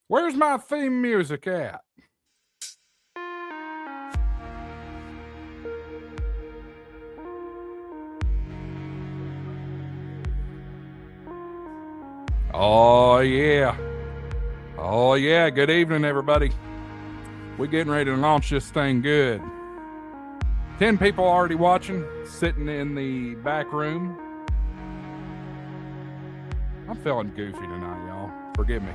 Where's my theme music at? Oh, yeah. Oh, yeah. Good evening, everybody. We're getting ready to launch this thing good. 10 people already watching, sitting in the back room. I'm feeling goofy tonight, y'all. Forgive me.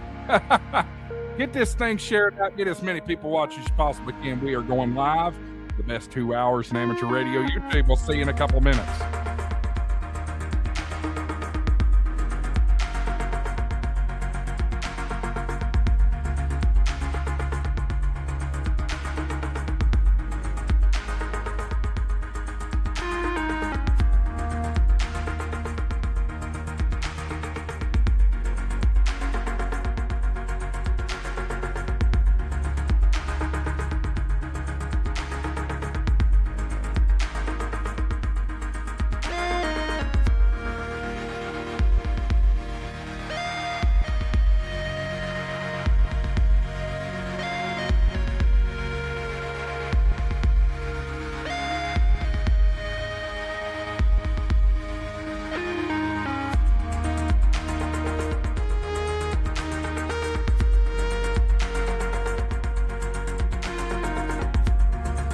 Get this thing shared out. Get as many people watching as you possibly can. We are going live. The best 2 hours in amateur radio YouTube. We'll see you in a couple minutes.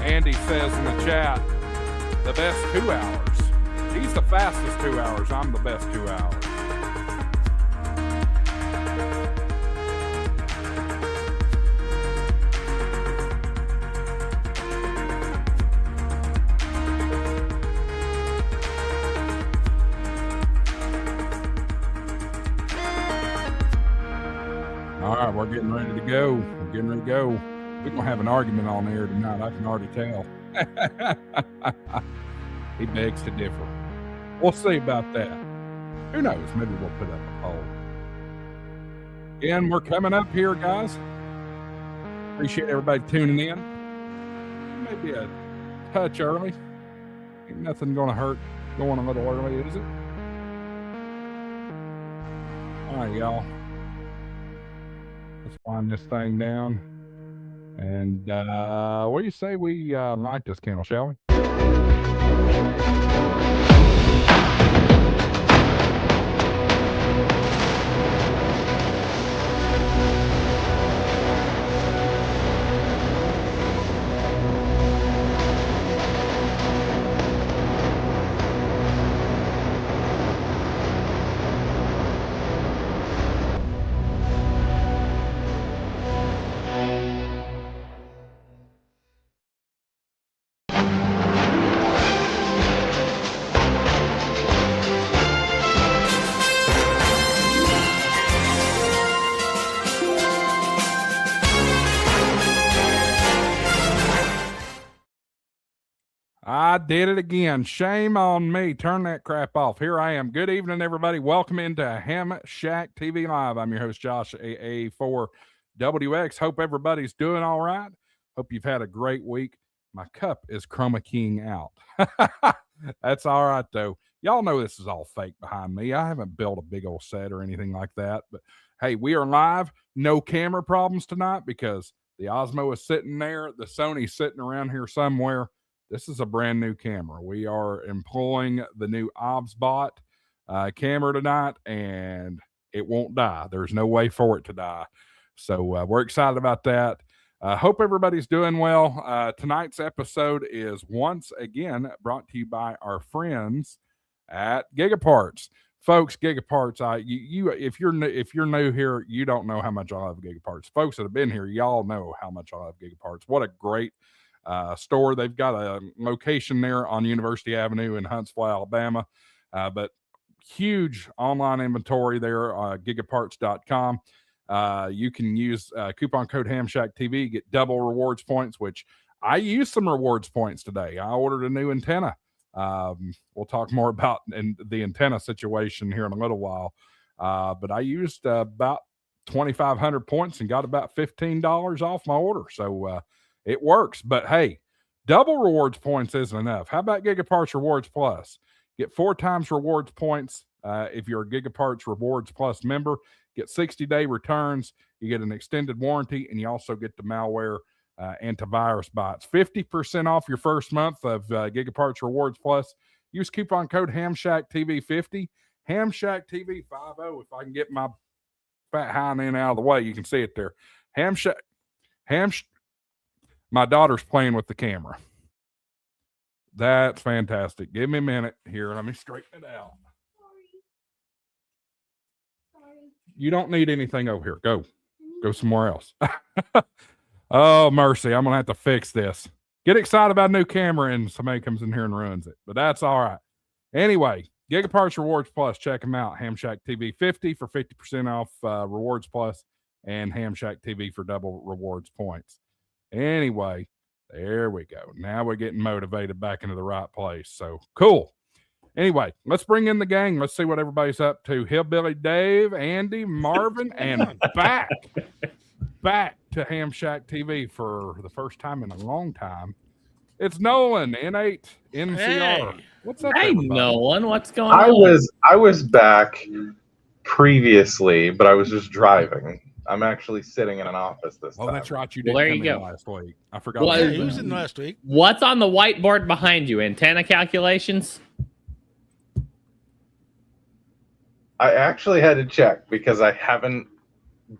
Andy says in the chat, the best 2 hours. He's the fastest 2 hours. I'm the best 2 hours. All right, we're getting ready to go. We're getting ready to go. We're going to have an argument on air tonight. I can already tell. He begs to differ. We'll see about that. Who knows? Maybe we'll put up a poll. Again, we're coming up here, guys. Appreciate everybody tuning in. Maybe a touch early. Ain't nothing going to hurt going a little early, is it? All right, y'all. Let's wind this thing down. And what do you say we light this candle, shall we? I did it again. Shame on me. Turn that crap off. Here I am. Good evening, everybody. Welcome into HamShackTV Live. I'm your host, Josh, AA4WX. Hope everybody's doing all right. Hope you've had a great week. My cup is chroma keying out. That's all right, though. Y'all know this is all fake behind me. I haven't built a big old set or anything like that. But hey, we are live. No camera problems tonight because the Osmo is sitting there. The Sony's sitting around here somewhere. This is a brand new camera. We are employing the new OBSBot camera tonight, and it won't die. There's no way for it to die. So we're excited about that. Hope everybody's doing well. Tonight's episode is once again brought to you by our friends at Gigaparts. Folks, Gigaparts, if you're new here, you don't know how much I love Gigaparts. Folks that have been here, y'all know how much I love Gigaparts. What a great store. They've got a location there on University Avenue in Huntsville, Alabama, but huge online inventory there, gigaparts.com. You can use coupon code HamShackTV, get double rewards points, which I used some rewards points today. I ordered a new antenna. We'll talk more about the antenna situation here in a little while, but I used about 2,500 points and got about $15 off my order. So it works. But hey, double rewards points isn't enough. How about Gigaparts Rewards Plus? Get 4 times rewards points If you're a Gigaparts Rewards Plus member, get 60-day returns, you get an extended warranty, and you also get the malware antivirus bots. 50% off your first month of Gigaparts Rewards Plus. Use coupon code HamShackTV50, HamShackTV50. If I can get my fat hind end out of the way, you can see it there. My daughter's playing with the camera. That's fantastic. Give me a minute here. Let me straighten it out. Sorry. You don't need anything over here. Go somewhere else. Oh, mercy. I'm going to have to fix this. Get excited about a new camera and somebody comes in here and ruins it. But that's all right. Anyway, Gigaparts Rewards Plus. Check them out. HamShackTV50 for 50% off Rewards Plus, and HamShackTV for double rewards points. Anyway, there we go. Now we're getting motivated back into the right place. So cool. Anyway, let's bring in the gang. Let's see what everybody's up to. Hillbilly Dave, Andy, Marvin, and back to Ham Shack TV for the first time in a long time. It's Nolan, N8 NCR. Hey. What's up, Hey, everybody? Nolan, what's going on? I was back previously, but I was just driving. I'm actually sitting in an office this time. Oh, that's right. You did Well, there come you in go. last week. I forgot. Well, Yeah, he was in last week. What's on the whiteboard behind you? Antenna calculations? I actually had to check because I haven't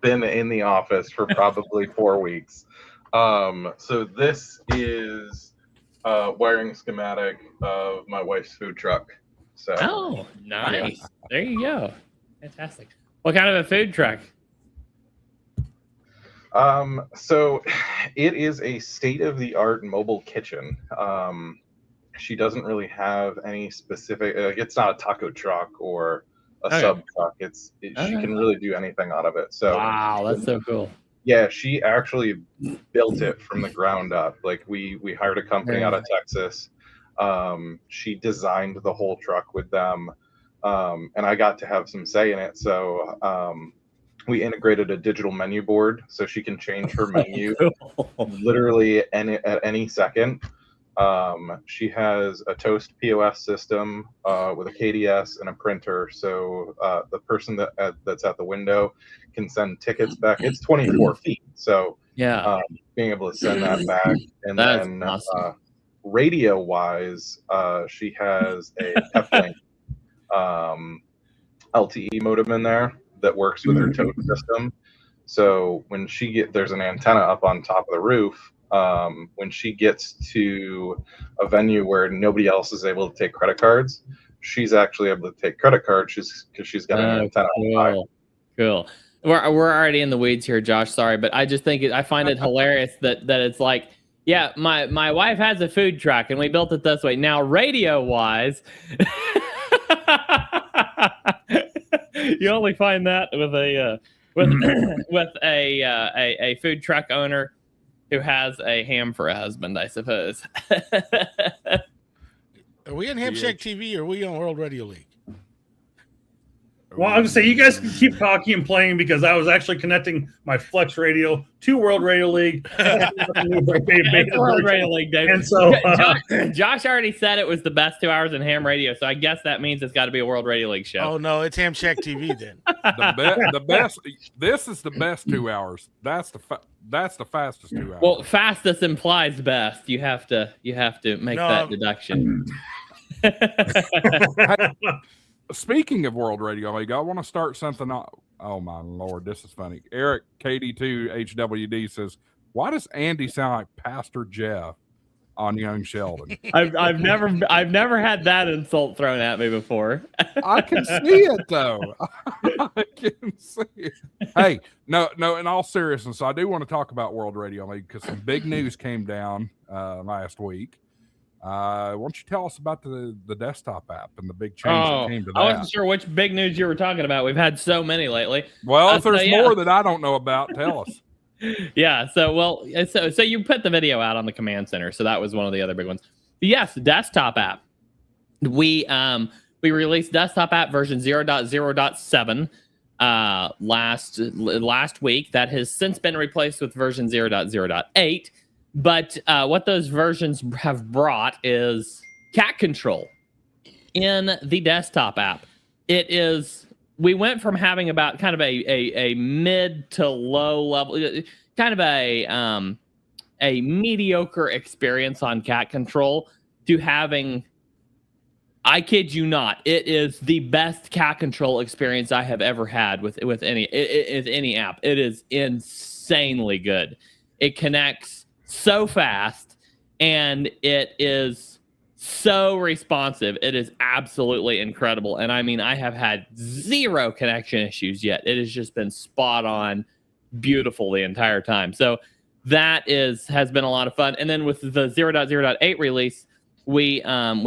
been in the office for probably 4 weeks. So this is a wiring schematic of my wife's food truck. So Oh, nice. There you go. Fantastic. What kind of a food truck? So it is a state-of-the-art mobile kitchen. She doesn't really have any specific, it's not a taco truck or a sub truck. She can really do anything out of it. So Wow, that's so cool. yeah, she actually built it from the ground up. Like we hired a company out of Texas. She designed the whole truck with them. And I got to have some say in it. So we integrated a digital menu board so she can change her menu literally at any second. She has a Toast POS system with a KDS and a printer. So the person that's at the window can send tickets back. It's 24 feet. So Yeah. being able to send that back. And That's then awesome. radio wise, she has a Peplink LTE modem in there that works with her Toast system. So when there's an antenna up on top of the roof. When she gets to a venue where nobody else is able to take credit cards, she's actually able to take credit cards because she's got an antenna. Cool. We're already in the weeds here, Josh. Sorry, but I just think I find it hilarious that it's like, yeah, my wife has a food truck and we built it this way. Now, radio wise, you only find that with a food truck owner who has a ham for a husband, I suppose. Are we on HamShack TV or are we on World Radio League? Well, I was gonna say you guys can keep talking and playing because I was actually connecting my Flex Radio to World Radio League. World Radio League, David. And so Josh already said it was the best 2 hours in ham radio, so I guess that means it's got to be a World Radio League show. Oh no, it's HamShack TV then. The best. This is the best 2 hours. That's the fastest 2 hours. Well, fastest implies best. You have to make that deduction. Speaking of World Radio League, I want to start something. Oh my Lord, this is funny. Eric KD2HWD says, "Why does Andy sound like Pastor Jeff on Young Sheldon?" I've never had that insult thrown at me before. I can see it though. I can see it. Hey, no. In all seriousness, I do want to talk about World Radio League because some big news came down last week. Why don't you tell us about the desktop app and the big change that came to that? I wasn't sure which big news you were talking about. We've had so many lately. Well, if there's more that I don't know about, tell us. Yeah. So you put the video out on the command center. So that was one of the other big ones. But yes, desktop app. We released desktop app version 0.0.7 last week. That has since been replaced with version 0.0.8. But what those versions have brought is cat control in the desktop app. it is. We went from having about kind of a mid to low level, kind of a mediocre experience on cat control to having, I kid you not, it is the best cat control experience I have ever had with any app. It is insanely good. It connects so fast and it is so responsive. It is absolutely incredible. And I mean, I have had 0 connection issues yet. It has just been spot on, beautiful the entire time. So that has been a lot of fun. And then with the 0.0.8 release, we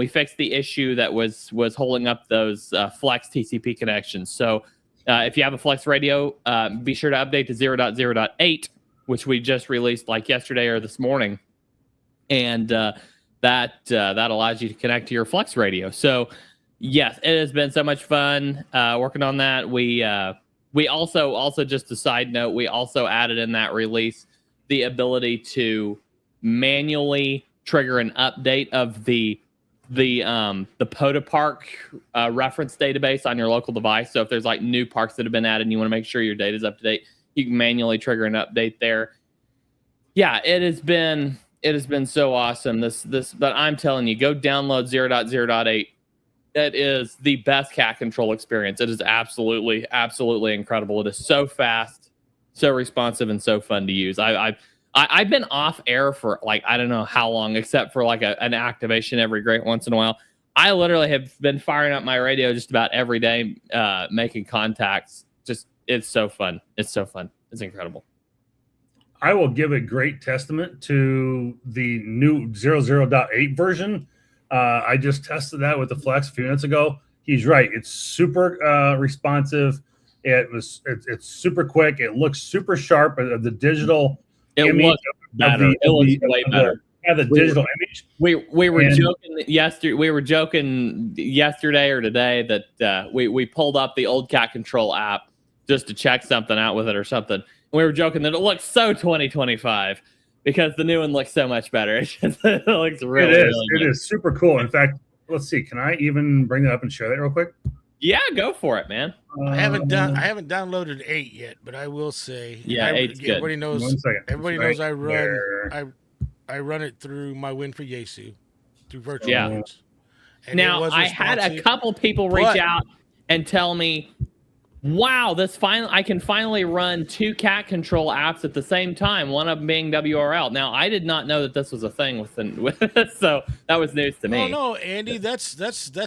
fixed the issue that was holding up those Flex TCP connections. So if you have a Flex radio, be sure to update to 0.0.8, which we just released like yesterday or this morning. And that allows you to connect to your Flex radio. So yes, it has been so much fun working on that. We also just a side note, we also added in that release the ability to manually trigger an update of the POTA park reference database on your local device. So if there's like new parks that have been added and you want to make sure your data is up to date, you can manually trigger an update there. Yeah, it has been so awesome. But I'm telling you, go download 0.0.8. That is the best cat control experience. It is absolutely incredible. It is so fast, so responsive, and so fun to use. I've been off air for like I don't know how long, except for like an activation every great once in a while. I literally have been firing up my radio just about every day, making contacts. Just it's so fun. It's so fun. It's incredible. I will give a great testament to the new 0.0.8 version. I just tested that with the Flex a few minutes ago. He's right. It's super responsive. It's super quick. It looks super sharp. The digital image looks better. It looks way better. The digital image. We were joking yesterday. We were joking yesterday or today that we pulled up the old cat control app just to check something out with it or something. We were joking that it looks so 2025 because the new one looks so much better. It looks really, it is super cool. In fact, let's see. Can I even bring that up and share that real quick? Yeah, go for it, man. I haven't downloaded 8 yet, but I will say, yeah, 8's good. Everybody knows. 1 second. Everybody knows I run it through my Win for Yesu through virtual. Yeah. Modes. And now I had a couple people reach out and tell me, wow, I can finally run 2 cat control apps at the same time, one of them being WRL. Now, I did not know that this was a thing so that was news to me. Oh no, Andy, that's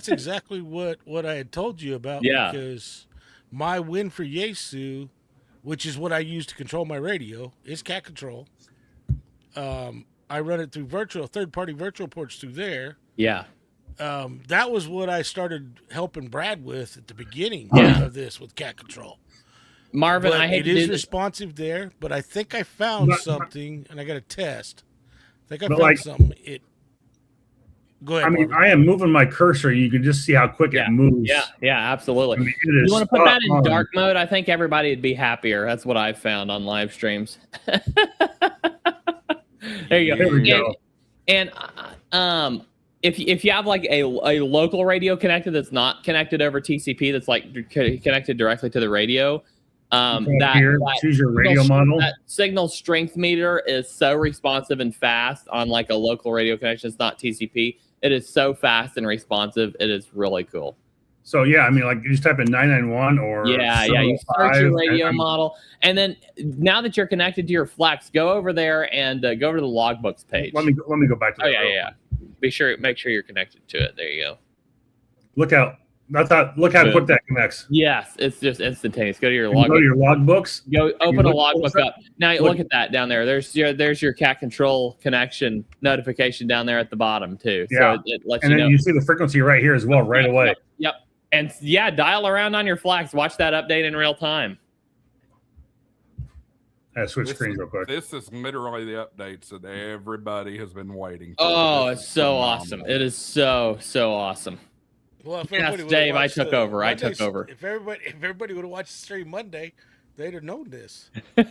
exactly what I had told you about. Yeah. Because my Win for Yesu, which is what I use to control my radio, is cat control. I run it through third-party virtual ports through there. Yeah. That was what I started helping Brad with at the beginning of this with cat control. Marvin, but I hate it is responsive there, but I think I found something, and I got to test. I think I found something. Go ahead. I mean, Marvin. I am moving my cursor. You can just see how quick it moves. Yeah, absolutely. I mean, you want to put that in dark mode? I think everybody would be happier. That's what I've found on live streams. There you go. There we go. And if you have like a local radio connected that's not connected over TCP, that's like connected directly to the radio, choose your radio model. That signal strength meter is so responsive and fast on like a local radio connection. It's not TCP. It is so fast and responsive. It is really cool. So yeah, I mean, like you just type in 991 or you search your radio model, and then now that you're connected to your Flex, go over there and go over to the logbooks page. Let me go back to that. Yeah. Make sure you're connected to it. There you go. Look how quick that connects. Yes, it's just instantaneous. Go to your logbook. Go to your logbooks. Go open a logbook up. Now look at that down there. There's your cat control connection notification down there at the bottom too. Yeah. So it lets and you then know. You see the frequency right here as well, right away. Yep. And yeah, dial around on your Flex. Watch that update in real time. Switch screens real quick. This is literally the updates that everybody has been waiting for. Oh, it's so awesome. It is so awesome. Well, yes, Dave, I took over. If everybody would have watched the stream Monday, they'd have known this. They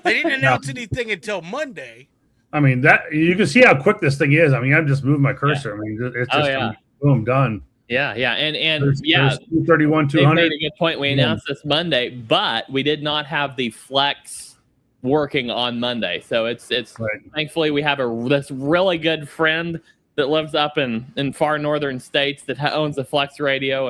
didn't announce anything until Monday. I mean, that you can see how quick this thing is. I mean, I've just moved my cursor. I mean, it's just boom, done. Yeah, yeah, and There's 231, they 200. made a good point. We announced this Monday, but we did not have the flex working on Monday. So it's Right. thankfully we have this really good friend that lives up in far northern states that owns a flex radio,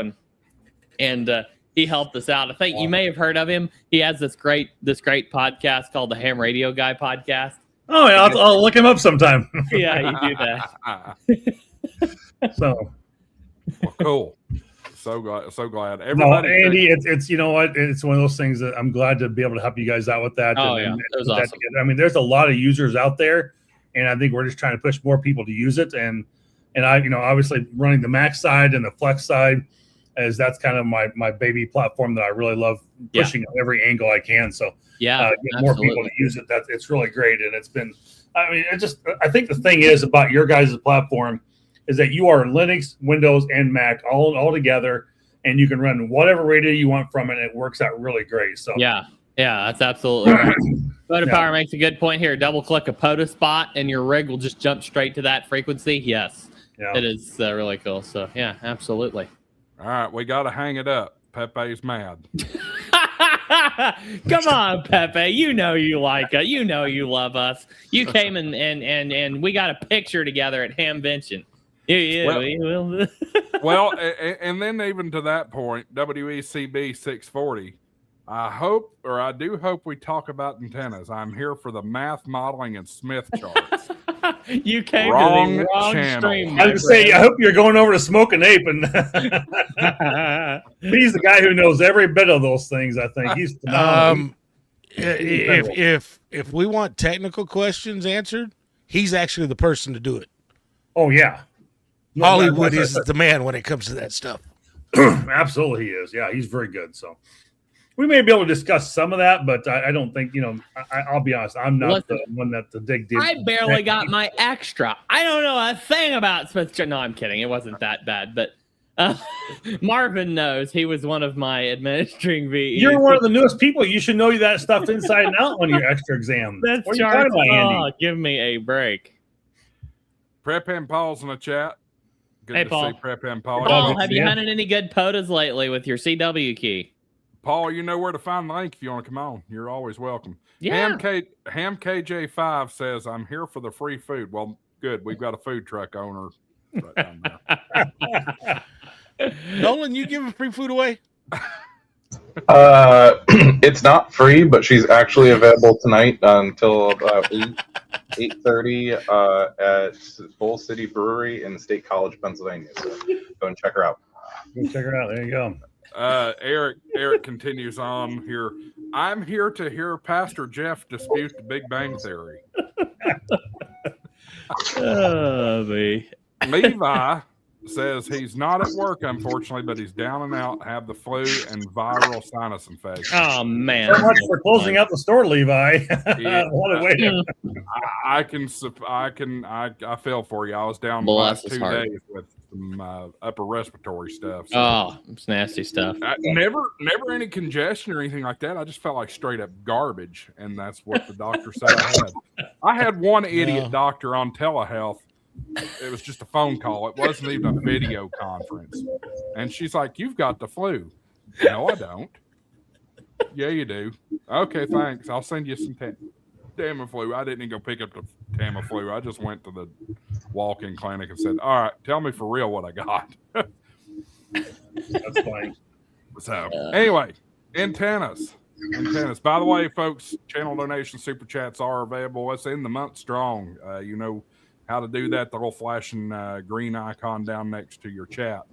and he helped us out. I think you may have heard of him. He has this great podcast called the Ham Radio Guy podcast. Oh, yeah, I'll look him up sometime. Yeah, you do that. So, well, cool. So glad. No, Andy, it's you know what? It's one of those things that I'm glad to be able to help you guys out with that. Oh, yeah. That was awesome. I mean, there's a lot of users out there, and I think we're just trying to push more people to use it. And I, obviously running the Mac side and the Flex side, as that's kind of my baby platform that I really love pushing at every angle I can. So get more people to use it. It's really great. And it's been, I mean, I think the thing is about your guys' platform is that you are Linux, Windows, and Mac all together, and you can run whatever radio you want from it. And it works out really great. So yeah, that's absolutely right. POTA Power makes a good point here. Double click a POTA spot, and your rig will just jump straight to that frequency. Yes, it is really cool. So yeah, absolutely. All right, we got to hang it up. Pepe's mad. Come on, Pepe. You know you like us. You know you love us. You came and we got a picture together at Hamvention. Well, and then even to that point, WECB 640. I do hope we talk about antennas. I'm here for the math, modeling, and Smith charts. You came wrong to the wrong channel. stream. I was say, I hope you're going over to Smoke and Ape, and he's the guy who knows every bit of those things. I think he's phenomenal. If we want technical questions answered, he's actually the person to do it. Oh yeah, Hollywood is the man when it comes to that stuff. Absolutely, he is. Yeah, he's very good. So we may be able to discuss some of that, but I don't think, I'll be honest, I'm not the one that to dig deep. I barely got my extra. I don't know a thing about Smith. No, I'm kidding. It wasn't that bad, but Marvin knows. He was one of my administering VEs. You're one of the newest people. You should know that stuff inside and out on your extra exam. That's what are you talking about, Andy? Give me a break. Prep and Paul's in the chat. Good hey, to Paul. see Prep and Paul. Paul, have you hunted any good POTAs lately with your CW key? Paul, you know where to find the link if you want to come on. You're always welcome. Yeah. Ham KJ5 says, I'm here for the free food. Well, good. We've got a food truck owner right down there. Nolan, you giving free food away? It's not free, but she's actually available tonight until about 8:30 at Bull City Brewery in State College, Pennsylvania. So go and check her out. Go check her out. There you go. Eric continues on here. I'm here to hear Pastor Jeff dispute the Big Bang Theory. Levi says he's not at work, unfortunately, but he's down and out, have the flu and viral sinus infection. Oh man! So much for closing out the store, Levi. Yeah. What a way to... I feel for you. I was down the Bless last his 2 heart. days with some upper respiratory stuff. So. Oh, it's nasty stuff. Never any congestion or anything like that. I just felt like straight up garbage, and that's what the doctor said I had. I had one idiot doctor on telehealth. It was just a phone call. It wasn't even a video conference. And she's like, "You've got the flu." No, I don't. Yeah, you do. Okay, thanks. I'll send you some Tamiflu. I didn't even go pick up the Tamiflu. I just went to the walk-in clinic and said, "All right, tell me for real what I got." That's funny. So anyway, antennas. By the way, folks, channel donation super chats are available. It's in the month strong. You know how to do that. The little flashing green icon down next to your chat.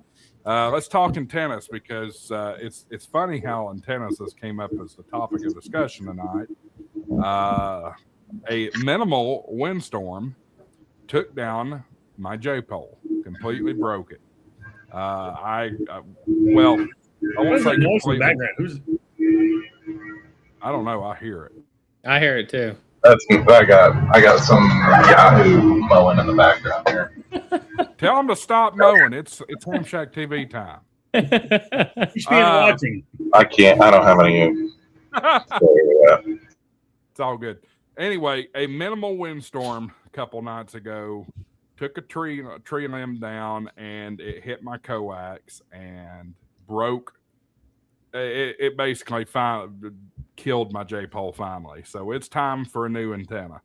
Let's talk antennas because it's funny how antennas has came up as the topic of discussion tonight. A minimal windstorm took down my J-pole, completely broke it. I won't say completely. I don't know. I hear it. I hear it too. I got some Yahoo mowing in the background here. Tell them to stop mowing. It's HamShackTV time. You should be watching. I can't. I don't have any. It's all good. Anyway, a minimal windstorm a couple nights ago took a tree limb down, and it hit my coax and broke. It basically killed my J-pole finally. So it's time for a new antenna.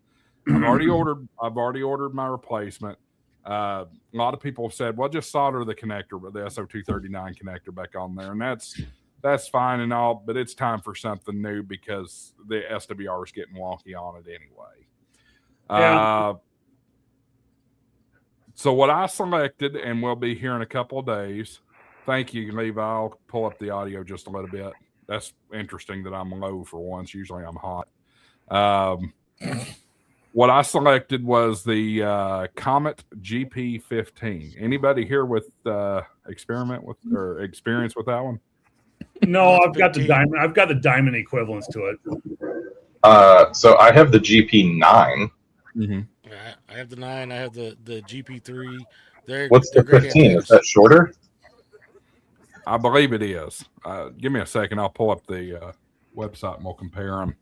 I've already ordered my replacement. A lot of people have said, well, just solder the connector, but the SO239 connector back on there. And that's fine and all, but it's time for something new because the SWR is getting wonky on it anyway. Yeah. So what I selected, and we'll be here in a couple of days. Thank you, Levi. I'll pull up the audio just a little bit. That's interesting that I'm low for once. Usually I'm hot. What I selected was the Comet GP15. Anybody here with experience with that one? No, I've got the diamond. I've got the diamond equivalents to it. So I have the GP9. Mm-hmm. I have the 9. I have the GP3. What's the 15? Is that shorter? I believe it is. Give me a second. I'll pull up the website and we'll compare them.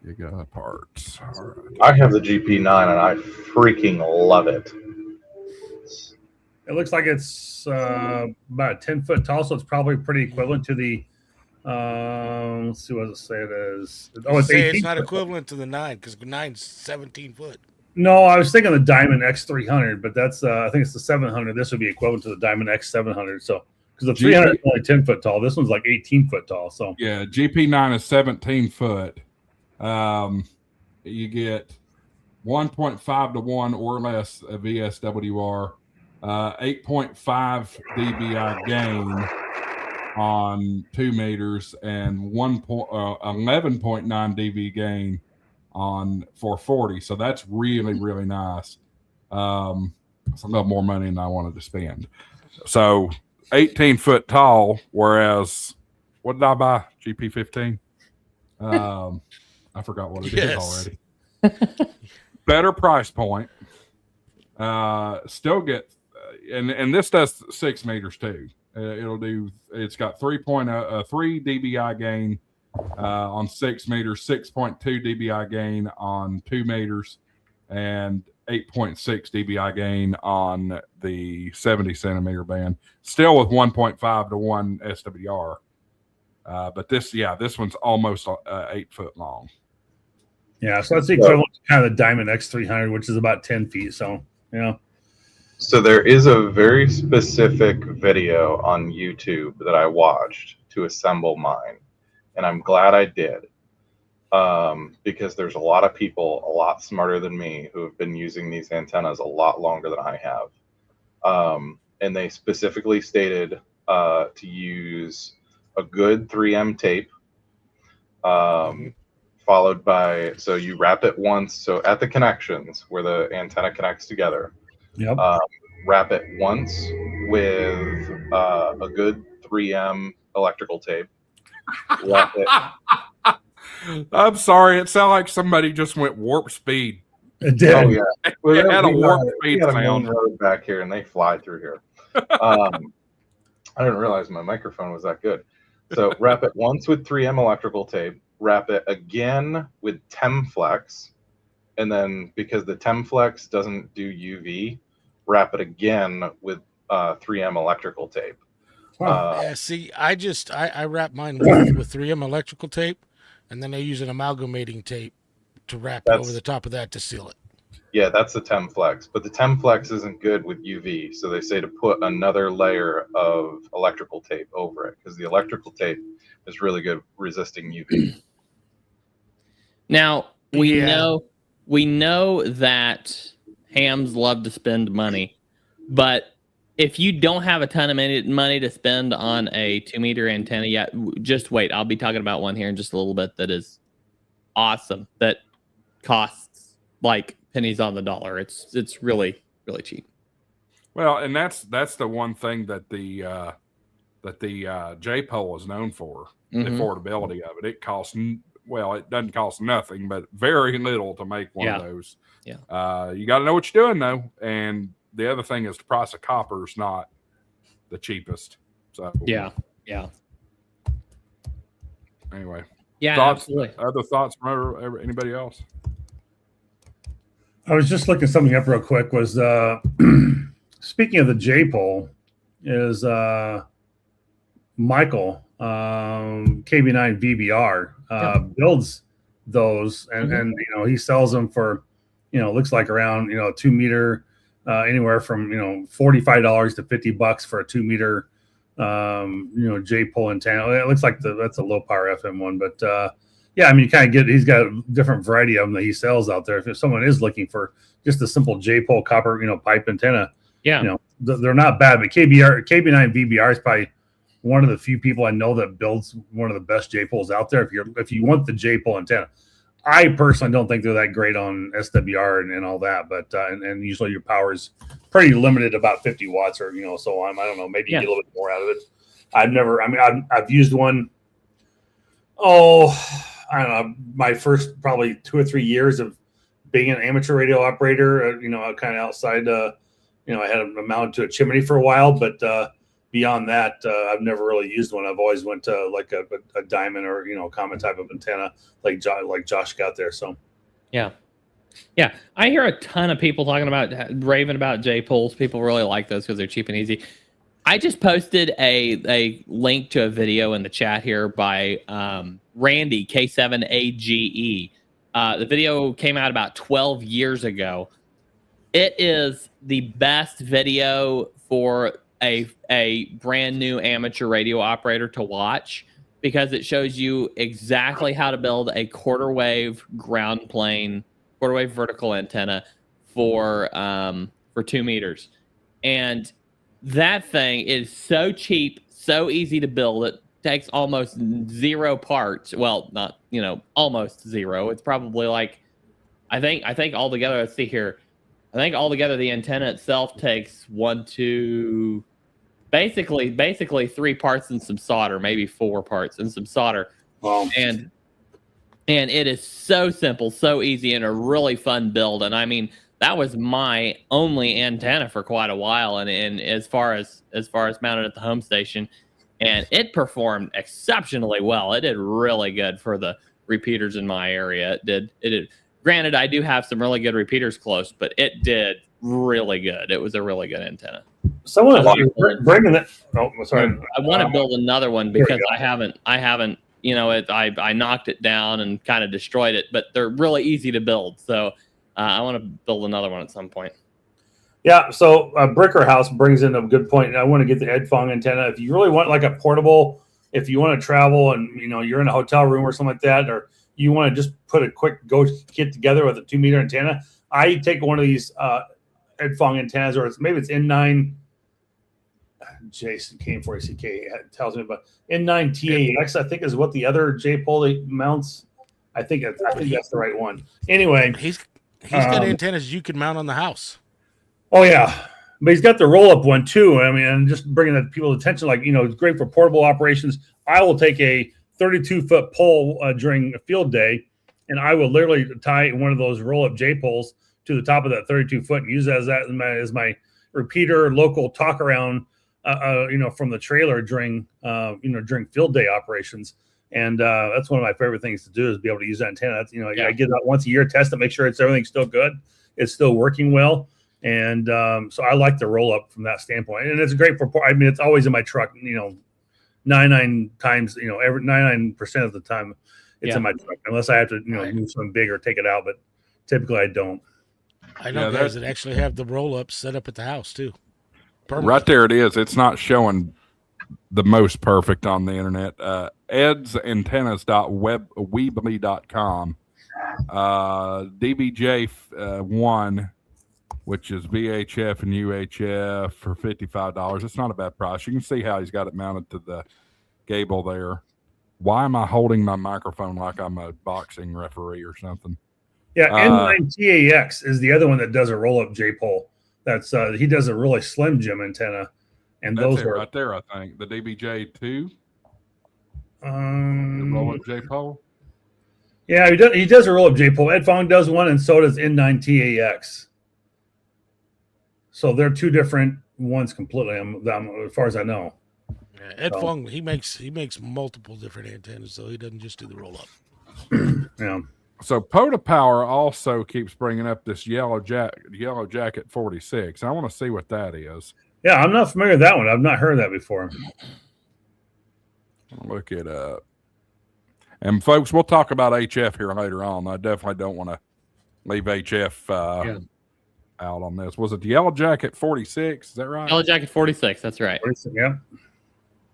You got parts. All right. I have the GP9 and I freaking love it. It looks like it's about 10 foot tall, so it's probably pretty equivalent to the. Let's see what it say it is. Oh, it's 18. It's not equivalent to the 9 because 9's 17 foot. No, I was thinking the Diamond X300, but that's I think it's the 700. This would be equivalent to the Diamond X700. So because the 300 is only 10 foot tall, this one's like 18 foot tall. So yeah, GP9 is 17 foot. You get 1.5 to 1 or less of VSWR, 8.5 dBi gain on 2 meters, and 11.9 dB gain on 440. So that's really, really nice. It's a little more money than I wanted to spend. So 18 foot tall, whereas what did I buy? GP15? I forgot what it is already. Better price point. Still get, and this does 6 meters too. It's got 3 dBi gain on 6 meters, 6.2 dBi gain on 2 meters, and 8.6 dBi gain on the 70 centimeter band. Still with 1.5 to 1 SWR. But this one's almost 8 foot long. Yeah, so that's the equivalent to kind of the Diamond X300, which is about 10 feet. So, yeah. So there is a very specific video on YouTube that I watched to assemble mine, and I'm glad I did, because there's a lot of people a lot smarter than me who have been using these antennas a lot longer than I have, and they specifically stated to use a good 3M tape, followed by, so you wrap it once, so at the connections where the antenna connects together. Yep. Wrap it once with a good 3M electrical tape. Wrap it. I'm sorry, it sounded like somebody just went warp speed. It did. Oh yeah, It had a warp speed we got a sound. main road back here, and they fly through here. I didn't realize my microphone was that good. So wrap it once with 3M electrical tape. Wrap it again with Temflex, and then because the Temflex doesn't do UV, wrap it again with 3M electrical tape. Yeah, see, I wrap mine with 3M electrical tape, and then I use an amalgamating tape to wrap it over the top of that to seal it. Yeah, that's the Temflex, but the Temflex isn't good with UV, so they say to put another layer of electrical tape over it because the electrical tape is really good resisting UV. Now we know that hams love to spend money, but if you don't have a ton of money to spend on a 2 meter antenna yet, just wait. I'll be talking about one here in just a little bit that is awesome. That costs like pennies on the dollar. It's really, really cheap. Well, and that's the one thing that the J-pole is known for, the affordability of it. It costs, well, it doesn't cost nothing, but very little to make one of those. Yeah. You got to know what you're doing though, and the other thing is the price of copper is not the cheapest. So yeah. Anyway, yeah. Thoughts? Absolutely. Other thoughts from anybody else? I was just looking something up real quick. Was speaking of the J pole, is Michael KB9 VBR builds those, and he sells them for looks like around 2 meter, anywhere from $45 to $50 for a 2 meter J pole antenna. It looks like that's a low power FM one, but yeah, I mean, he's got a different variety of them that he sells out there. If someone is looking for just a simple J pole copper pipe antenna, they're not bad. But KB9 VBR is probably one of the few people I know that builds one of the best J poles out there. If you want the J pole antenna, I personally don't think they're that great on SWR and all that, but and usually your power is pretty limited, about 50 watts or so on. I don't know, maybe you get a little bit more out of it. I've used one. Oh, I don't know. My first probably 2 or 3 years of being an amateur radio operator, kind of outside. I had them mounted to a chimney for a while, but beyond that, I've never really used one. I've always went to like a diamond or common type of antenna, like Josh got there. So, yeah. I hear a ton of people raving about J poles. People really like those because they're cheap and easy. I just posted a link to a video in the chat here by Randy K7AGE. The video came out about 12 years ago. It is the best video for a brand new amateur radio operator to watch, because it shows you exactly how to build a quarter wave vertical antenna for 2 meters. And that thing is so cheap, so easy to build. It takes almost 0 parts. Well, not, almost 0. It's probably like, I think altogether, let's see here. I think altogether the antenna itself takes basically 3 parts and some solder, maybe 4 parts and some solder. Wow. And it is so simple, so easy, and a really fun build. And I mean, that was my only antenna for quite a while, and as far as mounted at the home station, and it performed exceptionally well. It did really good for the repeaters in my area. It did. Granted, I do have some really good repeaters close, but it did really good. It was a really good antenna. Someone bringing that. Oh, sorry. I want to build another one because I haven't. I knocked it down and kind of destroyed it, but they're really easy to build. So I want to build another one at some point. Yeah. So Bricker House brings in a good point. I want to get the headphone antenna. If you really want like a portable, if you want to travel and you're in a hotel room or something like that, or you want to just put a quick get together with a 2 meter antenna, I take one of these headphone antennas, or maybe it's N9. Jason K4CK tells me about N9 TAX. I think is what the other J pole mounts. I think that's the right one. Anyway, he's got antennas you can mount on the house. Oh yeah, but he's got the roll up one too. I mean, and just bringing that people's attention, like it's great for portable operations. I will take a 32-foot pole during a field day, and I will literally tie one of those roll up J poles to the top of that 32-foot and use that as my repeater local talk around. From the trailer during field day operations. And that's one of my favorite things to do, is be able to use that antenna. I get that once a year, test to make sure everything's still good. It's still working well. And so I like the roll up from that standpoint. And it's great for, it's always in my truck, 99 times, every 99% of the time it's in my truck, unless I have to, move something big or take it out. But typically I don't. I know guys that actually have the roll up set up at the house too. Permanent. Right there it is. It's not showing the most perfect on the internet. edsantennas.weebly.com. DBJ1, which is VHF and UHF for $55. It's not a bad price. You can see how he's got it mounted to the gable there. Why am I holding my microphone like I'm a boxing referee or something? Yeah, N9TAX is the other one that does a roll-up J-pole. That's he does a really slim Jim antenna, and that's those are right there. I think the DBJ2, the roll-up J-pole. Yeah, he does a roll-up J-pole. Ed Fong does one, and so does N9TAX. So they're two different ones completely, as far as I know. Yeah, Ed Fong, he makes multiple different antennas, so he doesn't just do the roll-up. Yeah. So POTA Power also keeps bringing up this Yellow Jacket 46. I want to see what that is. Yeah, I'm not familiar with that one. I've not heard that before. I'll look it up. And folks, we'll talk about HF here later on. I definitely don't want to leave HF out on this. Was it the Yellow Jacket 46? Is that right? Yellow Jacket 46. That's right. Yeah.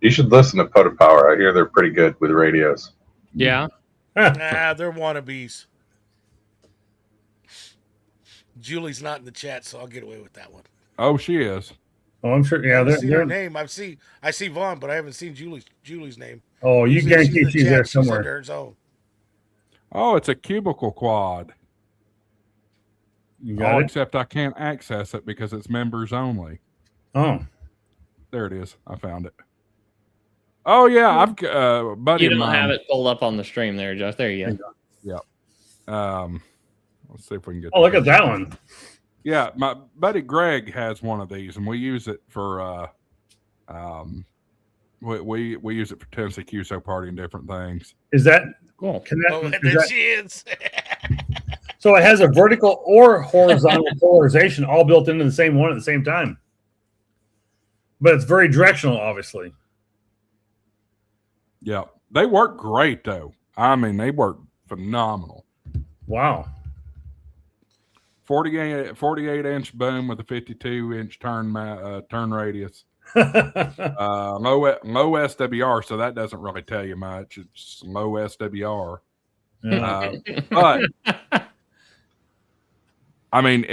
You should listen to POTA Power. I hear they're pretty good with radios. Yeah. Nah, they're wannabes. Julie's not in the chat, so I'll get away with that one. Oh, she is. Oh, I'm sure. I Yeah, haven't seen her they're name. I see Vaughn, but I haven't seen Julie's name. oh, you guarantee she's there She's under somewhere. her zone. Oh, it's a cubicle quad. You got it. Except I can't access it because it's members only. Oh, There it is. I found it. Oh yeah, I've buddy You of don't mine. have it pulled up on the stream there, Josh. There you go. Let's see if we can get. oh, look at that one. Yeah, my buddy Greg has one of these, and we use it for we use it for Tennessee QSO party and different things. Is that Cool. connect? Oh, and is there that- she is. so it has a vertical or horizontal polarization all built into the same one at the same time. But it's very directional, obviously. Yeah, they work great though. I mean, they work phenomenal. Wow. 48-inch boom with a 52-inch turn radius. Low SWR, so that doesn't really tell you much. It's low SWR. But I mean,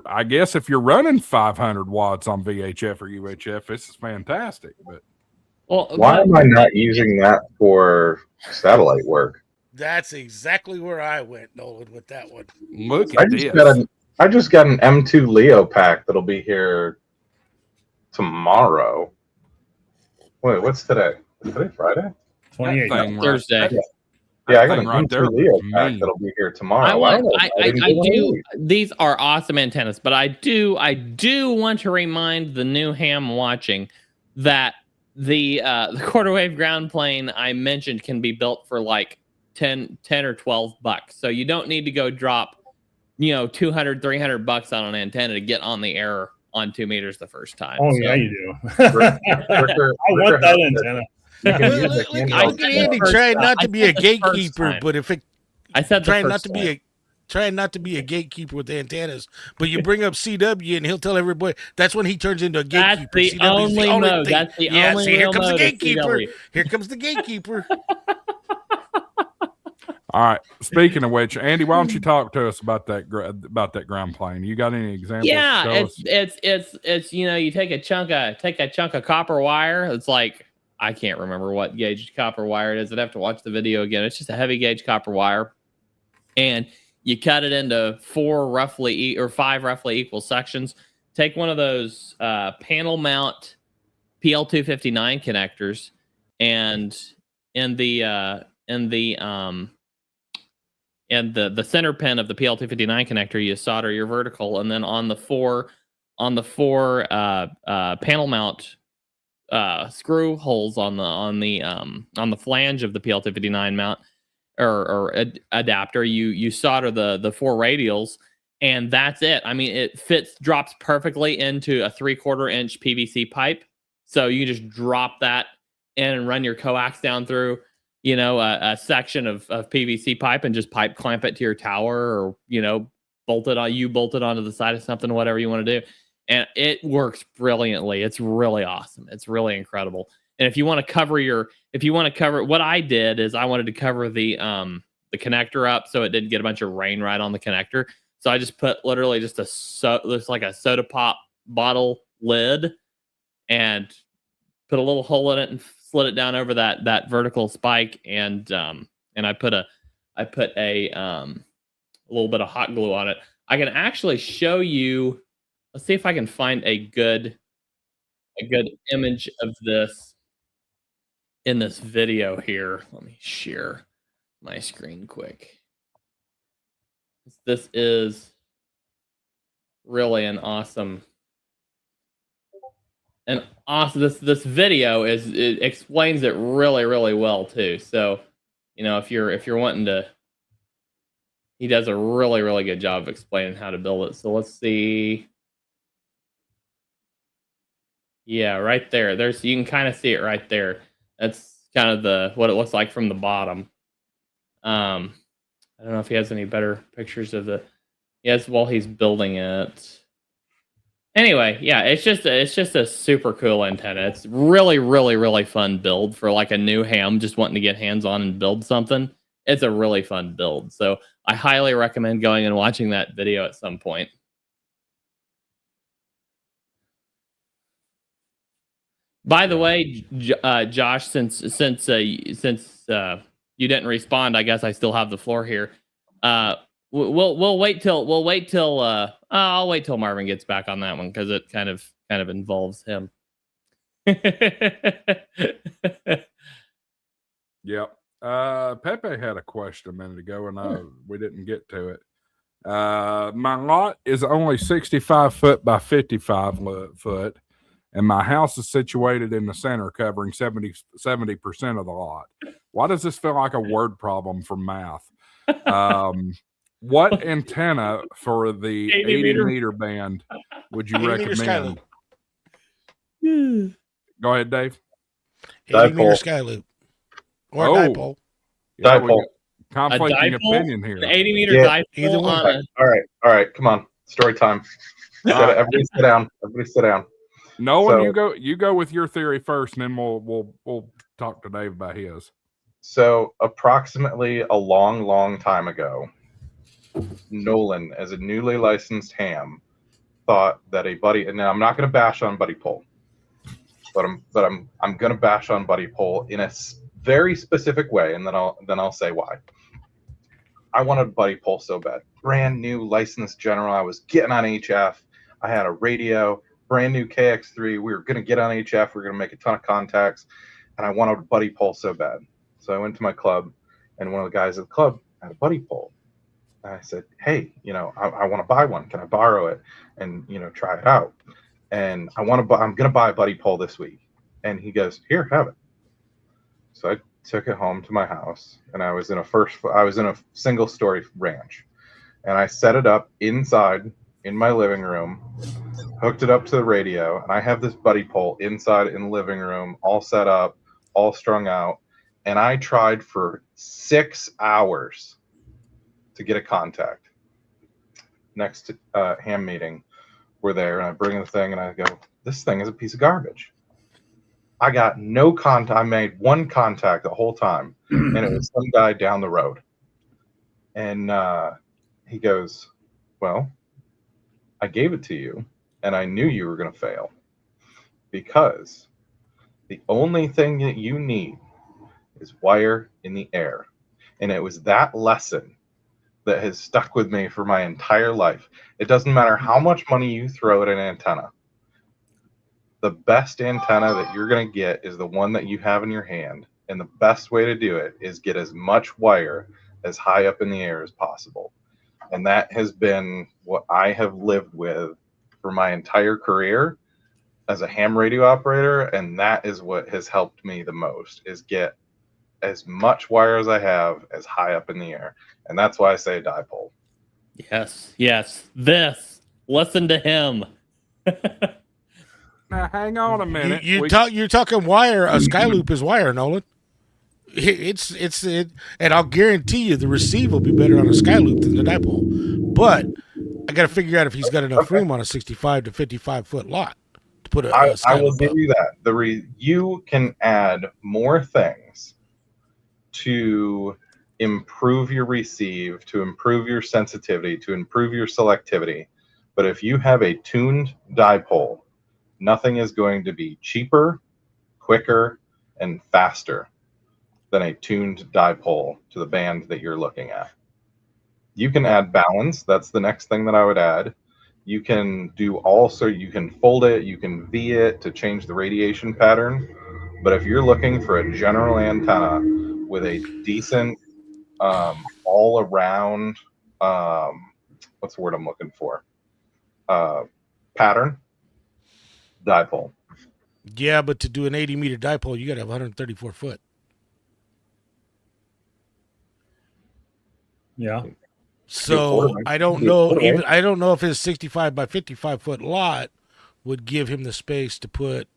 I guess if you're running 500 watts on VHF or UHF, this is fantastic. But Well, Why am I not using that for satellite work? That's exactly where I went, Nolan, with that one. look I at just this. got an M2 Leo pack that'll be here tomorrow. Wait, what's today? Is today Friday? 28. That thing right- Thursday. that- Yeah, I got thing an right M2 there Leo looks pack mean. that'll be here tomorrow. I don't know if I even wanna do. use. These are awesome antennas, but I do want to remind the new ham watching that the quarter wave ground plane I mentioned can be built for like 10 or 12 bucks. So you don't need to go drop, $200, $300 on an antenna to get on the air on 2 meters the first time. Oh, So yeah, you do. Ricker I want that antenna. You can use Look, a look, handheld look at Andy first trying time. not to I be a said the first gatekeeper, time. but if it I said the trying first not to be trying not to be a gatekeeper with antennas, but you bring up CW and he'll tell everybody that's when he turns into a That's gatekeeper. the only mode. thing. That's the Yeah, only see, here real comes the mode of gatekeeper. CW. Here comes the gatekeeper. All right. Speaking of which, Andy, why don't you talk to us about that ground plane? You got any examples? to Yeah, show us? it's you take a chunk of copper wire. It's like I can't remember what gauge copper wire it is. I'd have to watch the video again. It's just a heavy gauge copper wire, and you cut it into 5 roughly equal sections. Take one of those panel mount PL259 connectors, and in the center pin of the PL259 connector, you solder your vertical, and then on the four panel mount screw holes on the flange of the PL259 mount or adapter, you solder the 4 radials, and that's it. I mean, it drops perfectly into a 3/4 inch PVC pipe, so you just drop that in and run your coax down through a section of PVC pipe and just pipe clamp it to your tower, or bolt it onto the side of something, whatever you want to do, and it works brilliantly. It's really awesome. It's really incredible. And if you want to cover what I did is I wanted to cover the connector up so it didn't get a bunch of rain right on the connector. So I just put literally just looks like a soda pop bottle lid and put a little hole in it and slid it down over that vertical spike, and I put a little bit of hot glue on it. I can actually show you. Let's see if I can find a good image of this in this video here. Let me share my screen quick. This is really an awesome. And also, this video it explains it really, really well too. So, if you're wanting to he does a really, really good job of explaining how to build it. So let's see. Yeah, right there. You can kind of see it right there. That's kind of what it looks like from the bottom. I don't know if he has any better pictures of the. Yes, while he's building it. Anyway, yeah, it's just a super cool antenna. It's really, really, really fun build for like a new ham just wanting to get hands on and build something. It's a really fun build. So I highly recommend going and watching that video at some point. By the way, Josh, since you didn't respond, I guess I still have the floor here. We'll wait till I'll wait till Marvin gets back on that one because it kind of involves him. Yep. Pepe had a question a minute ago, and we didn't get to it. My lot is only 65 foot by 55 foot, and my house is situated in the center, covering 70% of the lot. Why does this feel like a word problem for math? What antenna for the 80 meter band would you recommend? Go ahead, Dave. 80 meter sky loop. Or dipole. Yeah, Dipole. Conflicting opinion here. An 80 meter dipole. Either one. All right. Come on. Story time. Everybody sit down. Nolan, you go with your theory first, and then we'll talk to Dave about his. So approximately a long time ago, Nolan, as a newly licensed ham, thought that and now I'm not going to bash on Buddy Pole, but I'm going to bash on Buddy Pole in a very specific way, and then I'll say why. I wanted Buddy Pole so bad. Brand new licensed general. I was getting on HF. I had a radio, brand new KX3. We were going to get on HF. We were going to make a ton of contacts, and I wanted Buddy Pole so bad. So I went to my club, and one of the guys at the club had a Buddy Pole. And I said, hey, I want to buy one. Can I borrow it and, try it out? And I'm going to buy a Buddy Pole this week. And he goes, here, have it. So I took it home to my house, and I was in a single story ranch, and I set it up inside in my living room, hooked it up to the radio, and I have this Buddy Pole inside in the living room, all set up, all strung out. And I tried for 6 hours to get a contact. Next ham meeting, we're there, and I bring the thing, and I go, this thing is a piece of garbage. I got no contact. I made one contact the whole time, and it was some guy down the road. And he goes, well, I gave it to you, and I knew you were going to fail, because the only thing that you need is wire in the air. And it was that lesson that has stuck with me for my entire life. It doesn't matter how much money you throw at an antenna. The best antenna that you're going to get is the one that you have in your hand. And the best way to do it is get as much wire as high up in the air as possible. And that has been what I have lived with for my entire career as a ham radio operator. And that is what has helped me the most, is get as much wire as I have as high up in the air. And that's why I say dipole. Yes. Listen to him. Now, hang on a minute. You're talking wire. A sky loop is wire, Nolan. And I'll guarantee you the receive will be better on a sky loop than the dipole. But I got to figure out if he's got enough room on a 65 to 55 foot lot to put a sky I will loop give up. you that. You can add more things to improve your receive, to improve your sensitivity, to improve your selectivity. But if you have a tuned dipole, nothing is going to be cheaper, quicker, and faster than a tuned dipole to the band that you're looking at. You can add balance. That's the next thing that I would add. You can you can fold it, you can V it to change the radiation pattern. But if you're looking for a general antenna with a decent all around, what's the word I'm looking for? Pattern, dipole. Yeah, but to do an 80 meter dipole, you got to have 134 foot. Yeah. So I don't know. I don't know if his 65 by 55 foot lot would give him the space to put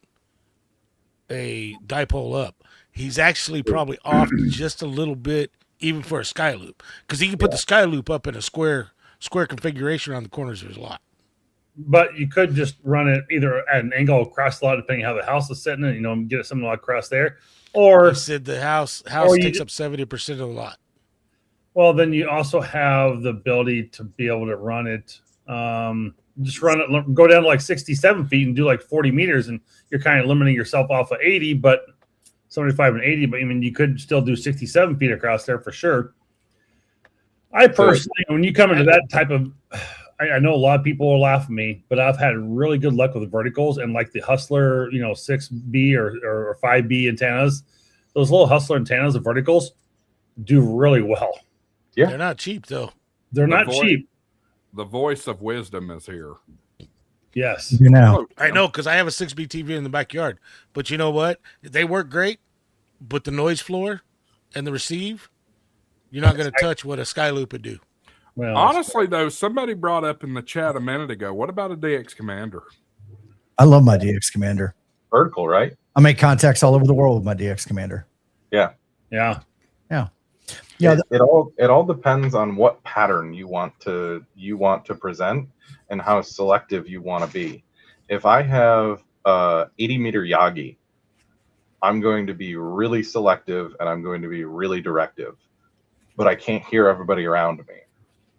a dipole up. He's actually probably off just a little bit, even for a sky loop, because he can put the sky loop up in a square configuration on the corners of his lot. But you could just run it either at an angle across the lot, depending how the house is sitting, and get it something across there. Or he said the house takes up 70% of the lot. Well, then you also have the ability to be able to run it. Just run it, go down to like 67 feet and do like 40 meters, and you're kind of limiting yourself off of 80, but 75 and 80. But I mean, you could still do 67 feet across there for sure. I personally, when you come into that type of, I know a lot of people will laugh at me, but I've had really good luck with the verticals and like the Hustler, 6B or 5B antennas. Those little Hustler antennas, the verticals, do really well. Yeah, they're not cheap though. They're not cheap. The voice of wisdom is here. Yes, I know, because I have a 6B TV in the backyard. But you know what? They work great, but the noise floor and the receive, you're not going to touch what a sky loop would do. Well, honestly, though, somebody brought up in the chat a minute ago, what about a DX Commander? I love my DX Commander. Vertical, right? I make contacts all over the world with my DX Commander. Yeah. It all depends on what pattern you want to present and how selective you want to be. If I have 80 meter Yagi, I'm going to be really selective and I'm going to be really directive, but I can't hear everybody around me.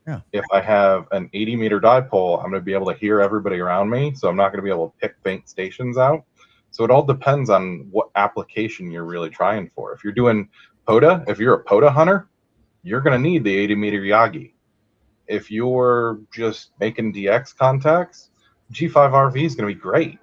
Yeah. If I have an 80 meter dipole, I'm going to be able to hear everybody around me, so I'm not going to be able to pick faint stations out. So it all depends on what application you're really trying for. If you're doing POTA, if you're a POTA hunter, you're going to need the 80 meter Yagi. If you're just making DX contacts, G5RV is going to be great.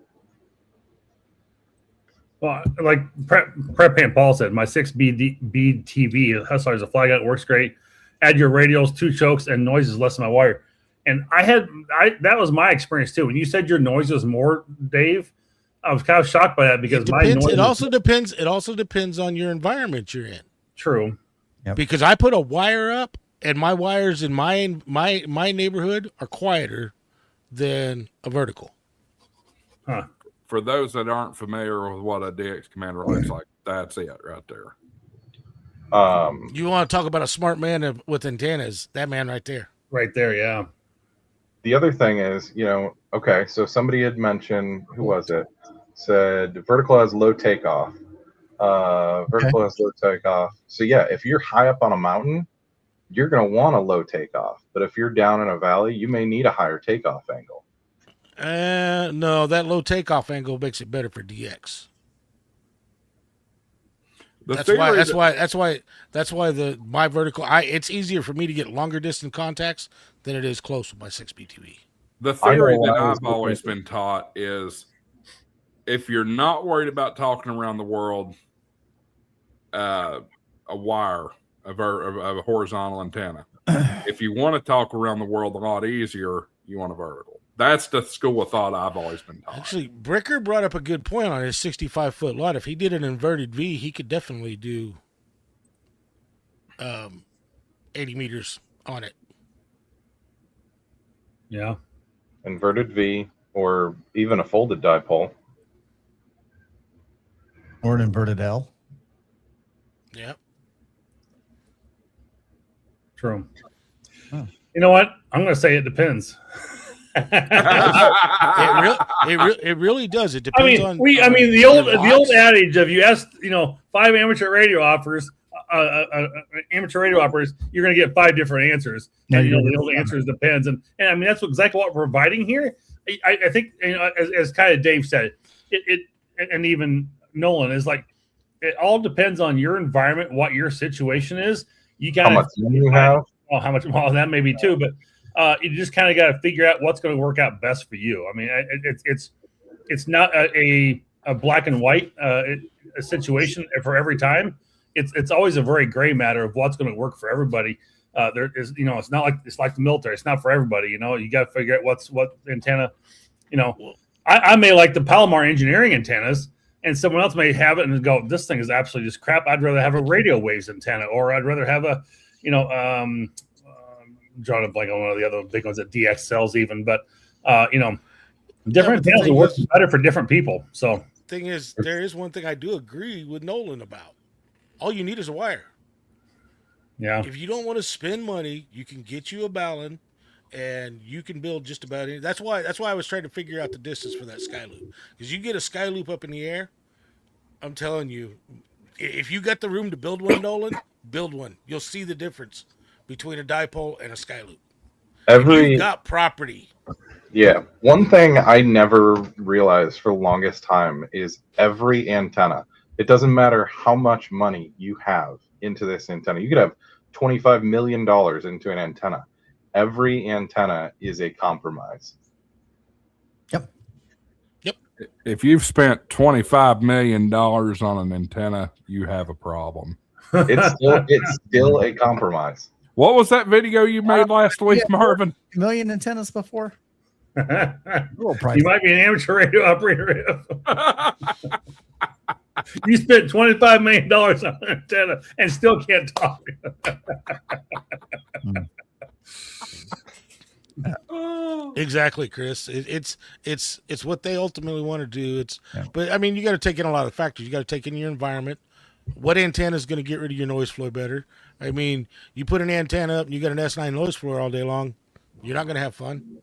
Well, like Prep Pan Paul said, my 6B TV, Hustler is a fly gun, works great. Add your radios, 2 chokes, and noise is less than my wire. And that was my experience too. When you said your noise was more, Dave, I was kind of shocked by that because it also depends on your environment you're in. True. Yep. Because I put a wire up, and my wires in my neighborhood are quieter than a vertical. Huh. For those that aren't familiar with what a DX Commander looks like, that's it right there. You want to talk about a smart man with antennas? That man right there. Right there, yeah. The other thing is, okay, so somebody had mentioned, who was it? Said vertical has low takeoff. Vertical has low takeoff. So yeah, if you're high up on a mountain, you're going to want a low takeoff. But if you're down in a valley, you may need a higher takeoff angle. No, that low takeoff angle makes it better for DX. That's why my vertical. It's easier for me to get longer distance contacts than it is close with my 6B TV. The theory that I've always been taught is, if you're not worried about talking around the world, a wire of a horizontal antenna. If you want to talk around the world a lot easier, you want a vertical. That's the school of thought I've always been taught. Actually, Bricker brought up a good point on his 65-foot lot. If he did an inverted V, he could definitely do 80 meters on it. Yeah. Inverted V, or even a folded dipole. Or an inverted L. Yeah. True. Oh. You know what? I'm going to say it depends. It really does. It depends on. The old adage of you ask 5 amateur radio operators, you're going to get 5 different answers. And the old answers depends, and I mean that's exactly what we're providing here. I think as kind of Dave said, it and even Nolan is like, it all depends on your environment, what your situation is. You got how much you have. Well, how much? Well, that may be too, but you just kind of got to figure out what's going to work out best for you. I mean, it's not a black and white a situation for every time. It's always a very gray matter of what's going to work for everybody. There is, it's not like it's like the military. It's not for everybody. You got to figure out what antenna. I may like the Palomar engineering antennas, and someone else may have it and go, "This thing is absolutely just crap. I'd rather have a radio waves antenna, or I'd rather have a, drawing a blank on one of the other big ones that DX sells even, but different antennas will work better for different people. So thing is, there is one thing I do agree with Nolan about. All you need is a wire. Yeah. If you don't want to spend money, you can get you a Balun, and you can build just about anything. That's why I was trying to figure out the distance for that sky loop. Because you get a sky loop up in the air, I'm telling you, if you got the room to build one, Nolan, build one. You'll see the difference between a dipole and a sky loop. You've got property. Yeah. One thing I never realized for the longest time is every antenna, it doesn't matter how much money you have into this antenna. You could have $25 million into an antenna. Every antenna is a compromise. Yep. If you've spent $25 million on an antenna, you have a problem. It's still a compromise. What was that video you made last week, Marvin? A million antennas before? You might be an amateur radio operator. You spent $25 million on an antenna and still can't talk. Exactly, Chris. It's what they ultimately want to do. But I mean, you got to take in a lot of factors. You got to take in your environment. What antenna is going to get rid of your noise floor better? I mean, you put an antenna up and you got an S9 noise floor all day long, you're not going to have fun.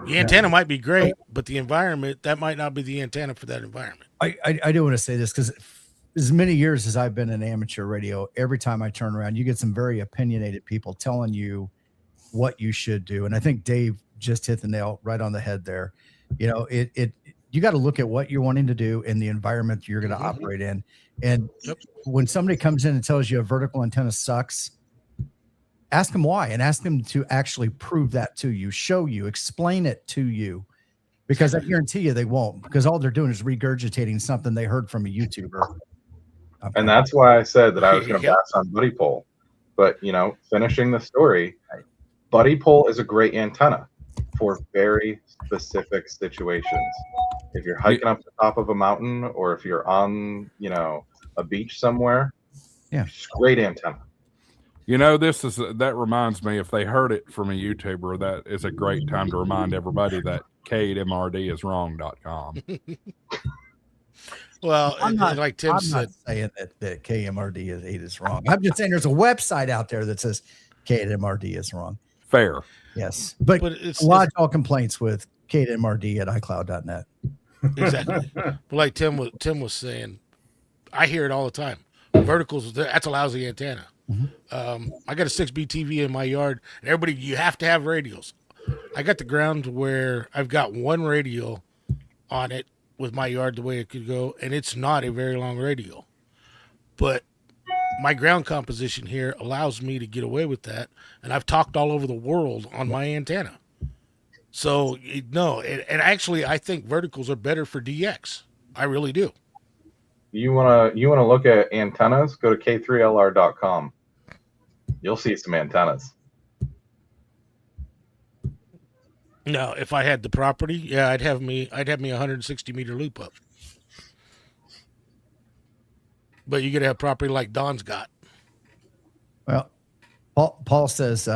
The antenna might be great, but the environment, that might not be the antenna for that environment. I do want to say this because as many years as I've been in amateur radio, every time I turn around, you get some very opinionated people telling you what you should do. And I think Dave just hit the nail right on the head there. You know, you got to look at what you're wanting to do in the environment you're going to operate in. And when somebody comes in and tells you a vertical antenna sucks, ask them why and ask them to actually prove that to you, show you, explain it to you, because I guarantee you they won't, because all they're doing is regurgitating something they heard from a YouTuber. And that's why I said that I was going to pass on Buddy Pole. But, finishing the story, Buddy Pole is a great antenna for very specific situations. If you're hiking up the top of a mountain or if you're on, a beach somewhere, it's a great antenna. That reminds me, if they heard it from a YouTuber, that is a great time to remind everybody that K8MRD is wrong.com. Well, I'm not, like Tim said, not saying that KMRD is wrong. I'm just saying there's a website out there that says K8MRD is wrong. Fair. Yes. But lodge all complaints with K8MRD at iCloud.net. Exactly. But like Tim was saying, I hear it all the time. Verticals, that's a lousy antenna. Mm-hmm. I got a 6B TV in my yard, and everybody, you have to have radials. I got the ground where I've got one radial on it with my yard the way it could go, and it's not a very long radial. But my ground composition here allows me to get away with that, and I've talked all over the world on my antenna. So, no, and actually, I think verticals are better for DX. I really do. You wanna look at antennas? Go to k3lr.com. You'll see some antennas. No, if I had the property, I'd have me 160 meter loop up. But you gotta have property like Don's got. Well, Paul says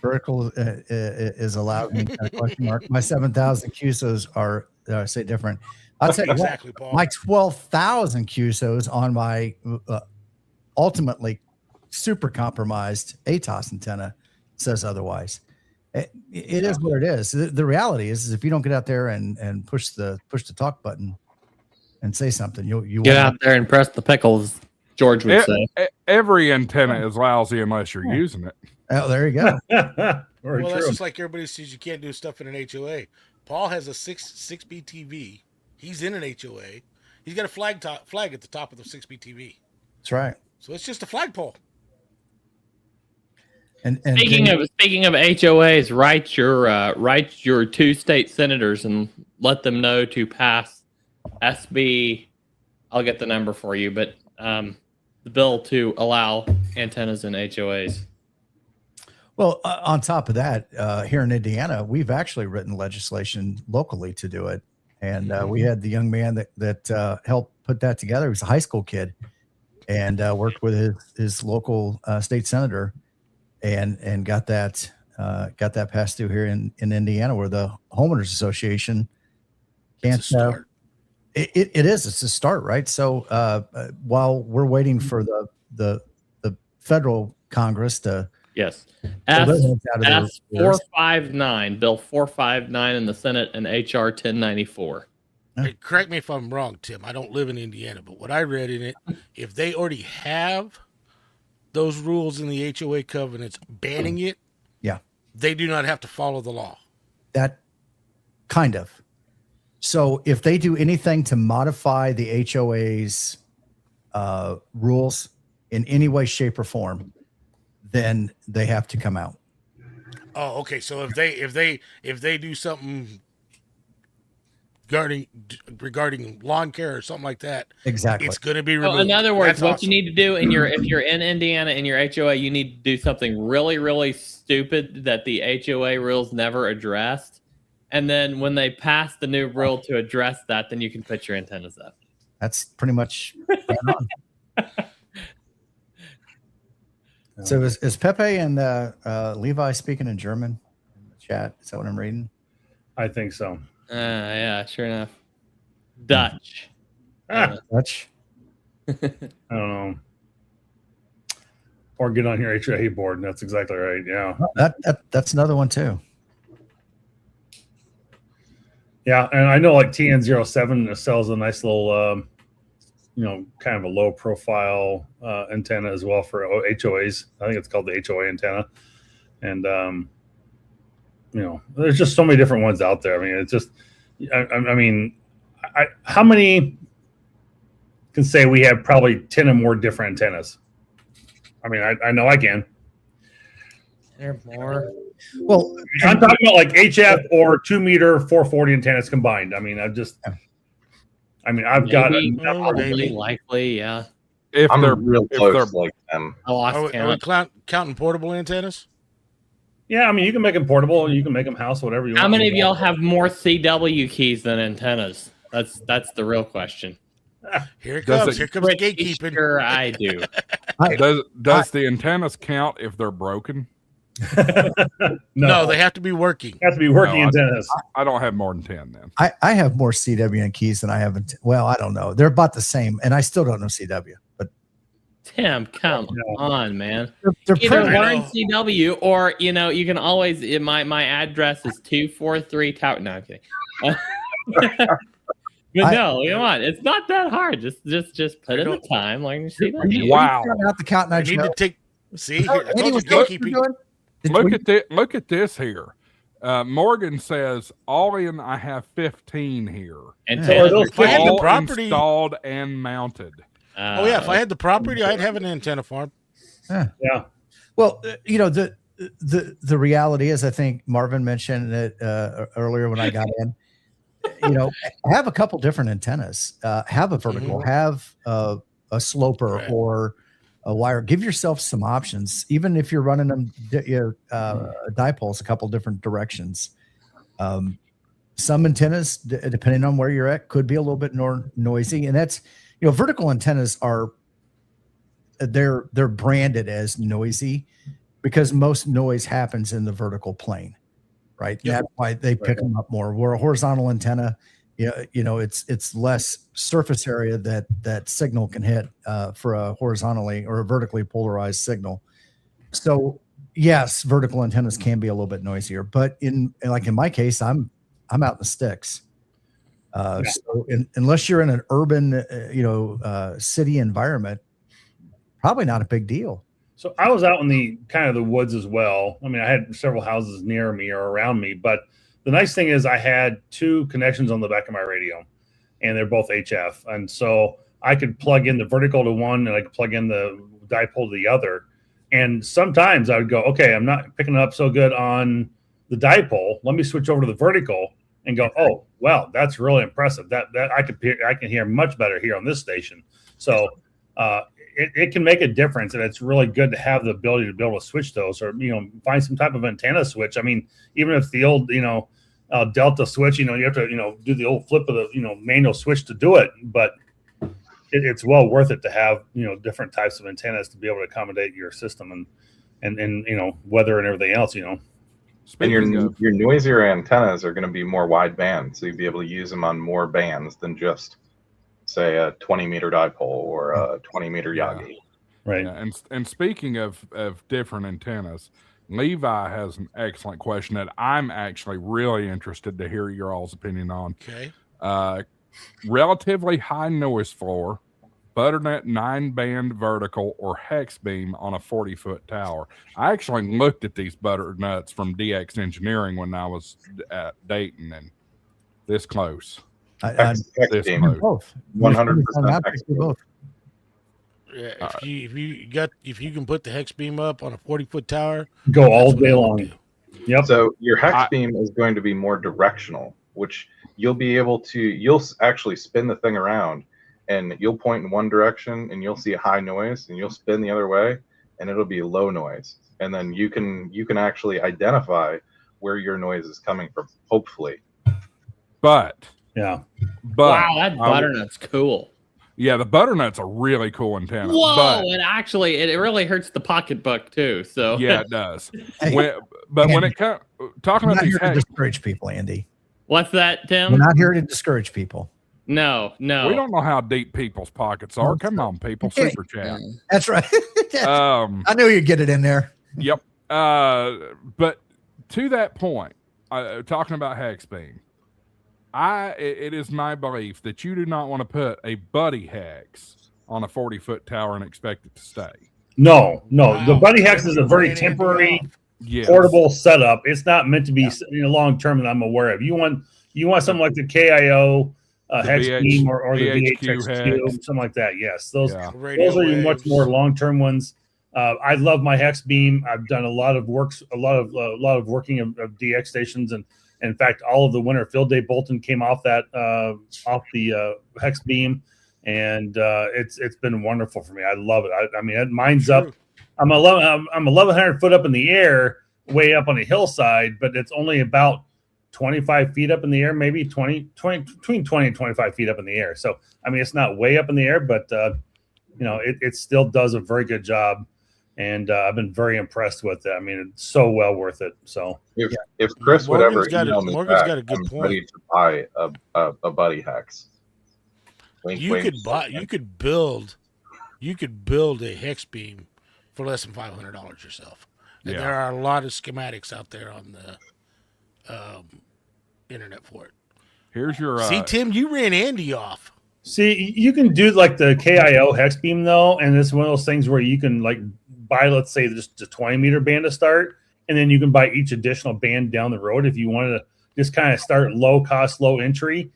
vertical is allowed. Question mark. My 7,000 QSOs are say different. I'll tell you exactly, what, Paul. my 12,000 QSOs on my ultimately super compromised ATOS antenna says otherwise. It is what it is. The reality is if you don't get out there and push the talk button and say something, you get out there and press the pickles, George would say. Every antenna is lousy unless you're using it. Oh, there you go. Well, that's just like everybody says you can't do stuff in an HOA. Paul has a 6B TV. He's in an HOA. He's got a flag at the top of the 6B TV. That's right. So it's just a flagpole. And speaking of HOAs, write your 2 state senators and let them know to pass SB. I'll get the number for you, but the bill to allow antennas in HOAs. Well, on top of that, here in Indiana, we've actually written legislation locally to do it. And we had the young man that helped put that together. He was a high school kid and worked with his local state senator. and got that passed through here in Indiana, where the homeowners association can't start. It is. It's a start, right? So while we're waiting for the federal Congress to Yes. out of their S 459, Bill 459 in the Senate, and HR 1094. Hey, correct me if I'm wrong, Tim. I don't live in Indiana, but what I read in it, if they already have those rules in the HOA covenants banning it, yeah, they do not have to follow the law. That kind of. So if they do anything to modify the HOA's rules in any way, shape, or form, then they have to come out. Oh, okay. So if they do something regarding lawn care or something like that, exactly, it's going to be removed. So in other words, That's what awesome. you need to do if you're in Indiana in your HOA, you need to do something really, really stupid that the HOA rules never addressed. And then when they pass the new rule to address that, then you can put your antennas up. That's pretty much on. So is Pepe and Levi speaking in German in the chat? Is that what I'm reading? I think so. Yeah, sure enough. Dutch. Dutch. I don't know. Or get on your HOA board. That's exactly right. Yeah. That's another one too. Yeah, and I know like TN07 sells a nice little, kind of a low profile antenna as well for HOAs. I think it's called the HOA antenna. And, there's just so many different ones out there. I mean, it's just, how many can say we have probably 10 or more different antennas? I mean, I know I can. There more. Well, I'm talking about like HF or 2 meter 440 antennas combined. I mean, I've got Probably likely, yeah. If I'm they're real if close they're to like them. I lost Are we count. counting portable antennas? Yeah, I mean, you can make them portable, you can make them house, whatever you want. How many of y'all have more CW keys than antennas? That's the real question. Here it Does comes. it- Here comes the Pretty gatekeeping. sure I do. does the antennas count if they're broken? No, they have to be working. have to be working No, antennas. I don't have more than 10 then. I have more CW and keys than I have. Well, I don't know. They're about the same, and I still don't know CW. But Tim, come on, man. they're Either pretty. learn CW or you can always. My address is 243 Tower. No, I'm kidding. But no, come on. It's not that hard. Just put in the time, learn CW. Wow. Out the count I night need show. to take. See, Oh, here, I Eddie, told you was that what you're gatekeeping. doing? Look at this here. Morgan says, all in, I have 15 here. And Yeah. Taylor, Those If I had the All property- installed and mounted. Oh yeah, if I had the property, I'd have an antenna farm. Yeah. Well, the reality is, I think Marvin mentioned it earlier when I got in. Have a couple different antennas. Have a vertical. Have a sloper Right. or a wire. Give yourself some options, even if you're running them dipoles a couple different directions. Some antennas, depending on where you're at, could be a little bit more noisy, and that's vertical antennas are they're branded as noisy because most noise happens in the vertical plane, right? Yep. That's why they pick them up more. Where a horizontal antenna, it's less surface area that signal can hit for a horizontally or a vertically polarized signal. So yes, vertical antennas can be a little bit noisier, but in my case, I'm out in the sticks. So unless you're in an urban, city environment, probably not a big deal. So I was out in the kind of the woods as well. I mean, I had several houses near me or around me, but the nice thing is I had 2 connections on the back of my radio, and they're both HF. And so I could plug in the vertical to one, and I could plug in the dipole to the other. And sometimes I would go, okay, I'm not picking it up so good on the dipole. Let me switch over to the vertical and go, oh, well, that's really impressive. That I can hear much better here on this station. So it can make a difference, and it's really good to have the ability to be able to switch those, or find some type of antenna switch. I mean, even if the old Delta switch, you have to do the old flip of the manual switch to do it, but it's well worth it to have different types of antennas to be able to accommodate your system. And and weather and everything else. And Speaking of, your noisier antennas are going to be more wide band, so you'll be able to use them on more bands than just, say, a 20-meter dipole or a 20-meter Yagi. Right. yeah, and speaking of different antennas, Levi has an excellent question that I'm actually really interested to hear your all's opinion on. Okay. Relatively high noise floor, butternut 9-band vertical, or hex beam on a 40-foot tower. I actually looked at these butternuts from DX Engineering when I was at Dayton, and this close. Hex This beam, close. Both. 100% I'd hex do both. Yeah, if you can put the hex beam up on a 40-foot tower, Go all that's what day I would long. do. Yep. So your hex beam is going to be more directional, which you'll actually spin the thing around, and you'll point in one direction and you'll see a high noise, and you'll spin the other way and it'll be low noise. And then you can actually identify where your noise is coming from, hopefully. But Yeah. Wow, that butternut's cool. yeah, the butternut's a really cool antenna. Whoa, But and actually, it really hurts the pocketbook too. So yeah, it does. Hey, When it comes talking we're about not these here to hex, discourage people, Andy. what's that, We're Tim? not here to discourage people. No. we don't know how deep people's pockets are. Come on, people, Okay. super chat. That's right. I knew you'd get it in there. Yep. But to that point, talking about hex beam, it is my belief that you do not want to put a buddy hex on a 40-foot tower and expect it to stay. No. The Wow. Buddy Hex is a very Ran Andy temporary, off. Yes. portable setup. It's not meant to be long term that I'm aware of. You want something like the KIO hex VH beam or the VHQ VHX hex. something like that. Yes, those Yeah. Radio those are your much waves. more long term ones. I love my hex beam. I've done a lot of working of DX stations, and in fact, all of the winter field day Bolton came off that off the hex beam, and it's been wonderful for me. I love it. I mean, mine's up. True. I'm 1,100 foot up in the air, way up on a hillside, but it's only about 25 feet up in the air, maybe 20 between 20 and 25 feet up in the air. So I mean, it's not way up in the air, but it still does a very good job. And I've been very impressed with it. I mean, it's so well worth it. So If Chris would ever Morgan's got email me Morgan's back, got a good I'm point. ready to buy a buddy hex. Wink, You wink. could build a hex beam for less than $500 yourself. And Yeah. there are a lot of schematics out there on the internet for it. Here's your See, Tim, you ran Andy off. see, you can do like the KIO hex beam though, and it's one of those things where you can like buy, let's say, just a 20-meter band to start, and then you can buy each additional band down the road if you wanted to just kind of start low cost, low entry,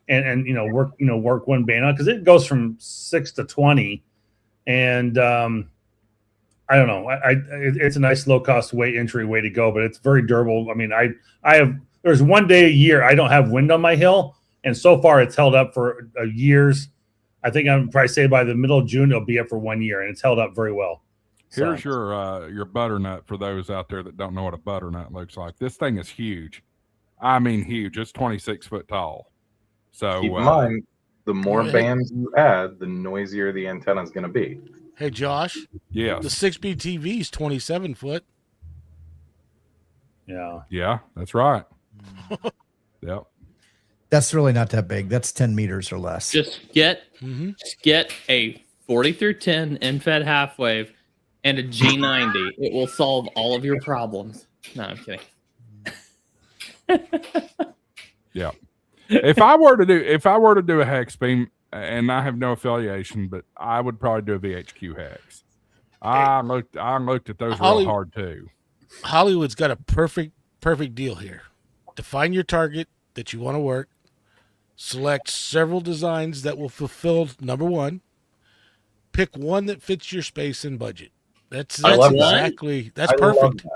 and work one band out, because it goes from 6 to 20, and I don't know, it's a nice low cost entry way to go, but it's very durable. I mean, there's one day a year I don't have wind on my hill, and so far it's held up for years. I think I'm probably say by the middle of June it'll be up for 1 year, and it's held up very well. Here's So, your butternut for those out there that don't know what a butternut looks like. This thing is huge. I mean, huge. It's 26 foot tall. So Keep in mind, the more Yeah. bands you add, the noisier the antenna is going to be. Hey, Josh, yes, the 6B TV is 27 foot. yeah, that's right. Yep. That's really not that big. That's 10 meters or less. Just get Mm-hmm. a 40 through 10 end-fed half wave and a G90. It will solve all of your problems. No, I'm kidding. Yeah. If I were to do a hex beam, and I have no affiliation, but I would probably do a VHQ hex. I looked at those real hard too. Hollywood's got a perfect deal here. Define your target that you want to work. Select several designs that will fulfill number one. Pick one that fits your space and budget. That's I love that. exactly that's I love perfect.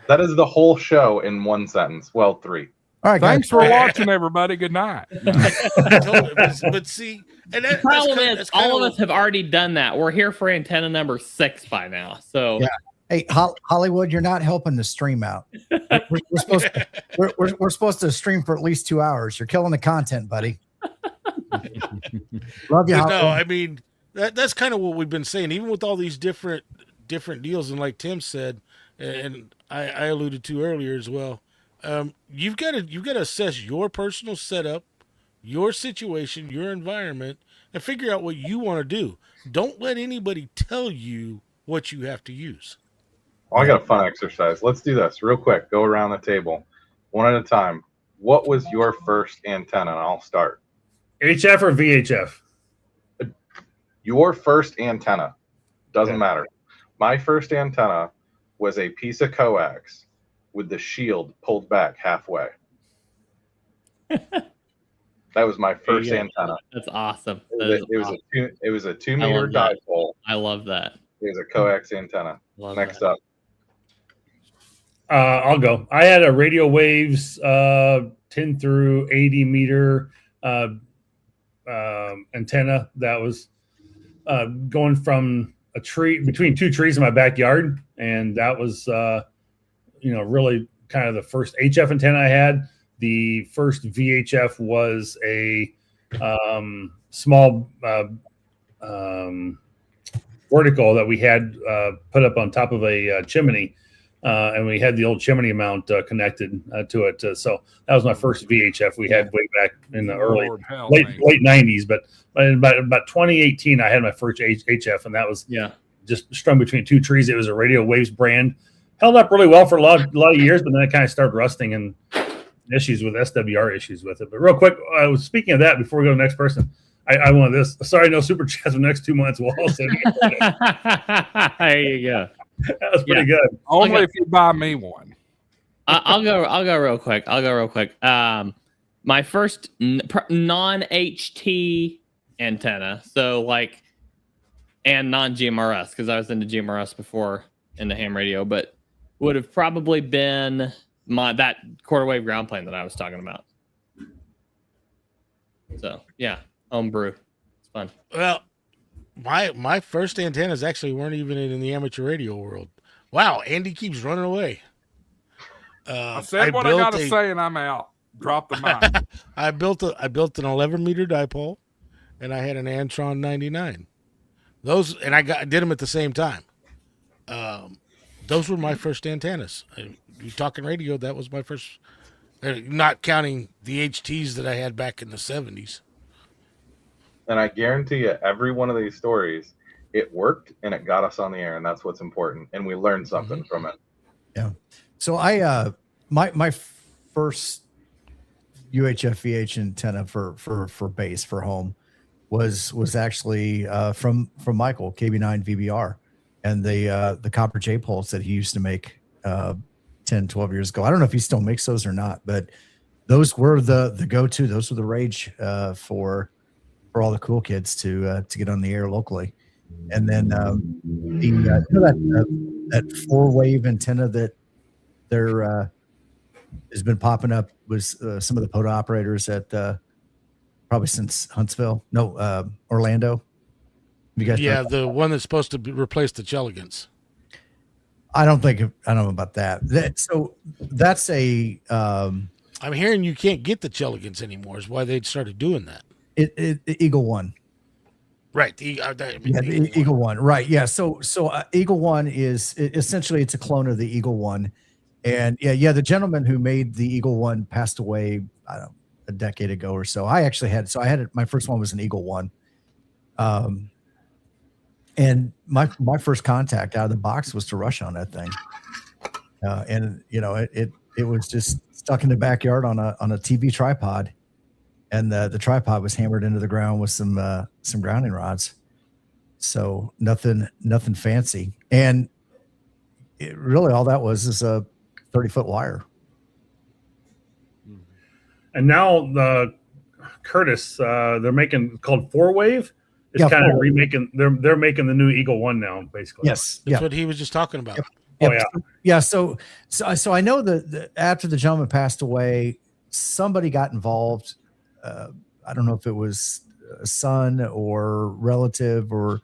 that is the whole show in one sentence. Well, 3. All right, Thanks guys. for watching, everybody. Good night. Totally. But see, and The problem is, all of us have already done that. We're here for antenna number 6 by now. So Yeah. Hey, Hollywood, you're not helping the stream out. We're supposed to stream for at least 2 hours. You're killing the content, buddy. Love you, No, Hollywood. I mean that's kind of what we've been saying. Even with all these different different deals, and like Tim said, and I alluded to earlier as well. You've got to assess your personal setup, your situation, your environment, and figure out what you want to do. Don't let anybody tell you what you have to use. Well, I got a fun exercise. Let's do this real quick. Go around the table, one at a time. What was your first antenna? And I'll start. HF or VHF? Your first antenna. Doesn't matter. My first antenna was a piece of coax with the shield pulled back halfway. That was my first antenna. That's awesome. It was a 2 meter dipole. I love that. It was a coax antenna. Next up. I'll go. I had a radio waves 10 through 80 meter antenna that was going from a tree between two trees in my backyard, and that was really kind of the first HF antenna I had. The first VHF was a small vertical that we had put up on top of a chimney, and we had the old chimney mount connected to it. So that was my first VHF we had way back in the late 90s. But in about 2018, I had my first HF, and that was just strung between two trees. It was a Radio Waves brand. Held up really well for a lot of years, but then it kind of started rusting and issues with SWR issues with it. But real quick, speaking of that, before we go to the next person, I wanted this. Sorry, no super chats for the next 2 months. We'll all say there you go. That was pretty good. Only if you buy me one. I'll go real quick. My first non-HT antenna, and non-GMRS, because I was into GMRS before into ham radio, but would have probably been that quarter wave ground plane that I was talking about. So yeah, homebrew. It's fun. Well, my first antennas actually weren't even in the amateur radio world. Wow, Andy keeps running away. I said what I got to say, and I'm out. Drop the mic. I built an 11 meter dipole, and I had an Antron 99. Those, and I did them at the same time. Those were my first antennas. You talking radio? That was my first. Not counting the HTs that I had back in the 70s. And I guarantee you, every one of these stories, it worked and it got us on the air, and that's what's important. And we learned something from it. Yeah. So I my first UHF VH antenna for base for home was actually from Michael KB9 VBR and the copper J poles that he used to make 10, 12 years ago. I don't know if he still makes those or not, but those were the go-to. Those were the rage for all the cool kids to get on the air locally. And then that 4-wave antenna that there has been popping up was some of the POTA operators at probably since Huntsville, Orlando. You guys the one that's supposed to replace the Chelegans. I don't know about that. So that's a. I'm hearing you can't get the Chelegans anymore. Is why they started doing that. The Eagle One. Right. The Eagle One. Right. Yeah. So Eagle One is essentially it's a clone of the Eagle One. And the gentleman who made the Eagle One passed away, I don't know, a decade ago or so. I had my first one was an Eagle One. And my first contact out of the box was to rush on that thing. And it was just stuck in the backyard on a TV tripod. And the tripod was hammered into the ground with some grounding rods. So nothing fancy. And it really all that was is a 30-foot wire. And now the Curtis, they're making called 4-wave. It's kind of remaking. They're making the new Eagle One now, basically. Yes, that's what he was just talking about. Yep. Oh yeah. So I know that after the gentleman passed away, somebody got involved. I don't know if it was a son or relative or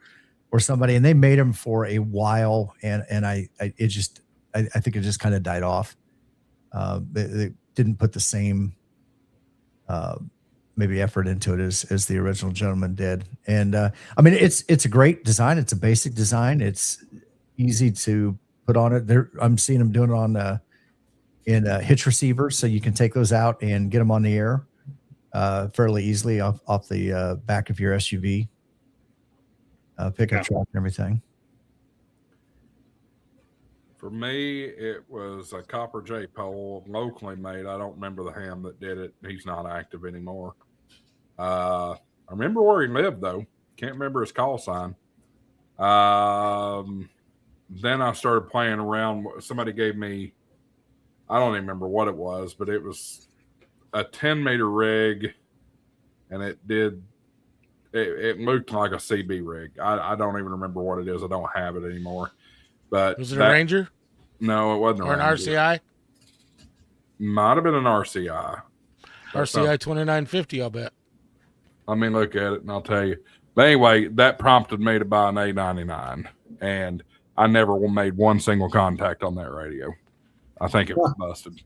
somebody, and they made him for a while, and I think it just kind of died off. They didn't put the same maybe effort into it as the original gentleman did. And I mean, it's a great design. It's a basic design. It's easy to put on it. I'm seeing them doing it on in hitch receivers, so you can take those out and get them on the air fairly easily off the back of your SUV pickup truck and everything. For me, it was a copper J pole, locally made. I don't remember the ham that did it. He's not active anymore. I remember where he lived, though. Can't remember his call sign. Then I started playing around. Somebody gave me, I don't even remember what it was, but it was a 10-meter rig, and it looked like a CB rig. I don't even remember what it is. I don't have it anymore. But was it a Ranger? No, it wasn't or a Ranger. An RCI? Might have been an RCI. RCI 2950, I'll bet. Let me look at it and I'll tell you. But anyway, that prompted me to buy an A99, and I never made one single contact on that radio. I think it was busted.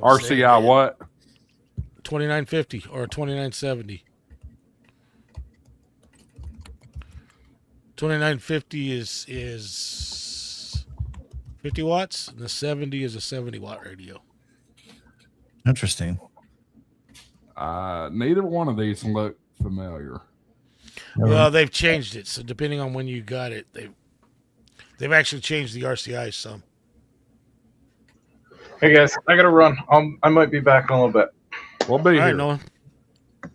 RCI what? 2950 or 2970. 2950 is 50 watts, and the 70 is a 70-watt radio. Interesting. Neither one of these look familiar. Well, they've changed it, so depending on when you got it, they've actually changed the RCI some. Hey guys, I gotta run. I might be back in a little bit. We'll be here. Nolan.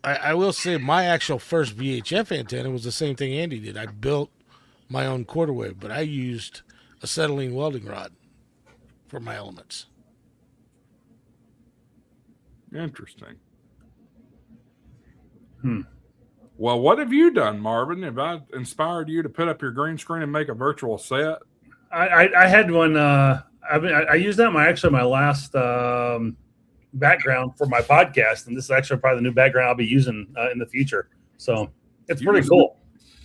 I will say my actual first VHF antenna was the same thing Andy did. I built my own quarter wave, but I used acetylene welding rod for my elements. Interesting. Well, what have you done, Marvin? Have I inspired you to put up your green screen and make a virtual set? I had one. I used that my last background for my podcast, and this is actually probably the new background I'll be using in the future. So it's pretty cool.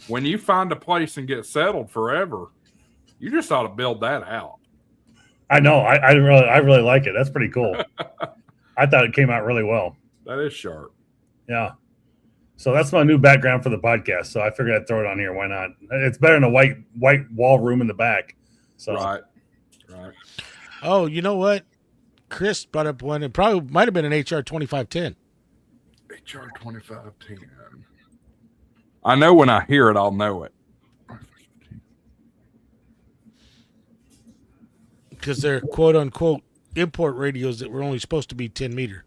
When you find a place and get settled forever, you just ought to build that out. I know. I really like it. That's pretty cool. I thought it came out really well. That is sharp. Yeah. So that's my new background for the podcast. So I figured I'd throw it on here. Why not? It's better than a white wall room in the back. So Right. Oh, you know what? Chris brought up one. It probably might have been an HR 2510. HR 2510. I know when I hear it, I'll know it. Because they're quote unquote import radios that were only supposed to be 10 meter.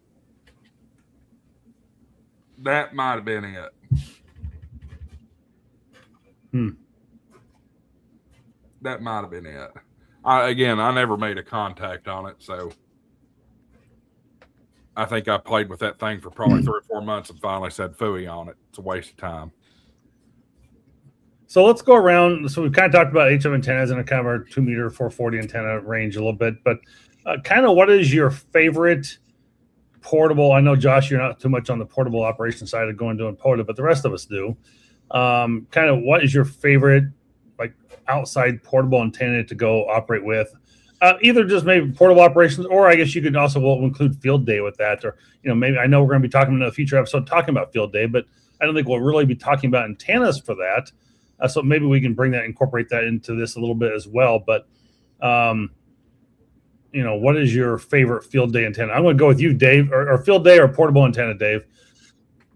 That might have been it. That might have been it. I never made a contact on it, so I think I played with that thing for probably 3 or 4 months and finally said phooey on it. It's a waste of time. So let's go around. So we've kind of talked about HF antennas and a kind of our 2 meter 440 antenna range a little bit, but kind of what is your favorite portable? I know, Josh, you're not too much on the portable operation side of going doing POTA, but the rest of us do. Kind of what is your favorite like outside portable antenna to go operate with? Either just maybe portable operations, or I guess you could also include field day with that. Or, maybe I know we're going to be talking in a future episode talking about field day, but I don't think we'll really be talking about antennas for that. So maybe we can incorporate that into this a little bit as well. But, what is your favorite field day antenna? I'm going to go with you, Dave, or field day or portable antenna, Dave.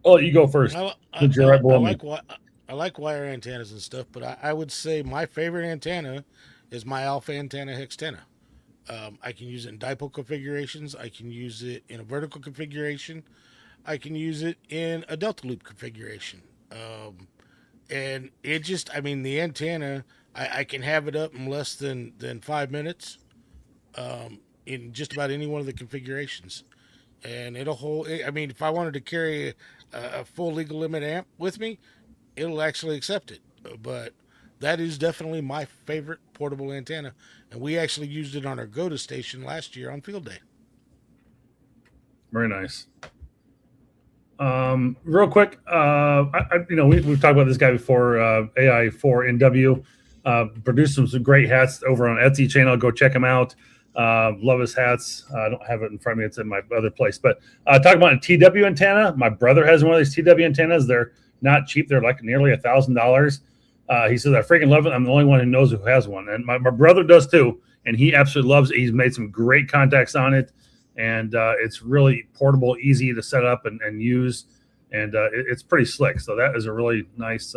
Oh, you go first. I like wire antennas and stuff, but I would say my favorite antenna is my alpha antenna Hextenna. I can use it in dipole configurations. I can use it in a vertical configuration. I can use it in a delta loop configuration. And it just, the antenna, I can have it up in less than 5 minutes in just about any one of the configurations. And it'll hold, if I wanted to carry a full legal limit amp with me, it'll actually accept it. But that is definitely my favorite portable antenna. And we actually used it on our GOTA station last year on field day. Very nice. Real quick, we've talked about this guy before, AI4NW, produced some great hats over on Etsy channel. Go check him out. Love his hats. I don't have it in front of me. It's in my other place, but talking about a TW antenna. My brother has one of these TW antennas. They're not cheap. They're like nearly $1,000. He says, I freaking love it. I'm the only one who knows who has one. And my brother does too. And he absolutely loves it. He's made some great contacts on it. And it's really portable, easy to set up and use. And it's pretty slick. So that is a really nice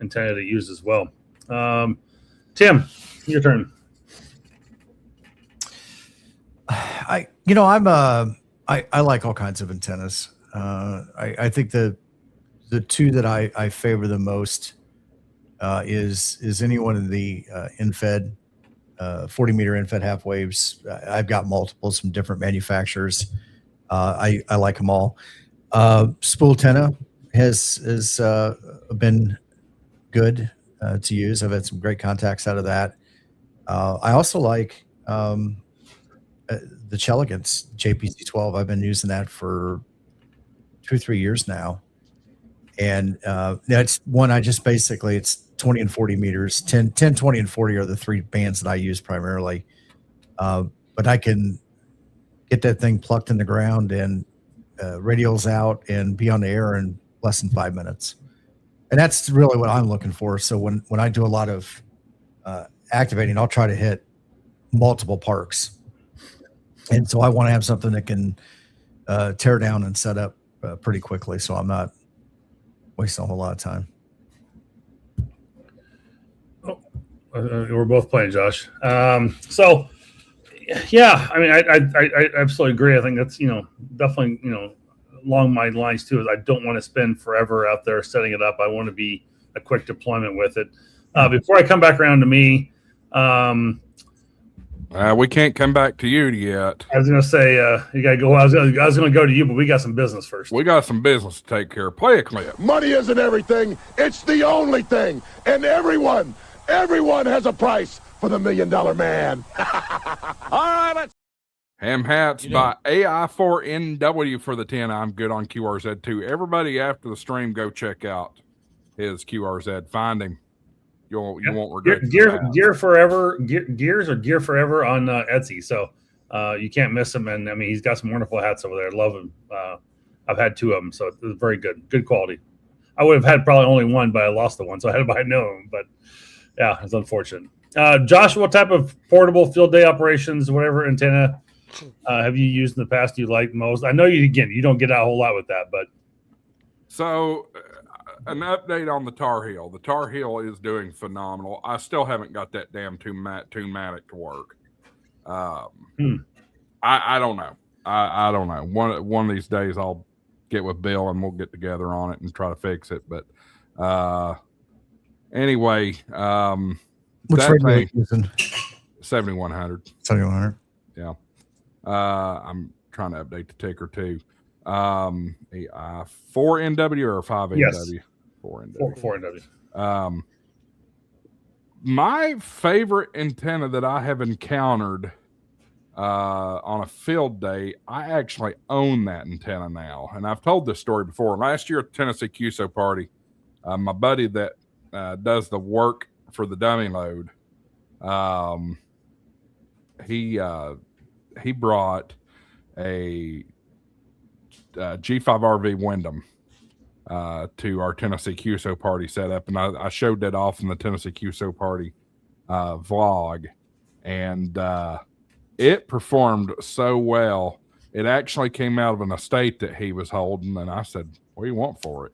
antenna to use as well. Tim, your turn. I like all kinds of antennas. I think the two that I favor the most is any one of the infed 40 meter infed half waves. I've got multiples from different manufacturers. I like them all. Spool antenna has been good to use. I've had some great contacts out of that. I also like the Chelegans JPC12. I've been using that for 2 or 3 years now. And that's one I just basically, it's 20 and 40 meters. 10, 20, and 40 are the 3 bands that I use primarily. But I can get that thing plucked in the ground and radials out and be on the air in less than 5 minutes. And that's really what I'm looking for. So when I do a lot of activating, I'll try to hit multiple parks. And so I want to have something that can tear down and set up pretty quickly, so I'm not wasting a whole lot of time. We're both playing, Josh. So, yeah, I mean, I absolutely agree. I think that's, definitely, along my lines too, is I don't want to spend forever out there setting it up. I want to be a quick deployment with it. Before I come back around to me, we can't come back to you yet. I was going to say, you got to go. I was going to go to you, but we got some business first. We got some business to take care of. Play a clip. Money isn't everything. It's the only thing. And everyone has a price for the $1 million man. All right, let's. Ham hats by AI4NW for the 10. I'm good on QRZ2. Everybody after the stream, go check out his QRZ. Find him. You won't regret Gear Forever on Etsy. So you can't miss him. And I mean, he's got some wonderful hats over there. I love him. I've had 2 of them, so it's very good quality. I would have had probably only one, but I lost the one, so I had to buy another one. But yeah, it's unfortunate. Josh, what type of portable field day operations, whatever antenna have you used in the past you like most? I know you don't get out a whole lot with that, but so. An update on the Tar Heel. The Tar Heel is doing phenomenal. I still haven't got that damn Tunematic to work. I don't know. I don't know. One of these days I'll get with Bill and we'll get together on it and try to fix it. But anyway, which radio are you using? 7100. 7100. Yeah. I'm trying to update the ticker too. 4NW or 5NW? Yes. 4NW. 4NW. My favorite antenna that I have encountered on a field day, I actually own that antenna now. And I've told this story before. Last year at the Tennessee QSO party, my buddy that does the work for the dummy load, he brought a G5RV Wyndham to our Tennessee QSO party setup, and I showed that off in the Tennessee QSO party vlog, and it performed so well. It actually came out of an estate that he was holding, and I said, "What do you want for it?"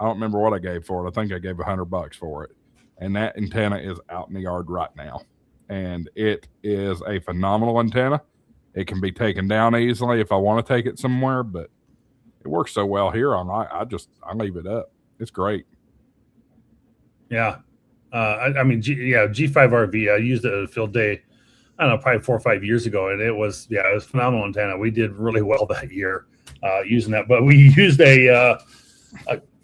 I don't remember what I gave for it. I think I gave $100 for it, and that antenna is out in the yard right now, and it is a phenomenal antenna. It can be taken down easily if I want to take it somewhere, but it works so well here. I leave it up. It's great. Yeah. I mean, G5RV, I used it at a field day, I don't know, probably 4 or 5 years ago. And it was a phenomenal antenna. We did really well that year using that, but we used a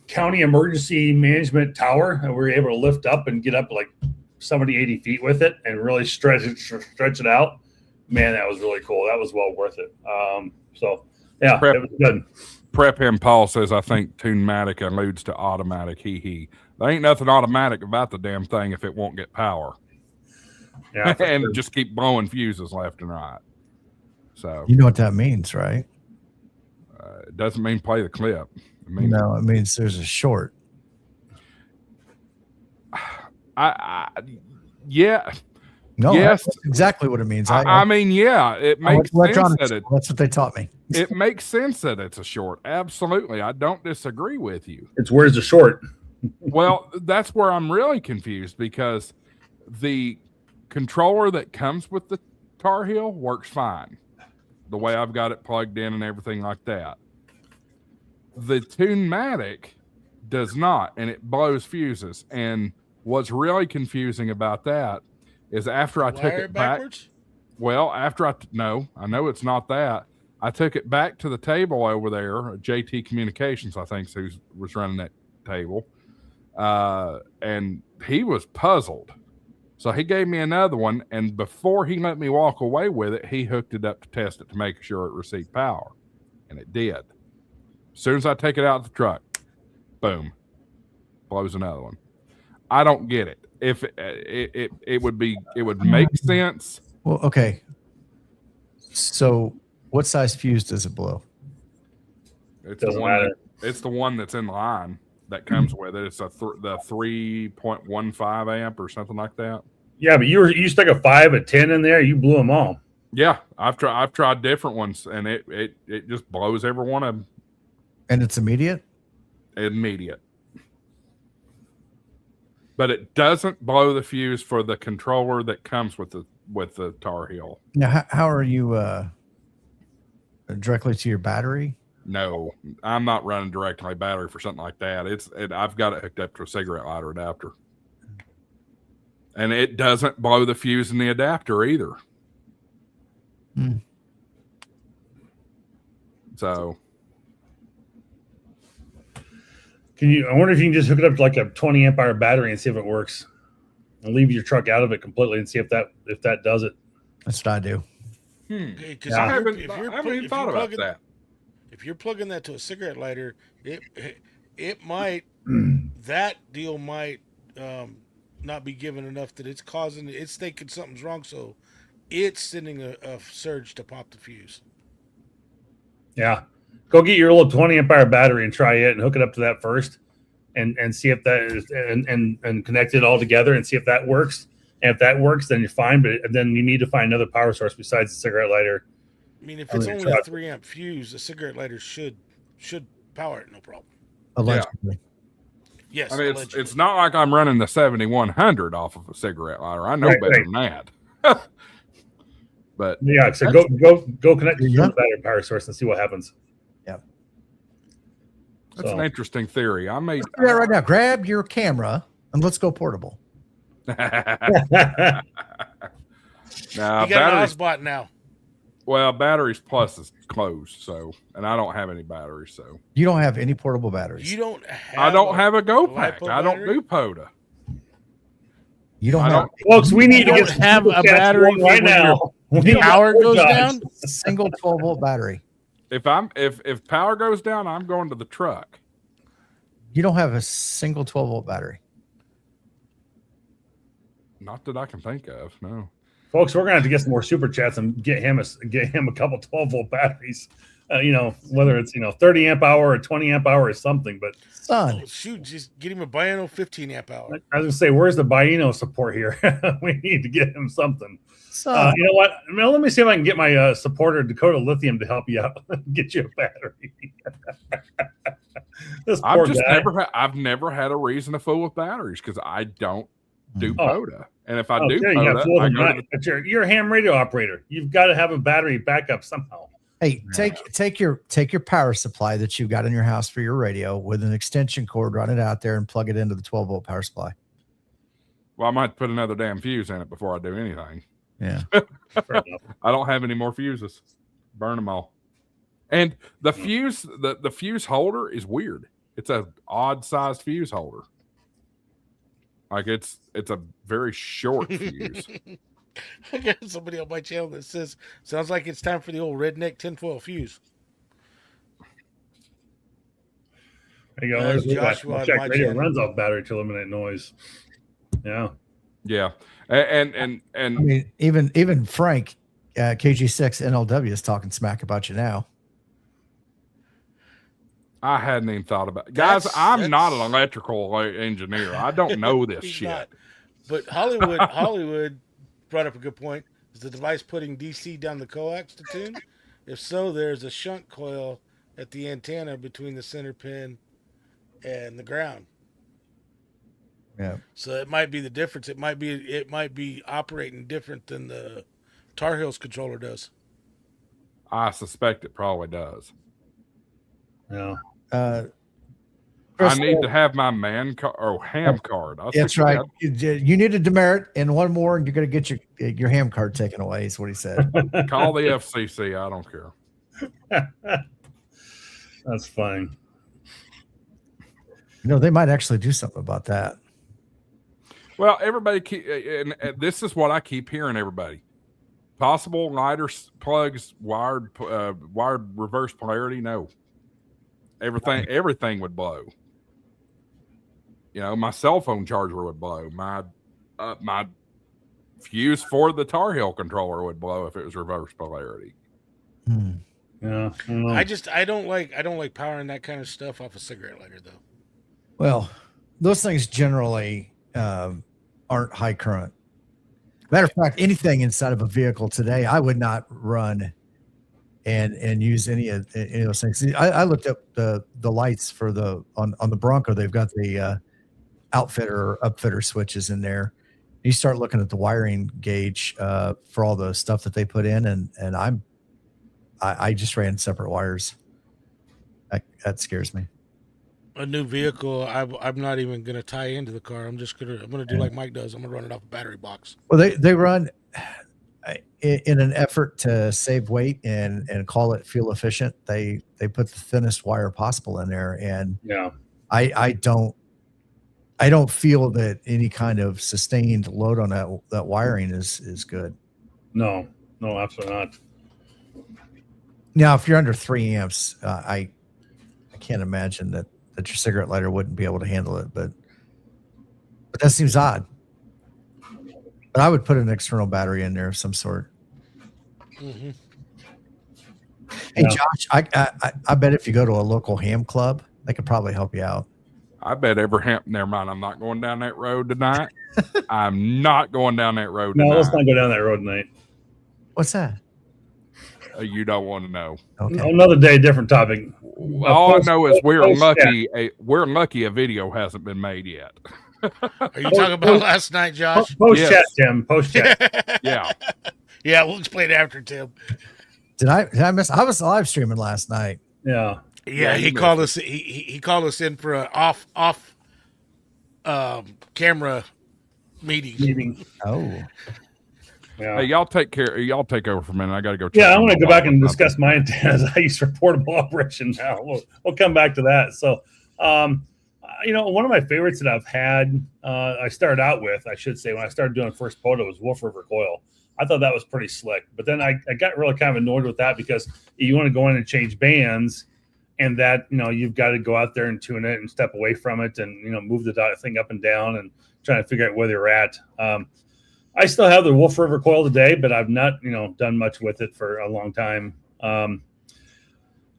county emergency management tower, and we were able to lift up and get up like 70, 80 feet with it and really stretch it out. Man, that was really cool. That was well worth it. It was good. Prep him, Paul says, I think Tunematic alludes to automatic. There ain't nothing automatic about the damn thing if it won't get power. Yeah, and sure. Just keep blowing fuses left and right. So you know what that means, right? It doesn't mean play the clip. It means it means there's a short. Yeah. No, Yes. that's exactly what it means. I mean, yeah, it makes sense that that's what they taught me. it makes sense that it's a short. Absolutely. I don't disagree with you. It's where's the short? Well, that's where I'm really confused because the controller that comes with the Tar Heel works fine. The way I've got it plugged in and everything like that. The Tunematic does not, and it blows fuses. And what's really confusing about that is after I took it backwards? Back. Well, after I know it's not that. I took it back to the table over there, JT Communications, I think, who was running that table. And he was puzzled. So he gave me another one, and before he let me walk away with it, he hooked it up to test it to make sure it received power. And it did. As soon as I take it out of the truck, boom, blows another one. I don't get it. If it would make sense. Well, okay. So what size fuse does it blow? It's the one that's in line that comes with it. It's the 3.15 amp or something like that. Yeah, but you stuck a 5, a 10 in there. You blew them all. Yeah, I've tried different ones, and it just blows every one of them. And it's immediate. Immediate. But it doesn't blow the fuse for the controller that comes with the Tar Heel. Now, how are you directly to your battery? No, I'm not running directly battery for something like that. I've got it hooked up to a cigarette lighter adapter. And it doesn't blow the fuse in the adapter either. So I wonder if you can just hook it up to like a 20 amp hour battery and see if it works. And leave your truck out of it completely and see if that does it. That's what I do. Because I haven't even thought about that. If you're plugging that to a cigarette lighter, it might that deal might not be given enough that it's thinking something's wrong, so it's sending a surge to pop the fuse. Yeah, go get your little 20 amp hour battery and try it and hook it up to that first, and see if that is and connect it all together and see if that works. And if that works, then you're fine. But then you need to find another power source besides the cigarette lighter. I mean, if it's only a 3 amp fuse, a cigarette lighter should power it, no problem. Allegedly. Yes. I mean, it's not like I'm running the 7100 off of a cigarette lighter. I know better than that. But yeah, so go connect to the battery power source and see what happens. Yeah, that's an interesting theory. I made right now. Grab your camera and let's go portable. Now, you got an Ozbot now. Well, Batteries Plus is closed, and I don't have any batteries. So you don't have any portable batteries. You don't. I don't have a Go Pack. I don't do POTA. You don't have, folks. We need to have a battery right now. The power goes down. Single 12-volt battery. If power goes down, I'm going to the truck. You don't have a single 12-volt battery. Not that I can think of. No. Folks, we're gonna have to get some more super chats and get him a couple 12-volt batteries. Whether it's 30 amp hour or 20 amp hour or something. But shoot, just get him a Bino 15 amp hour. I was gonna say, where's the Bino support here? We need to get him something. You know what? Let me see if I can get my supporter Dakota Lithium to help you out. Get you a battery. This poor guy. I've never had a reason to fool with batteries because I don't do POTA. And if I do POTA, you're a ham radio operator. You've got to have a battery backup somehow. Hey, take your power supply that you've got in your house for your radio with an extension cord, run it out there and plug it into the 12-volt power supply. Well, I might put another damn fuse in it before I do anything. Yeah. I don't have any more fuses. Burn them all. And the fuse, the fuse holder is weird. It's a odd sized fuse holder. Like it's a very short fuse. I got somebody on my channel that says, sounds like it's time for the old redneck tinfoil fuse. There you go. There's Joshua. Check radio runs off battery to eliminate noise. Yeah. Yeah. And I mean, even Frank, KG6 NLW is talking smack about you now. I hadn't even thought about it. Guys, I'm not an electrical engineer. I don't know this shit. But Hollywood brought up a good point. Is the device putting DC down the coax to tune? If so, there's a shunt coil at the antenna between the center pin and the ground. Yeah. So it might be the difference. It might be operating different than the Tar Heels controller does. I suspect it probably does. Yeah. I need to have my man card or ham card. That's right. You need a demerit and one more, and you're going to get your ham card taken away, is what he said. Call the FCC. I don't care. That's fine. They might actually do something about that. Well, everybody and this is what I keep hearing. Everybody, possible lighter plugs, wired reverse polarity. No, everything would blow. My cell phone charger would blow. My fuse for the Tar Heel controller would blow if it was reverse polarity. Yeah, I don't like powering that kind of stuff off a cigarette lighter though. Well, those things generally aren't high current. Matter of fact, anything inside of a vehicle today, I would not run and use any of those things. I looked up the lights for on the Bronco. They've got the upfitter switches in there. You start looking at the wiring gauge for all the stuff that they put in, and I just ran separate wires. That scares me. A new vehicle, I'm not even going to tie into the car. I'm going to do like Mike does. I'm going to run it off a battery box. Well, they run in an effort to save weight and call it fuel efficient. They put the thinnest wire possible in there, and yeah, I don't feel that any kind of sustained load on that wiring is good. No, absolutely not. Now, if you're under 3 amps, I can't imagine that your cigarette lighter wouldn't be able to handle it, but that seems odd. But I would put an external battery in there of some sort. Mm-hmm. Hey, Josh, I bet if you go to a local ham club, they could probably help you out. I bet never mind. I'm not going down that road tonight. I'm not going down that road tonight. No, let's not go down that road tonight. What's that? You don't want to know. Okay. Another day, different topic. All I know is we're lucky a video hasn't been made yet. Are you talking about last night, Josh? Post chat, Tim. Post chat. Yeah. Yeah, we'll explain after, Tim. Did I miss? I was live streaming last night. Yeah. Yeah, he called us. He called us in for an off camera meeting. Oh. Yeah. Hey, y'all take over for a minute. I got to go. Yeah, I want to go back and discuss my antennas I use for portable operation now. We'll come back to that. So, one of my favorites that I've had, I started out with, I should say, when I started doing first POTA was Wolf River Coil. I thought that was pretty slick. But then I got really kind of annoyed with that because you want to go in and change bands, and that, you've got to go out there and tune it and step away from it and, move the thing up and down and trying to figure out where they're at. I still have the Wolf River Coil today, but I've not, done much with it for a long time. And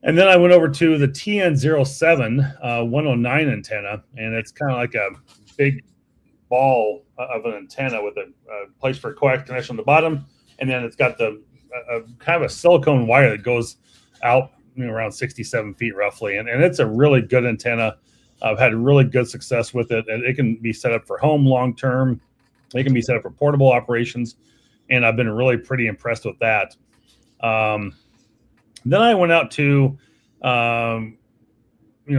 then I went over to the TN07 109 antenna, and it's kind of like a big ball of an antenna with a place for coax connection on the bottom, and then it's got the kind of a silicone wire that goes out around 67 feet roughly, and it's a really good antenna. I've had really good success with it, and it can be set up for home long term. It can be set up for portable operations, and I've been really pretty impressed with that. Then I went out to, I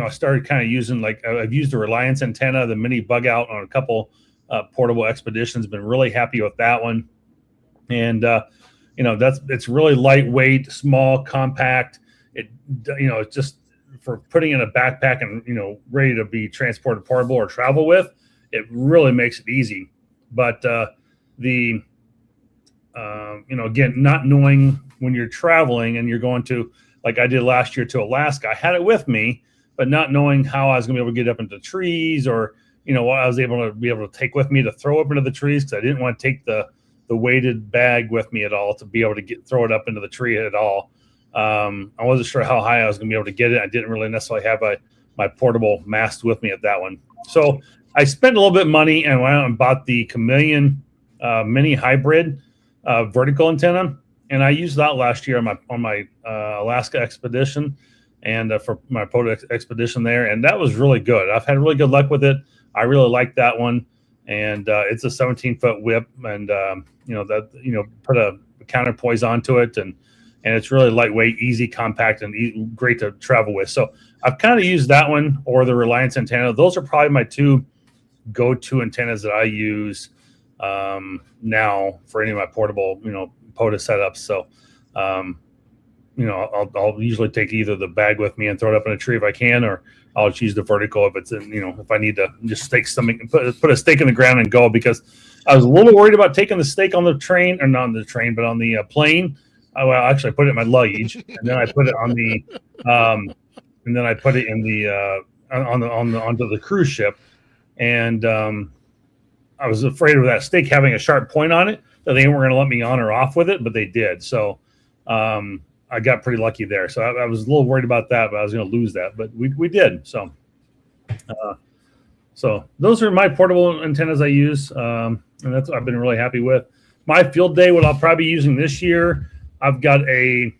started kind of using, I've used the Reliance antenna, the mini bug out on a couple portable expeditions. Been really happy with that one. And, it's really lightweight, small, compact. It's just for putting in a backpack and, ready to be transported portable or travel with, it really makes it easy. But again, not knowing when you're traveling and you're going to, like I did last year to Alaska, I had it with me, but not knowing how I was going to be able to get up into the trees or, what I was able to take with me to throw up into the trees, because I didn't want to take the weighted bag with me at all to be able to throw it up into the tree at all. I wasn't sure how high I was going to be able to get it. I didn't really necessarily have my portable mast with me at that one. So I spent a little bit of money and went out and bought the Chameleon mini hybrid vertical antenna, and I used that last year on my Alaska expedition and for my POTA expedition there, and that was really good. I've had really good luck with it. I really like that one, and it's a 17-foot whip, and put a counterpoise onto it, and it's really lightweight, easy, compact, and great to travel with. So I've kind of used that one or the Reliance antenna. Those are probably my two go-to antennas that I use now for any of my portable, POTA setups. So, I'll usually take either the bag with me and throw it up in a tree if I can, or I'll just use the vertical if it's if I need to just stake something, put a stake in the ground and go, because I was a little worried about taking the stake on the train, or not on the train, but on the plane. Well, actually, I put it in my luggage, and then I put it on the, and then I put it in the onto the cruise ship, and I was afraid of that stake having a sharp point on it, that they weren't going to let me on or off with it, but they did. So I got pretty lucky there. So I was a little worried about that, but I was going to lose that, but we did. So so those are my portable antennas I use, and that's what I've been really happy with. My field day, what I'll probably be using this year, I've got a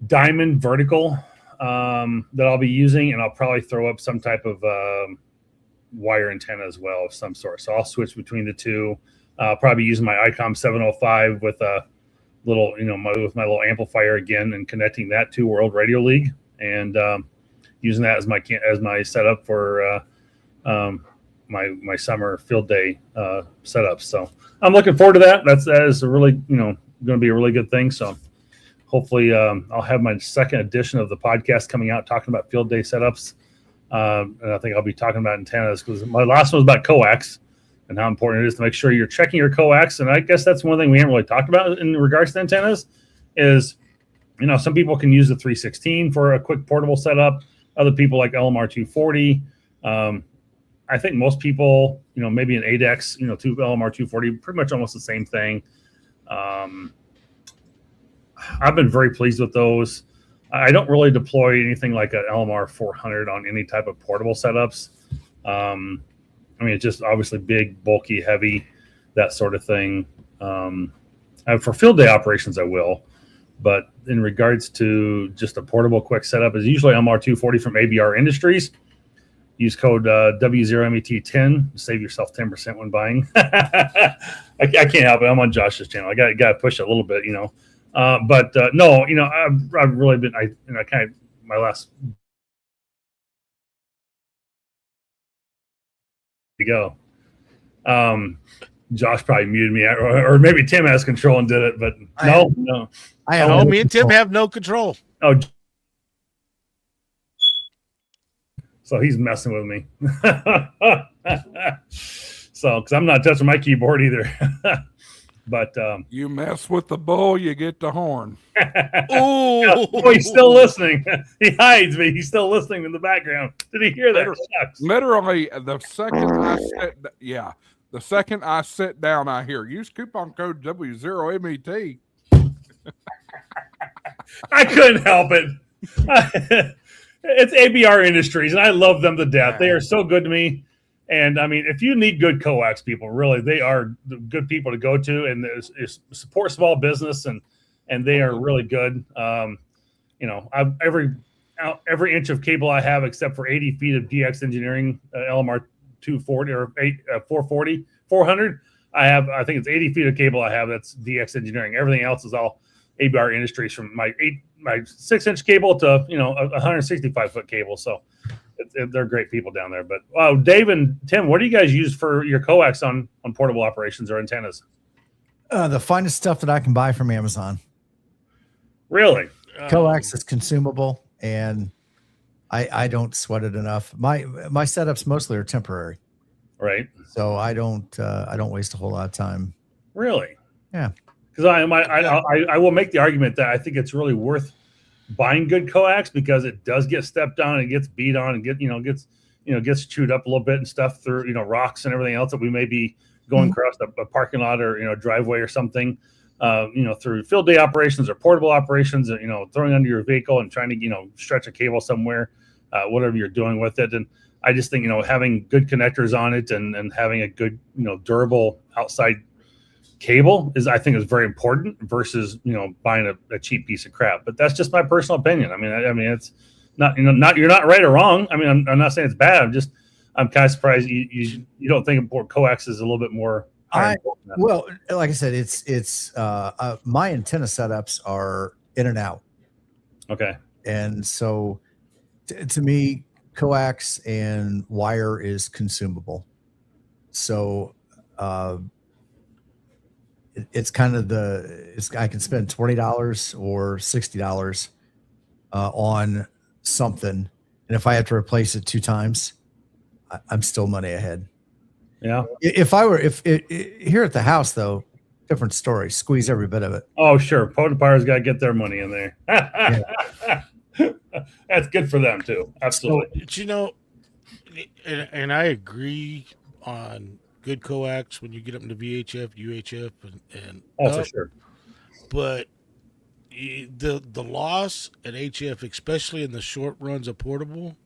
diamond vertical that I'll be using, and I'll probably throw up some type of wire antenna as well of some sort. So I'll switch between the two. I'll probably use my ICOM 705 with a little, with my little amplifier again, and connecting that to World Radio League, and using that as my setup for my summer field day setup. So I'm looking forward to that. That is a really, going to be a really good thing. So hopefully I'll have my second edition of the podcast coming out talking about field day setups. And I think I'll be talking about antennas, because my last one was about coax and how important it is to make sure you're checking your coax. And I guess that's one thing we haven't really talked about in regards to antennas is, some people can use the 316 for a quick portable setup. Other people like LMR 240. I think most people, maybe an 8X, to LMR 240, pretty much almost the same thing. I've been very pleased with those. I don't really deploy anything like an LMR 400 on any type of portable setups. It's just obviously big, bulky, heavy, that sort of thing. For field day operations, I will. But in regards to just a portable quick setup, is usually LMR 240 from ABR Industries. Use code W0MET10 to save yourself 10% when buying. I can't help it. I'm on Josh's channel. I got to push it a little bit, But no, I've really been. My last to go. Josh probably muted me, or maybe Tim has control and did it, but no. Me and Tim have no control. Oh, so he's messing with me. So, because I'm not touching my keyboard either. But you mess with the bull, you get the horn. Oh, he's still listening. He hides, but he's still listening in the background. Did he hear that? Literally, the second I sit down, I hear use coupon code W0MET. I couldn't help it. It's ABR Industries, and I love them to death. They are so good to me. And if you need good coax people, really, they are the good people to go to, and support small business, and they are really good. Every inch of cable I have, except for 80 feet of DX Engineering LMR 240 or 400, I think it's 80 feet of cable I have. That's DX Engineering. Everything else is all ABR Industries, from my 6-inch cable to 165-foot cable. So they're great people down there. But Dave and Tim, what do you guys use for your coax on portable operations or antennas? The finest stuff that I can buy from Amazon. Really? Coax is consumable, and I don't sweat it enough. My setups mostly are temporary, right? So I don't waste a whole lot of time. Really? Yeah. Because I will make the argument that I think it's really worth buying good coax, because it does get stepped on and gets beat on and gets chewed up a little bit and stuff through rocks and everything else that we may be going across a parking lot or driveway or something. Through field day operations or portable operations, throwing under your vehicle and trying to, stretch a cable somewhere, whatever you're doing with it. And I just think, having good connectors on it and having a good, durable outside cable I think is very important versus, buying a cheap piece of crap. But that's just my personal opinion. I mean, it's not, you're not right or wrong. I mean, I'm not saying it's bad. I'm kind of surprised you don't think coax is a little bit more. Well, like I said, it's my antenna setups are in and out. Okay. And so to me, coax and wire is consumable. So it's kind of I can spend $20 or $60 on something. And if I have to replace it 2 times, I'm still money ahead. Yeah. If here at the house, though, different story. Squeeze every bit of it. Oh, sure. POTA buyers got to get their money in there. That's good for them too. Absolutely. So, and I agree on good coax when you get up into VHF, UHF, and for sure. But the loss at HF, especially in the short runs of portable,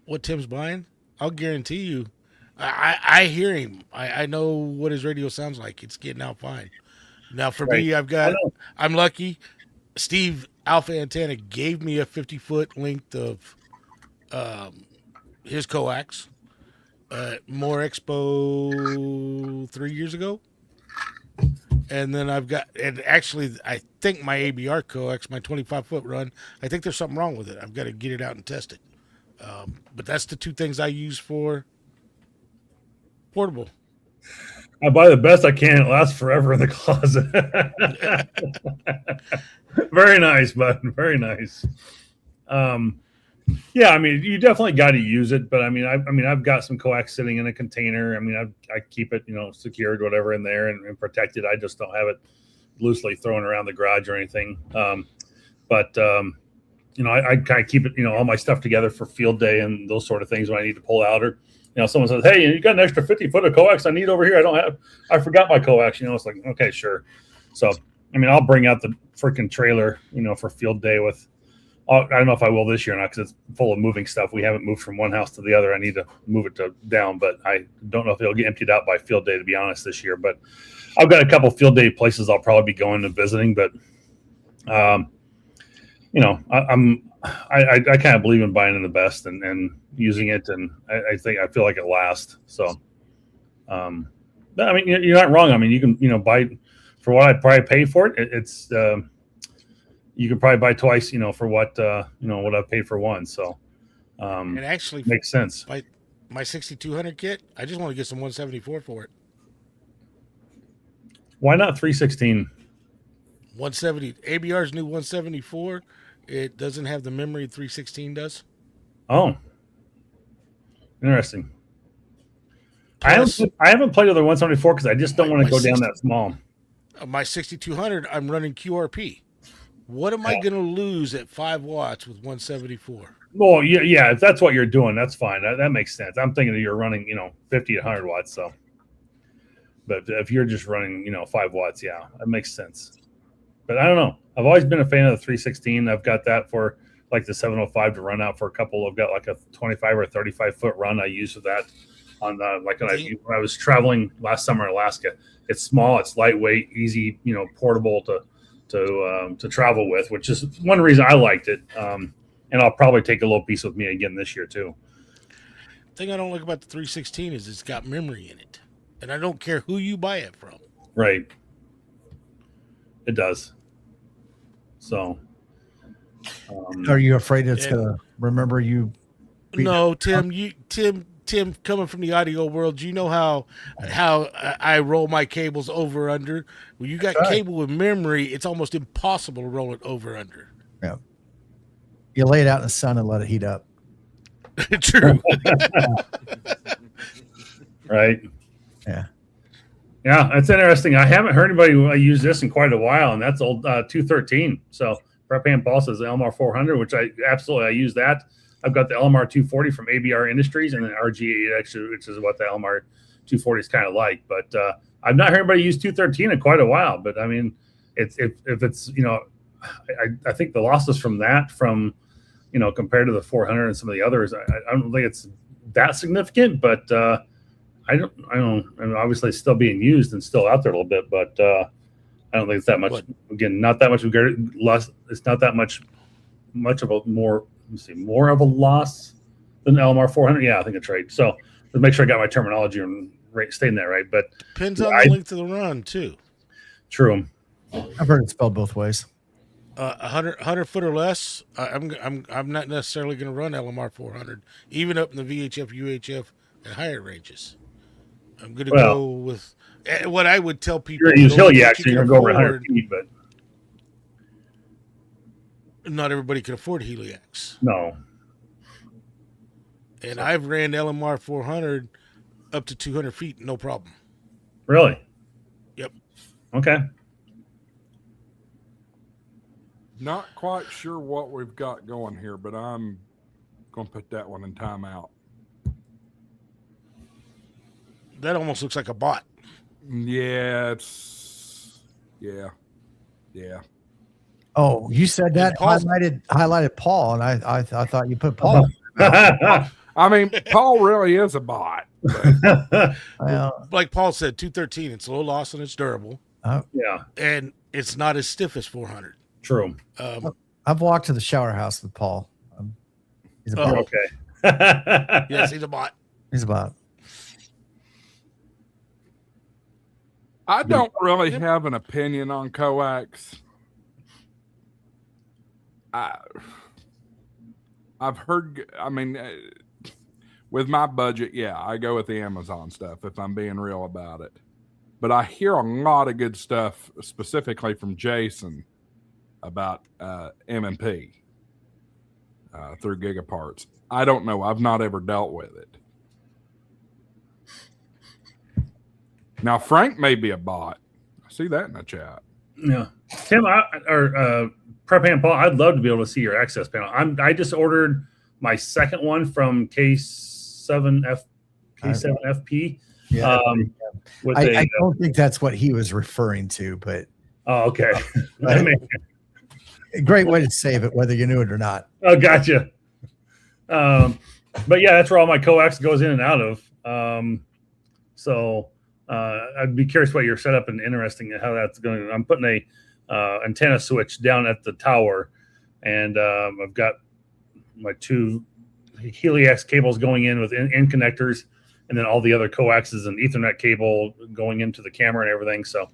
what Tim's buying, I'll guarantee you. I hear him. I know what his radio sounds like. It's getting out fine. Now for me, I'm lucky. Steve Alpha Antenna gave me a 50-foot length of his coax More Expo 3 years ago. And then actually, I think my ABR coax, my 25-foot run, I think there's something wrong with it. I've got to get it out and test it. But that's the 2 things I use for portable. I buy the best I can. It lasts forever in the closet. Very nice, bud. Very nice. Yeah, I mean, you definitely got to use it, but I've got some coax sitting in a container. I keep it, secured, whatever, in there and protected. I just don't have it loosely thrown around the garage or anything. I kind of keep it, all my stuff together for field day and those sort of things when I need to pull out, or someone says, "Hey, you got an extra 50-foot of coax I need over here. I forgot my coax." It's like, okay, sure. So, I'll bring out the freaking trailer, for field day with. I don't know if I will this year or not because it's full of moving stuff. We haven't moved from one house to the other. I need to move it down, but I don't know if it'll get emptied out by field day, to be honest, this year. But I've got a couple field day places I'll probably be going and visiting. But, I kind of believe in buying in the best and using it, and I feel like it lasts. So, you're not wrong. You can, buy for what I probably pay for it. It's you can probably buy twice, for what what I've paid for one. So, it actually makes sense. My 6200 kit, I just want to get some 174 for it. Why not 316? 170. ABR's new 174. It doesn't have the memory 316 does. Oh, interesting. Plus, I haven't played with the 174 because I just don't want to go down that small. My 6200, I'm running QRP. What am I going to lose at 5 watts with 174? Well, yeah, if that's what you're doing, that's fine. That makes sense. I'm thinking that you're running, 50 to 100 watts. So, but if you're just running, 5 watts, yeah, that makes sense. But I don't know. I've always been a fan of the 316. I've got that for like the 705 to run out for a couple. I've got like a 25 or 35-foot run I use with that on when I was traveling last summer in Alaska. It's small, it's lightweight, easy, portable to travel with, which is one reason I liked it. And I'll probably take a little piece with me again this year too. The thing I don't like about the 316 is it's got memory in it, and I don't care who you buy it from. Right. It does. So, are you afraid it's gonna remember you? No, Tim. Tim, coming from the audio world, you know how I roll my cables over under. When you got cable with memory, it's almost impossible to roll it over under. Yeah. You lay it out in the sun and let it heat up. True. Right. Yeah. Yeah, that's interesting. I haven't heard anybody use this in quite a while, and that's old 213. So Prep Hand Pulse is the LMR 400, which I use that. I've got the LMR 240 from ABR Industries and an RG8X, which is what the LMR 240 is kind of like. But I've not heard anybody use 213 in quite a while. But if it's I think the losses from compared to the 400 and some of the others, I don't think it's that significant, but I don't. And obviously, it's still being used and still out there a little bit, but I don't think it's that much. Again, not that much less. It's not that much of a more. Let's see, more of a loss than LMR 400. Yeah, I think that's right. So let's make sure I got my terminology and stating that right. But depends on the length of the run too. True. I've heard it spelled both ways. 100 foot or less. I'm not necessarily going to run LMR 400, even up in the VHF, UHF, and higher ranges. I'm going to go with what I would tell people. You're going to use Hillyak, so you're going to go over 100 feet, but not everybody can afford Heliacs. No. And I've ran LMR 400 up to 200 feet, no problem. Really? Yep. Okay. Not quite sure what we've got going here, but I'm going to put that one in timeout. That almost looks like a bot. Yeah. Oh, you said that highlighted Paul, and I thought you put Paul. I mean, Paul really is a bot. Like Paul said, 213. It's low loss and it's durable. Yeah, and it's not as stiff as 400. True. I've walked to the shower house with Paul. He's a bot. Okay. Yes, he's a bot. He's a bot. I don't really have an opinion on coax. I've heard, with my budget, I go with the Amazon stuff if I'm being real about it. But I hear a lot of good stuff, specifically from Jason, about M&P through Gigaparts. I don't know. I've not ever dealt with it. Now, Frank may be a bot. I see that in the chat. Yeah. Tim, Prep Hand Paul, I'd love to be able to see your access panel. I just ordered my second one from K7FP. Yeah. I don't think that's what he was referring to, but okay. Great way to save it, whether you knew it or not. Oh, gotcha. But yeah, that's where all my coax goes in and out of. So I'd be curious what your setup and interesting how that's going. I'm putting a antenna switch down at the tower, and I've got my two Heliax cables going in with in connectors, and then all the other coaxes and Ethernet cable going into the camera and everything. So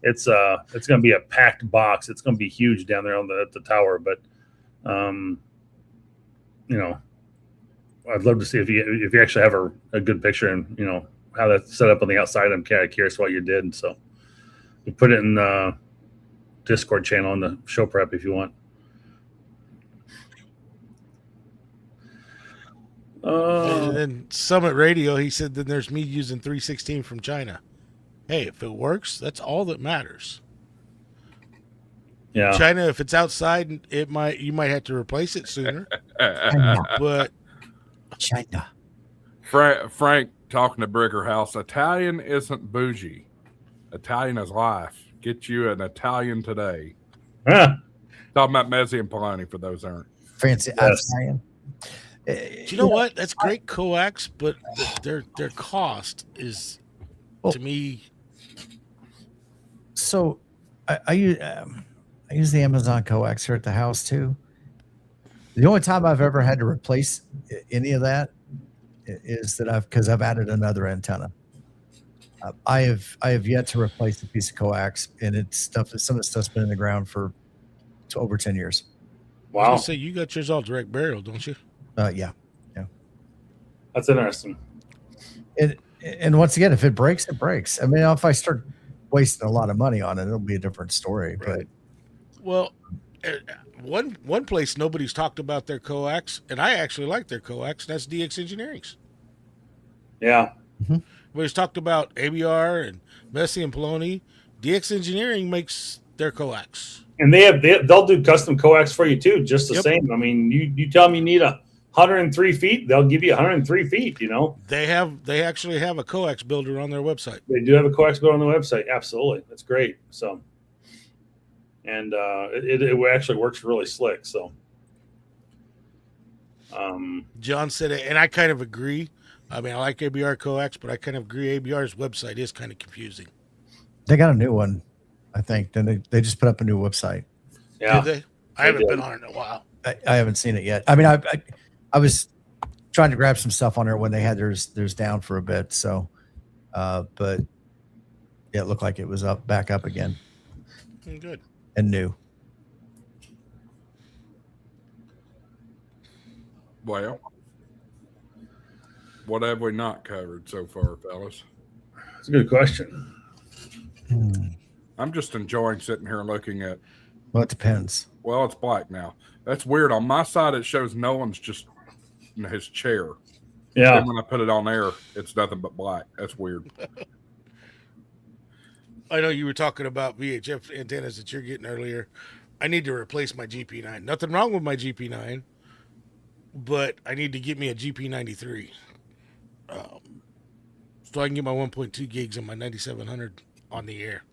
it's going to be a packed box. It's going to be huge down there at the tower. But I'd love to see if you actually have a good picture and how that's set up on the outside. I'm kind of curious what you did, and so you put it in the Discord channel on the show prep if you want. And then Summit Radio, he said, then there's me using 316 from China. Hey, if it works, that's all that matters. Yeah, China, if it's outside, you might have to replace it sooner. But China. Frank talking to Bricker House. Italian isn't bougie. Italian is life. Get you an Italian today. Talking about Messi and Poloni for those aren't Fancy Italian. Do you know what? That's great coax, but their cost is, to me. So I use the Amazon coax here at the house too. The only time I've ever had to replace any of that is that because I've added another antenna. I have yet to replace a piece of coax, and some of the stuff's been in the ground for over 10 years. Wow. I was gonna say, you got yours all direct burial, don't you? Yeah. That's interesting. And once again, if it breaks, it breaks. I mean, if I start wasting a lot of money on it, it'll be a different story. Right. But well, one place nobody's talked about their coax, and I actually like their coax. That's DX Engineering's. Yeah. Mm-hmm. Everybody's talked about ABR and Messi and Poloni. DX Engineering makes their coax, and they'll do custom coax for you too, just the same. I mean, you tell them you need 103 feet, they'll give you 103 feet. They actually have a coax builder on their website. They do have a coax builder on the website. Absolutely, that's great. So, and it actually works really slick. So, John said it, and I kind of agree. I mean, I like ABR coax, but I kind of agree. ABR's website is kind of confusing. They got a new one, I think. Then they just put up a new website. Yeah. Did they? I haven't been on it in a while. I haven't seen it yet. I mean, I was trying to grab some stuff on there when they had theirs down for a bit. So, but yeah, it looked like it was back up again. Good. And new. Well, what have we not covered so far, fellas? That's a good question. I'm just enjoying sitting here looking at. Well, it depends. Well, it's black now. That's weird. On my side, it shows Nolan's just in his chair. Yeah. Then when I put it on there, it's nothing but black. That's weird. I know you were talking about VHF antennas that you're getting earlier. I need to replace my GP9. Nothing wrong with my GP9, but I need to get me a GP93. So I can get my 1.2 gigs and my 9700 on the air.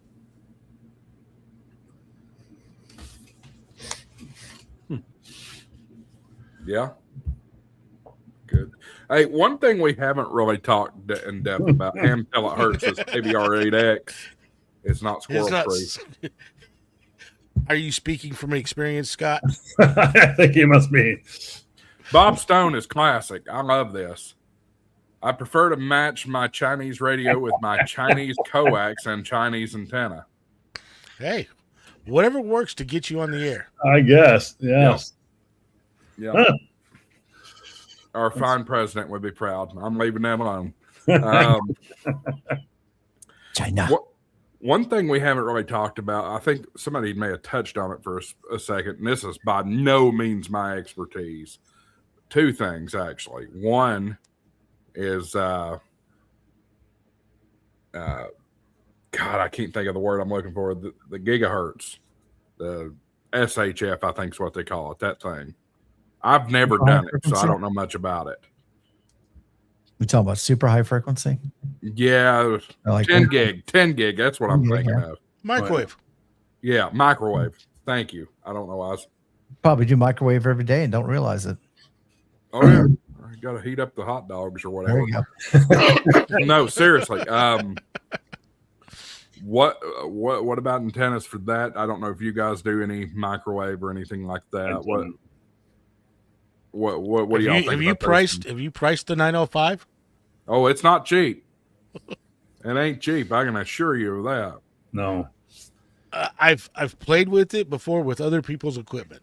Yeah. Good. Hey, one thing we haven't really talked in depth about until it hurts is ABR8X. It's not squirrel free. Are you speaking from experience, Scott? I think he must be. Bob Stone is classic. I love this. I prefer to match my Chinese radio with my Chinese coax and Chinese antenna. Hey, whatever works to get you on the air. I guess. Yes. Yeah. Huh. Our fine president would be proud. I'm leaving them alone. China. One thing we haven't really talked about, I think somebody may have touched on it for a second, and this is by no means my expertise. Two things, actually. One is, God, I can't think of the word I'm looking for. The gigahertz, the SHF, I think is what they call it, that thing. I've never done it, so I don't know much about it. We talking about super high frequency? Yeah, like 10 gig. That's what I'm thinking of. Microwave. Yeah, microwave. Thank you. I don't know why. Probably do microwave every day and don't realize it. Oh yeah, you got to heat up the hot dogs or whatever. There you go. No, seriously. What about antennas for that? I don't know if you guys do any microwave or anything like that. What do y'all think? Have you priced the 905? Oh, it's not cheap. It ain't cheap. I can assure you of that. No. I've played with it before with other people's equipment.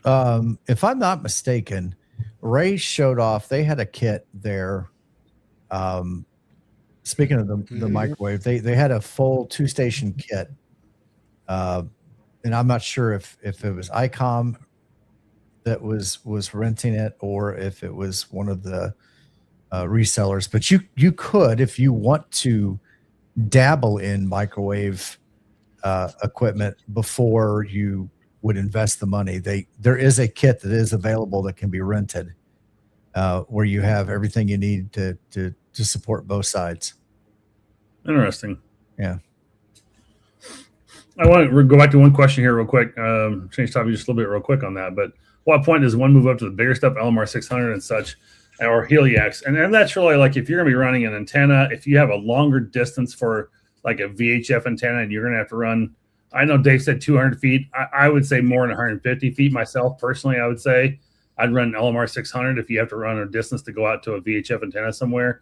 If I'm not mistaken, Ray showed off. They had a kit there. Speaking of the microwave, they had a full 2-station kit, and I'm not sure if it was ICOM that was renting it or if it was one of the resellers. But you could, if you want to, dabble in microwave equipment before you would invest the money. There is a kit that is available that can be rented, where you have everything you need to support both sides. Interesting. Yeah. I want to go back to one question here real quick. Change topic just a little bit real quick on that. But what point does one move up to the bigger stuff, LMR 600 and such, or Helix? And that's really like if you're going to be running an antenna, if you have a longer distance for like a VHF antenna and you're going to have to run, I know Dave said 200 feet. I would say more than 150 feet myself. Personally, I would say I'd run an LMR 600 if you have to run a distance to go out to a VHF antenna somewhere.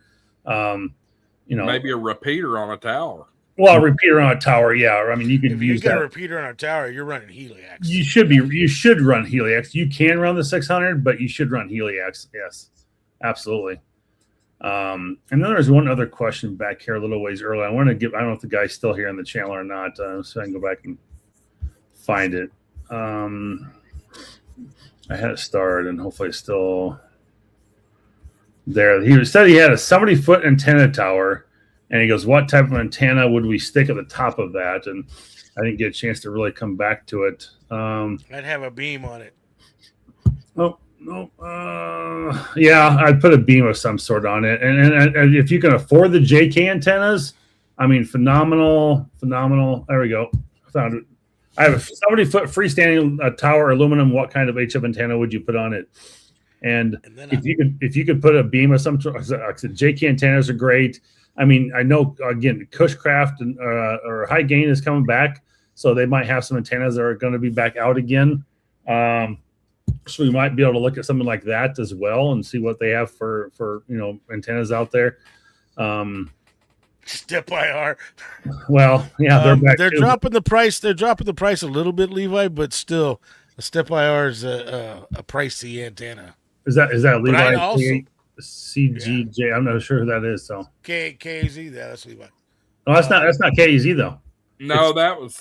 Maybe a repeater on a tower. Well, a repeater on a tower, yeah. I mean, you can use that. A repeater on a tower, you're running Helix. You should run Helix. You can run the 600, but you should run Helix. Yes, absolutely. And then there's one other question back here a little ways early. I don't know if the guy's still here in the channel or not, so I can go back and find it. I had it started, and hopefully it's still there. He said he had a 70-foot antenna tower. And he goes, what type of antenna would we stick at the top of that? And I didn't get a chance to really come back to it. I'd have a beam on it. No. Yeah, I'd put a beam of some sort on it. And if you can afford the JK antennas, I mean, phenomenal. There we go. I found it. I have a 70-foot freestanding tower aluminum. What kind of HF antenna would you put on it? And then if you could put a beam of some sort, like I said, JK antennas are great. I mean, I know again, Cushcraft and or High Gain is coming back, so they might have some antennas that are going to be back out again. So we might be able to look at something like that as well and see what they have for antennas out there. Step IR. Well, yeah, they're dropping the price. They're dropping the price a little bit, Levi, but still, a Step IR is a pricey antenna. Is that Levi? Also, CGJ. Yeah. I'm not sure who that is. So KZ. That's Levi. No, that's not KZ though. No, that was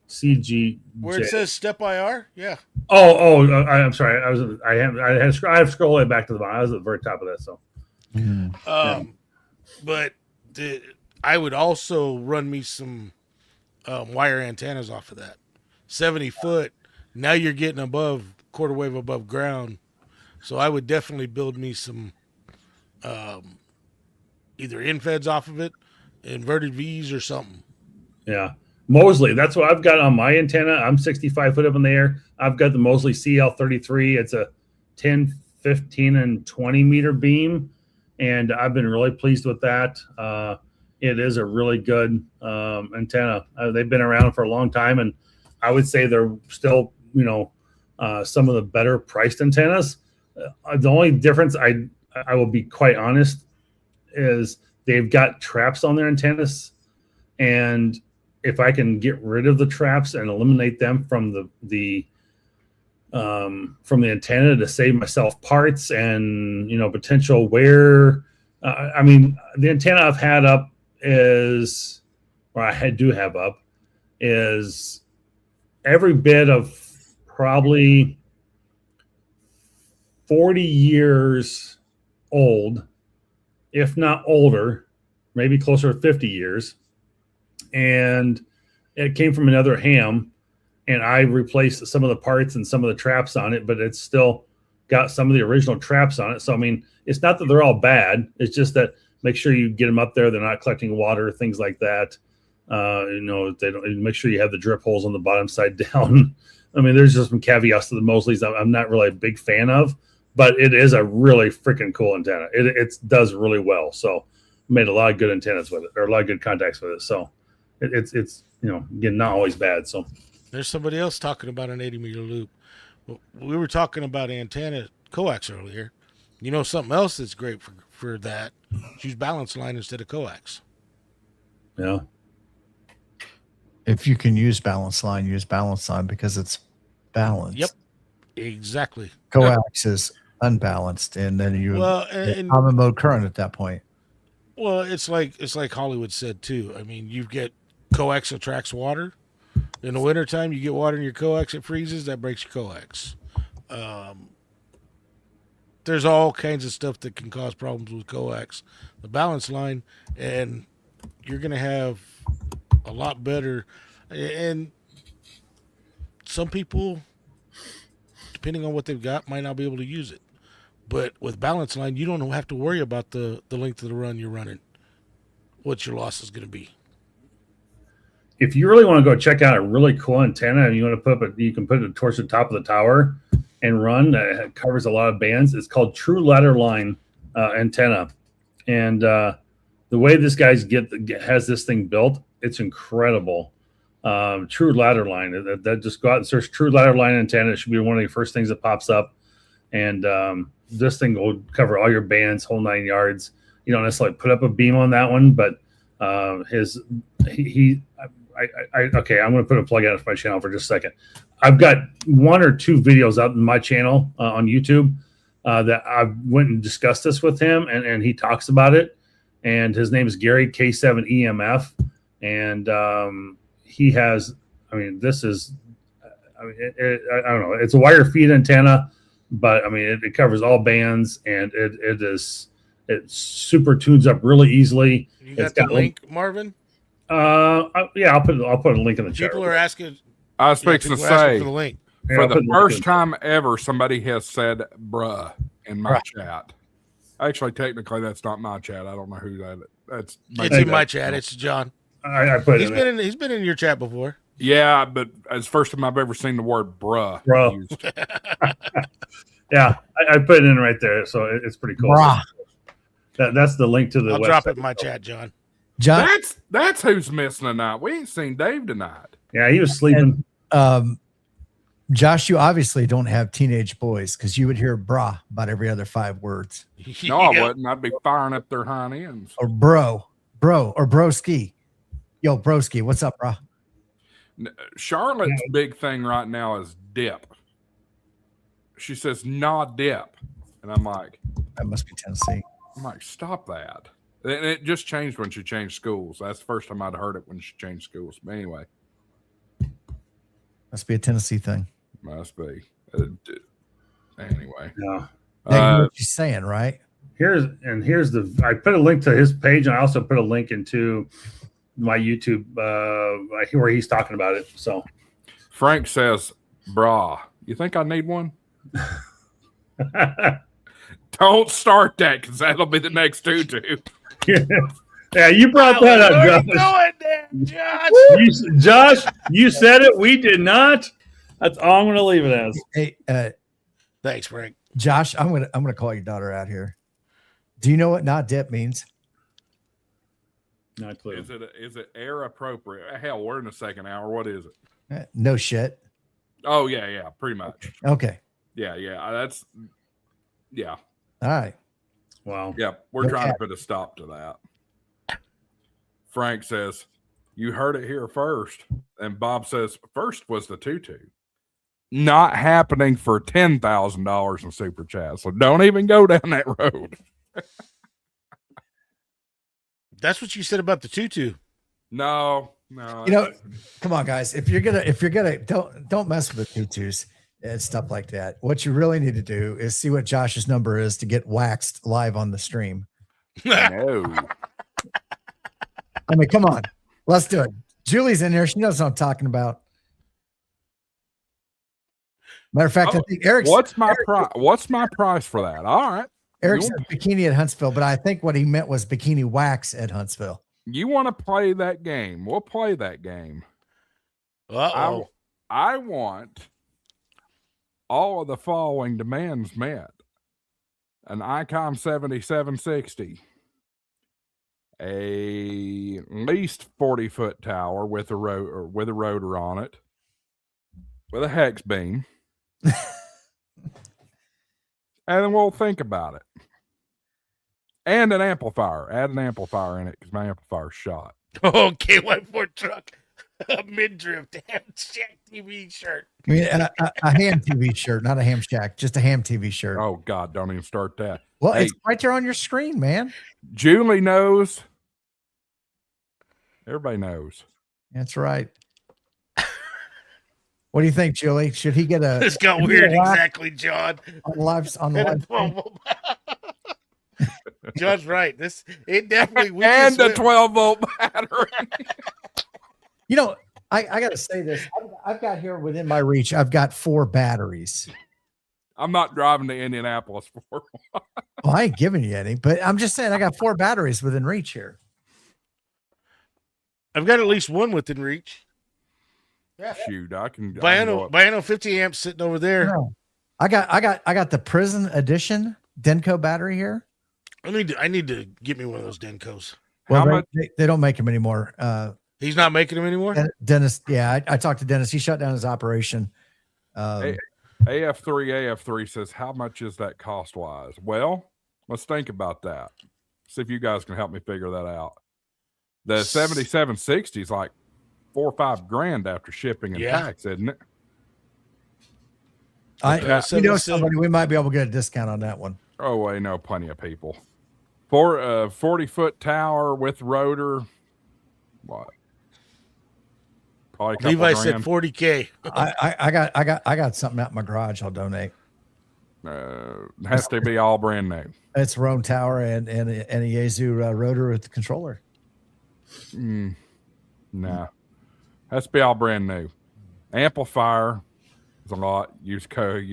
CG. Where it says Step IR. Yeah. I'm sorry. I have to scroll way back to the bottom. I was at the very top of that. So. But I would also run me some wire antennas off of that. 70 foot. Now you're getting above quarter wave above ground. So I would definitely build me some either infeds off of it, inverted V's or something. Yeah. Mosley, that's what I've got on my antenna. I'm 65 foot up in the air. I've got the Mosley CL33. It's a 10, 15, and 20 meter beam. And I've been really pleased with that. It is a really good antenna. They've been around for a long time, and I would say they're still, some of the better priced antennas. The only difference, I will be quite honest, is they've got traps on their antennas, and if I can get rid of the traps and eliminate them from the antenna to save myself parts and potential wear. I mean, the antenna I've had up is every bit of probably 40 years old, if not older, maybe closer to 50 years. And it came from another ham, and I replaced some of the parts and some of the traps on it, but it's still got some of the original traps on it. So, I mean, it's not that they're all bad. It's just that make sure you get them up there. They're not collecting water, things like that. They don't make sure you have the drip holes on the bottom side down. I mean, there's just some caveats to the Mosleys I'm not really a big fan of, but it is a really freaking cool antenna. It does really well. So made a lot of good antennas with it, or a lot of good contacts with it. So it's again, not always bad. So there's somebody else talking about an 80 meter loop. We were talking about antenna coax earlier. Something else that's great for that. Use balance line instead of coax. Yeah. If you can use balance line because it's balanced. Yep. Exactly. Coax is unbalanced, and then you common mode current at that point. Well, it's like Hollywood said too. I mean, you get coax attracts water. In the wintertime, you get water in your coax, it freezes, that breaks your coax. There's all kinds of stuff that can cause problems with coax. The balance line, and you're going to have a lot better. And some people, depending on what they've got, might not be able to use it. But with balance line, you don't have to worry about the length of the run you're running, what your loss is going to be. If you really want to go check out a really cool antenna and you want to you can put it towards the top of the tower and run. It covers a lot of bands. It's called True Ladder Line antenna. And the way this guy's has this thing built, it's incredible. True Ladder Line. That just go out and search True Ladder Line antenna. It should be one of the first things that pops up. And this thing will cover all your bands, whole 9 yards. You don't necessarily put up a beam on that one, but okay, I'm going to put a plug out of my channel for just a second. I've got 1 or 2 videos out in my channel on YouTube that I went and discussed this with him, and he talks about it. And his name is Gary K7 EMF, and he has. I mean, this is. I don't know. It's a wire feed antenna, but I mean, it covers all bands, and it super tunes up really easily. You got the link, Marvin? Yeah, I'll put a link in the chat. People are asking. I was fixing to say, for the link. for the first time ever, somebody has said "bruh" in my chat. Actually, technically, that's not my chat. I don't know who that's. It's in my chat. It's John. I put He's been in your chat before. Yeah, but it's the first time I've ever seen the word bruh Bro. used. Yeah, I put it in right there, so it's pretty cool. Brah. That's the link to the I'll website. drop it in my chat, John. John, That's who's missing tonight. We ain't seen Dave tonight. Yeah, he was sleeping. Josh, you obviously don't have teenage boys because you would hear brah about every other 5 words. No, I wouldn't. I'd be firing up their hind ends. Or bro, or broski. Yo, broski, what's up, brah? Charlotte's big thing right now is dip. She says, nah, dip. And I'm like, That must be Tennessee. I'm like, stop that. And it just changed when she changed schools. That's the first time I'd heard it when she changed schools. But anyway. Must be a Tennessee thing. Must be. Anyway. Yeah. Hey, you know what she's saying, right? Here's I put a link to his page, and I also put a link into my YouTube where he's talking about it. So Frank says, brah, you think I need one? Don't start that because that'll be the next tutu. Yeah, you brought that up, Josh. Josh, you said it. We did not. That's all I'm going to leave it as. Hey, Thanks, Frank. Josh, I'm gonna call your daughter out here. Do you know what not dip means? Not clear. Is it air appropriate? Hell, we're in the second hour. What is it? No shit. Oh yeah, pretty much. Okay. Yeah. That's All right. Wow. Yeah, we're trying to put a stop to that. Frank says, you heard it here first. And Bob says, first was the tutu. Not happening for $10,000 in super chat. So don't even go down that road. That's what you said about the tutu. No. You know, come on, guys. If you're gonna don't mess with the tutus and stuff like that. What you really need to do is see what Josh's number is to get waxed live on the stream. No. I mean, come on. Let's do it. Julie's in here. She knows what I'm talking about. Matter of fact, I think Eric's. What's my price for that? All right. Eric said bikini at Huntsville, but I think what he meant was bikini wax at Huntsville. You want to play that game? We'll play that game. Uh-oh. I want all of the following demands met: an ICOM 7760, a at least 40-foot tower with a rotor on it, with a hex beam, and then we'll think about it. And an amplifier. Add an amplifier in it because my amplifier's shot. Okay, K14 truck. A mid-drift HamShackTV shirt. I mean, a ham TV shirt, not a ham shack, just a ham TV shirt. Oh, God, don't even start that. Well, Hey, it's right there on your screen, man. Julie knows. Everybody knows. That's right. What do you think, Julie? Should he get a? This got weird, exactly, John. On the live stream? John's right. It definitely And a 12-volt battery. You know, I got to say this. I've got here within my reach. I've got 4 batteries. I'm not driving to Indianapolis for one. Well, I ain't giving you any, but I'm just saying I got 4 batteries within reach here. I've got at least one within reach. Yeah. Shoot, I can. Biano 50 amps sitting over there. No. I got the Prison Edition Denko battery here. I need to get me one of those Denkos. Well, they don't make them anymore. He's not making them anymore? Dennis, yeah, I talked to Dennis. He shut down his operation. AF3 says, how much is that cost-wise? Well, let's think about that. See if you guys can help me figure that out. The 7760 is like $4 or $5 grand after shipping and tax, isn't it? You know somebody, we might be able to get a discount on that one. Oh, I know plenty of people. For a 40-foot tower with rotor, what? Probably Levi said $40K. I got something out in my garage. I'll donate. Has to be all brand new. It's Roan Tower and a Yaesu rotor with the controller. No, has to be all brand new. Amplifier is a lot. Use code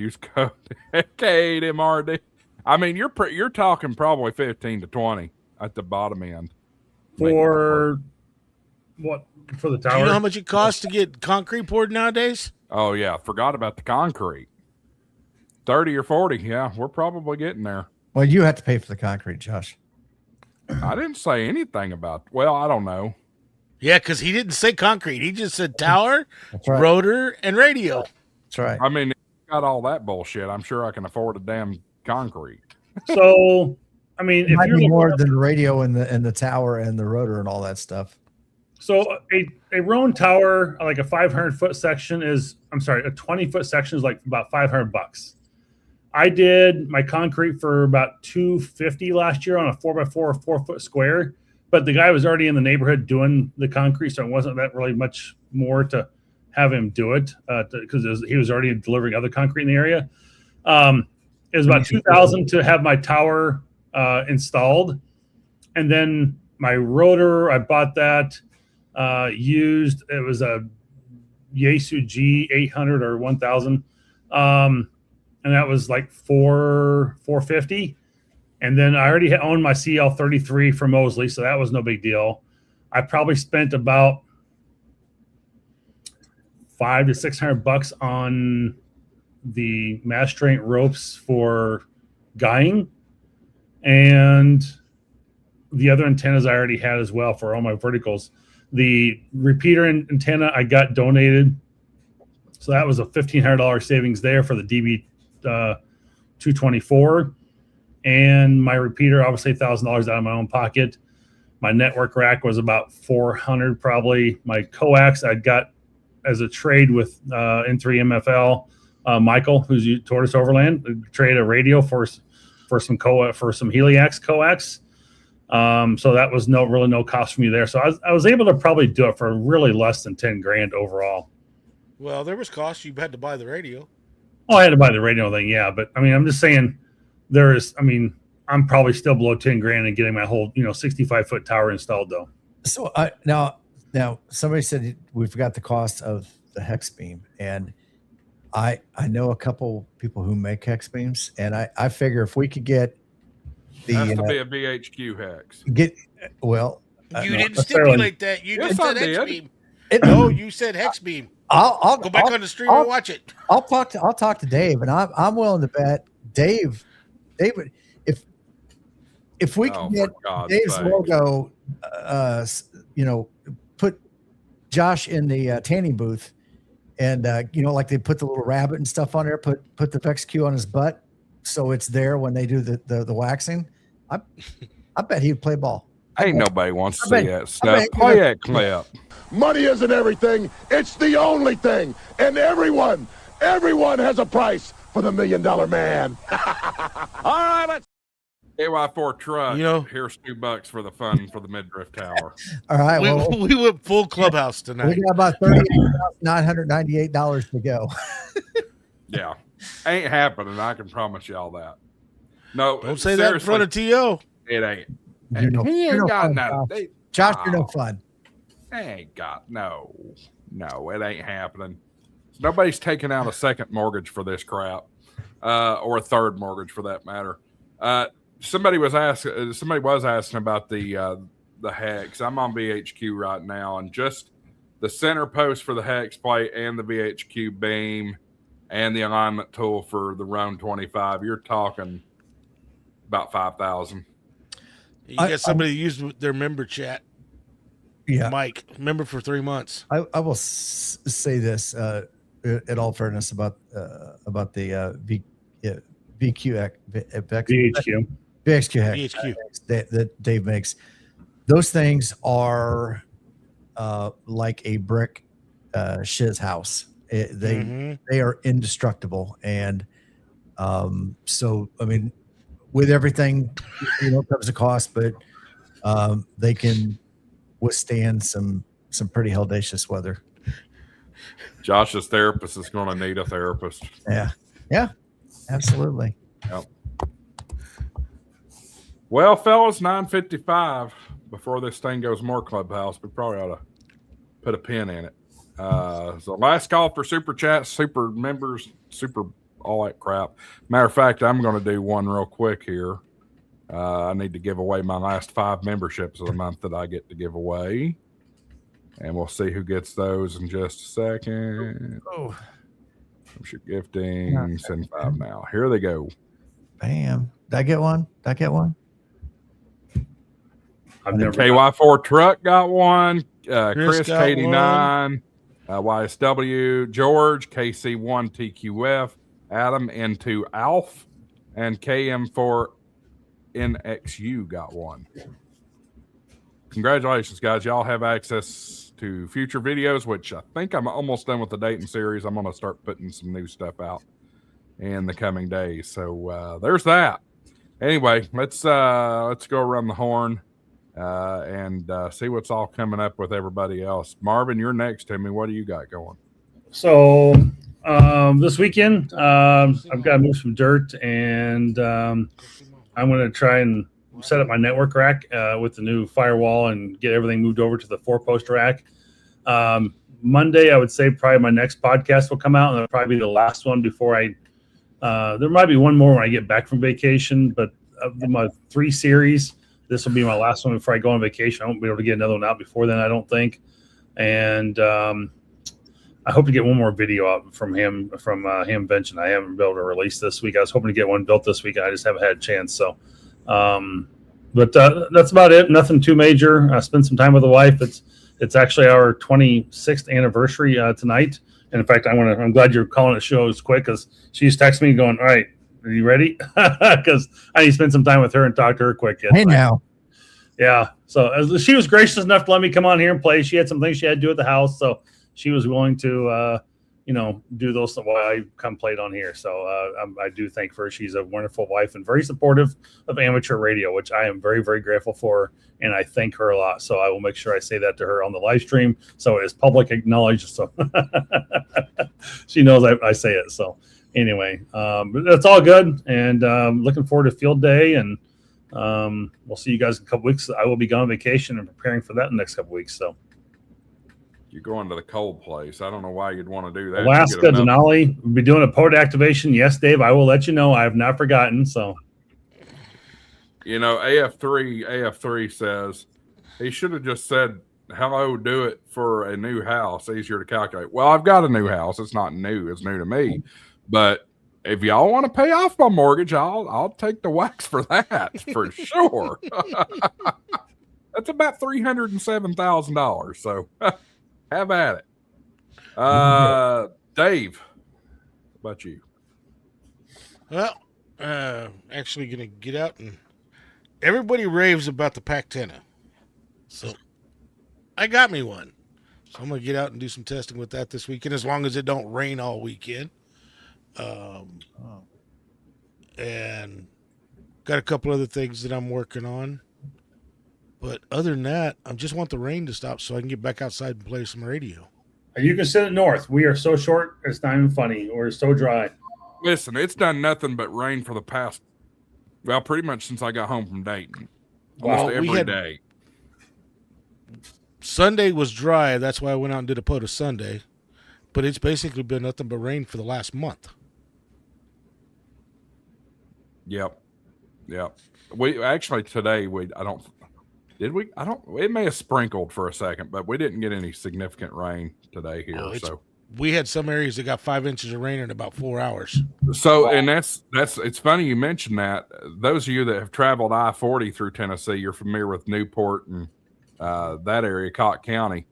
K8MRD. I mean, you're talking probably 15 to 20 at the bottom end. For What for the Do tower? you know how much it costs to get concrete poured nowadays? Oh yeah, forgot about the concrete. 30 or 40. Yeah, we're probably getting there. Well, you have to pay for the concrete, Josh. I didn't say anything about. Well, I don't know. Yeah, because he didn't say concrete. He just said tower, That's right. rotor, and radio. That's right. I mean, got all that bullshit. I'm sure I can afford a damn concrete. So, I mean, It if might you're be looking more at- than the radio and the tower and the rotor and all that stuff. so a Roan tower, like a 500-foot section is, I'm sorry, a 20-foot section is like about $500. I did my concrete for about $250 last year on a 4x4 or 4-foot square, but the guy was already in the neighborhood doing the concrete, so it wasn't that really much more to have him do it because he was already delivering other concrete in the area. It was about $2,000 to have my tower installed, and then my rotor, I bought that used. It was a Yaesu G800 or 1000. And that was like $450. And then I already owned my CL33 from Mosley, so that was no big deal. I probably spent about $500 to $600 on the mass strength ropes for guying, and the other antennas I already had as well for all my verticals. The repeater antenna I got donated, so that was a $1,500 savings there for the DB 224, and my repeater obviously $1,000 out of my own pocket. My network rack was about $400 probably. My coax I got as a trade with N3MFL Michael, who's Tortoise Overland, traded a radio for some Heliax coax. So that was no cost for me there. So I was able to probably do it for really less than 10 grand overall. Well, there was cost. You had to buy the radio. Oh, I had to buy the radio thing, yeah. But I mean, I'm just saying I'm probably still below 10 grand and getting my whole, 65-foot tower installed though. So now somebody said we forgot the cost of the hex beam, and I know a couple people who make hex beams, and I figure if we could get the Has to be a BHQ hex. You didn't that's stipulate that. You Yes, just said I hex did. beam. No, you said hex beam. I'll Go back on the stream and watch it. I'll talk to Dave, and I'm willing to bet David, if we can get Dave's logo, put Josh in the tanning booth, and like they put the little rabbit and stuff on there, put the VexQ on his butt, so it's there when they do the waxing. I bet he'd play ball. Ain't nobody wants to I see bet- that stuff. Play that clip. Money isn't everything. It's the only thing. And everyone has a price for the $1 million man. All right, let's. AY4 truck. You know- Here's $2 for the fun for the midriff tower. All right, well, We went full clubhouse we tonight. got about $38,998 to go. Yeah, ain't happening. I can promise y'all that. No, Don't say that in front of TO. It ain't. You're He ain't no got fun, nothing. Josh, you're no fun. They ain't got no. It ain't happening. Nobody's taking out a second mortgage for this crap, or a third mortgage for that matter. Somebody was asking about the hex. I'm on BHQ right now, and just the center post for the hex plate and the BHQ beam and the alignment tool for the Roan 25. You're talking about 5,000. You got somebody who used their member chat. Yeah. Mike, member for 3 months. I will say this in all fairness about the VQX VHQ. VXQ hex VHQ. that Dave makes. Those things are like a brick shiz house. They are indestructible, and so I mean, with everything, comes a cost, but they can withstand some pretty hellacious weather. Josh's therapist is going to need a therapist. Yeah, absolutely. Yep. Well, fellas, 9:55. Before this thing goes more clubhouse, we probably ought to put a pin in it. So last call for super chats, super members, super all that crap. Matter of fact, I'm going to do one real quick here. I need to give away my last 5 memberships of the month that I get to give away. And we'll see who gets those in just a second. Oh, HamShack Gifting, send 5 now. Here they go. bam. Did I get one? I've never. KY4 Truck got one. Chris got KD9, YSW, George, KC1 TQF, Adam N2 Alf, and KM4 NXU got one. Congratulations, guys. Y'all have access to future videos, which I think I'm almost done with the Dayton series. I'm going to start putting some new stuff out in the coming days. So there's that. Anyway, let's go around the horn and see what's all coming up with everybody else. Marvin, you're next to me. What do you got going? So this weekend, I've got to move some dirt, and I'm going to try and set up my network rack with the new firewall and get everything moved over to the 4-post rack. Monday, I would say probably my next podcast will come out, and it'll probably be the last one before I. There might be one more when I get back from vacation, but of my 3 series, this will be my last one before I go on vacation. I won't be able to get another one out before then, I don't think. And I hope to get one more video out from him, Hamvention. I haven't been able to release this week. I was hoping to get one built this week, and I just haven't had a chance. So, but that's about it. Nothing too major. I spent some time with the wife. It's actually our 26th anniversary tonight. And in fact, I'm glad you're calling it shows quick, because she's texting me going, all right, are you ready? Because I need to spend some time with her and talk to her quick. Hey, now. Yeah. So she was gracious enough to let me come on here and play. She had some things she had to do at the house, so she was willing to, do those while I come played on here. So I do thank her. She's a wonderful wife and very supportive of amateur radio, which I am very, very grateful for, and I thank her a lot. So I will make sure I say that to her on the live stream, so it is public acknowledged. So she knows I say it. So anyway, but that's all good, and looking forward to field day, and we'll see you guys in a couple weeks. I will be gone on vacation and preparing for that in the next couple weeks. So. You're going to the cold place. I don't know why you'd want to do that. Alaska, Denali. We'll be doing a POTA activation. Yes, Dave, I will let you know. I have not forgotten. So, AF3 says he should have just said, hello, do it for a new house. Easier to calculate. Well, I've got a new house. It's not new. It's new to me. But if y'all want to pay off my mortgage, I'll take the wax for that for sure. That's about $307,000. So have at it. Dave, what about you? Well, actually going to get out, and everybody raves about the Pac-10. So I got me one. So I'm going to get out and do some testing with that this weekend, as long as it don't rain all weekend. And got a couple other things that I'm working on. But other than that, I just want the rain to stop so I can get back outside and play some radio. You can send it north. We are so short, it's not even funny. We're so dry. Listen, it's done nothing but rain for the past, pretty much since I got home from Dayton. Almost every day. Sunday was dry. That's why I went out and did a POTA Sunday. But it's basically been nothing but rain for the last month. Yep. We actually today it may have sprinkled for a second, but we didn't get any significant rain today here. So we had some areas that got 5 inches of rain in about 4 hours. So, and that's it's funny you mentioned that. Those of you that have traveled I-40 through Tennessee, you're familiar with Newport and that area, Cott County.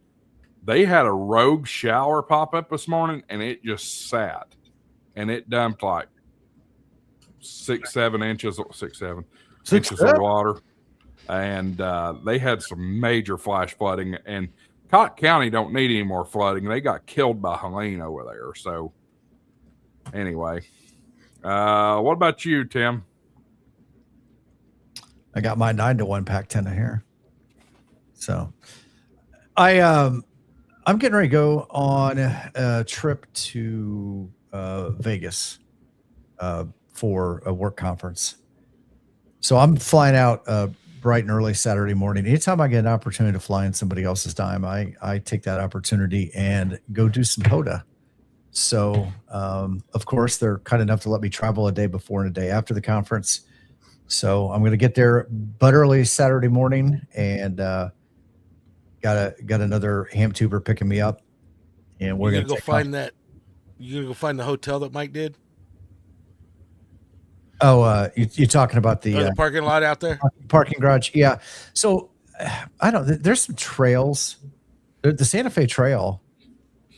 They had a rogue shower pop up this morning, and it just sat, and it dumped like 6-7 inches of water. And they had some major flash flooding, and Cott County don't need any more flooding. They got killed by Helene over there. So anyway, what about you, Tim? I got my 9-to-1 Pac-10 here. So I'm getting ready to go on a trip to Vegas for a work conference. So I'm flying out bright and early Saturday morning. Anytime I get an opportunity to fly in somebody else's dime, I take that opportunity and go do some POTA. So, of course, they're kind enough to let me travel a day before and a day after the conference. So I'm going to get there but early Saturday morning and got another ham tuber picking me up, and we're You're gonna gonna go find that. You're gonna go find the hotel that Mike did. Oh, you're talking about The parking lot out there. Parking garage? Yeah. So I don't. There's some trails. The Santa Fe Trail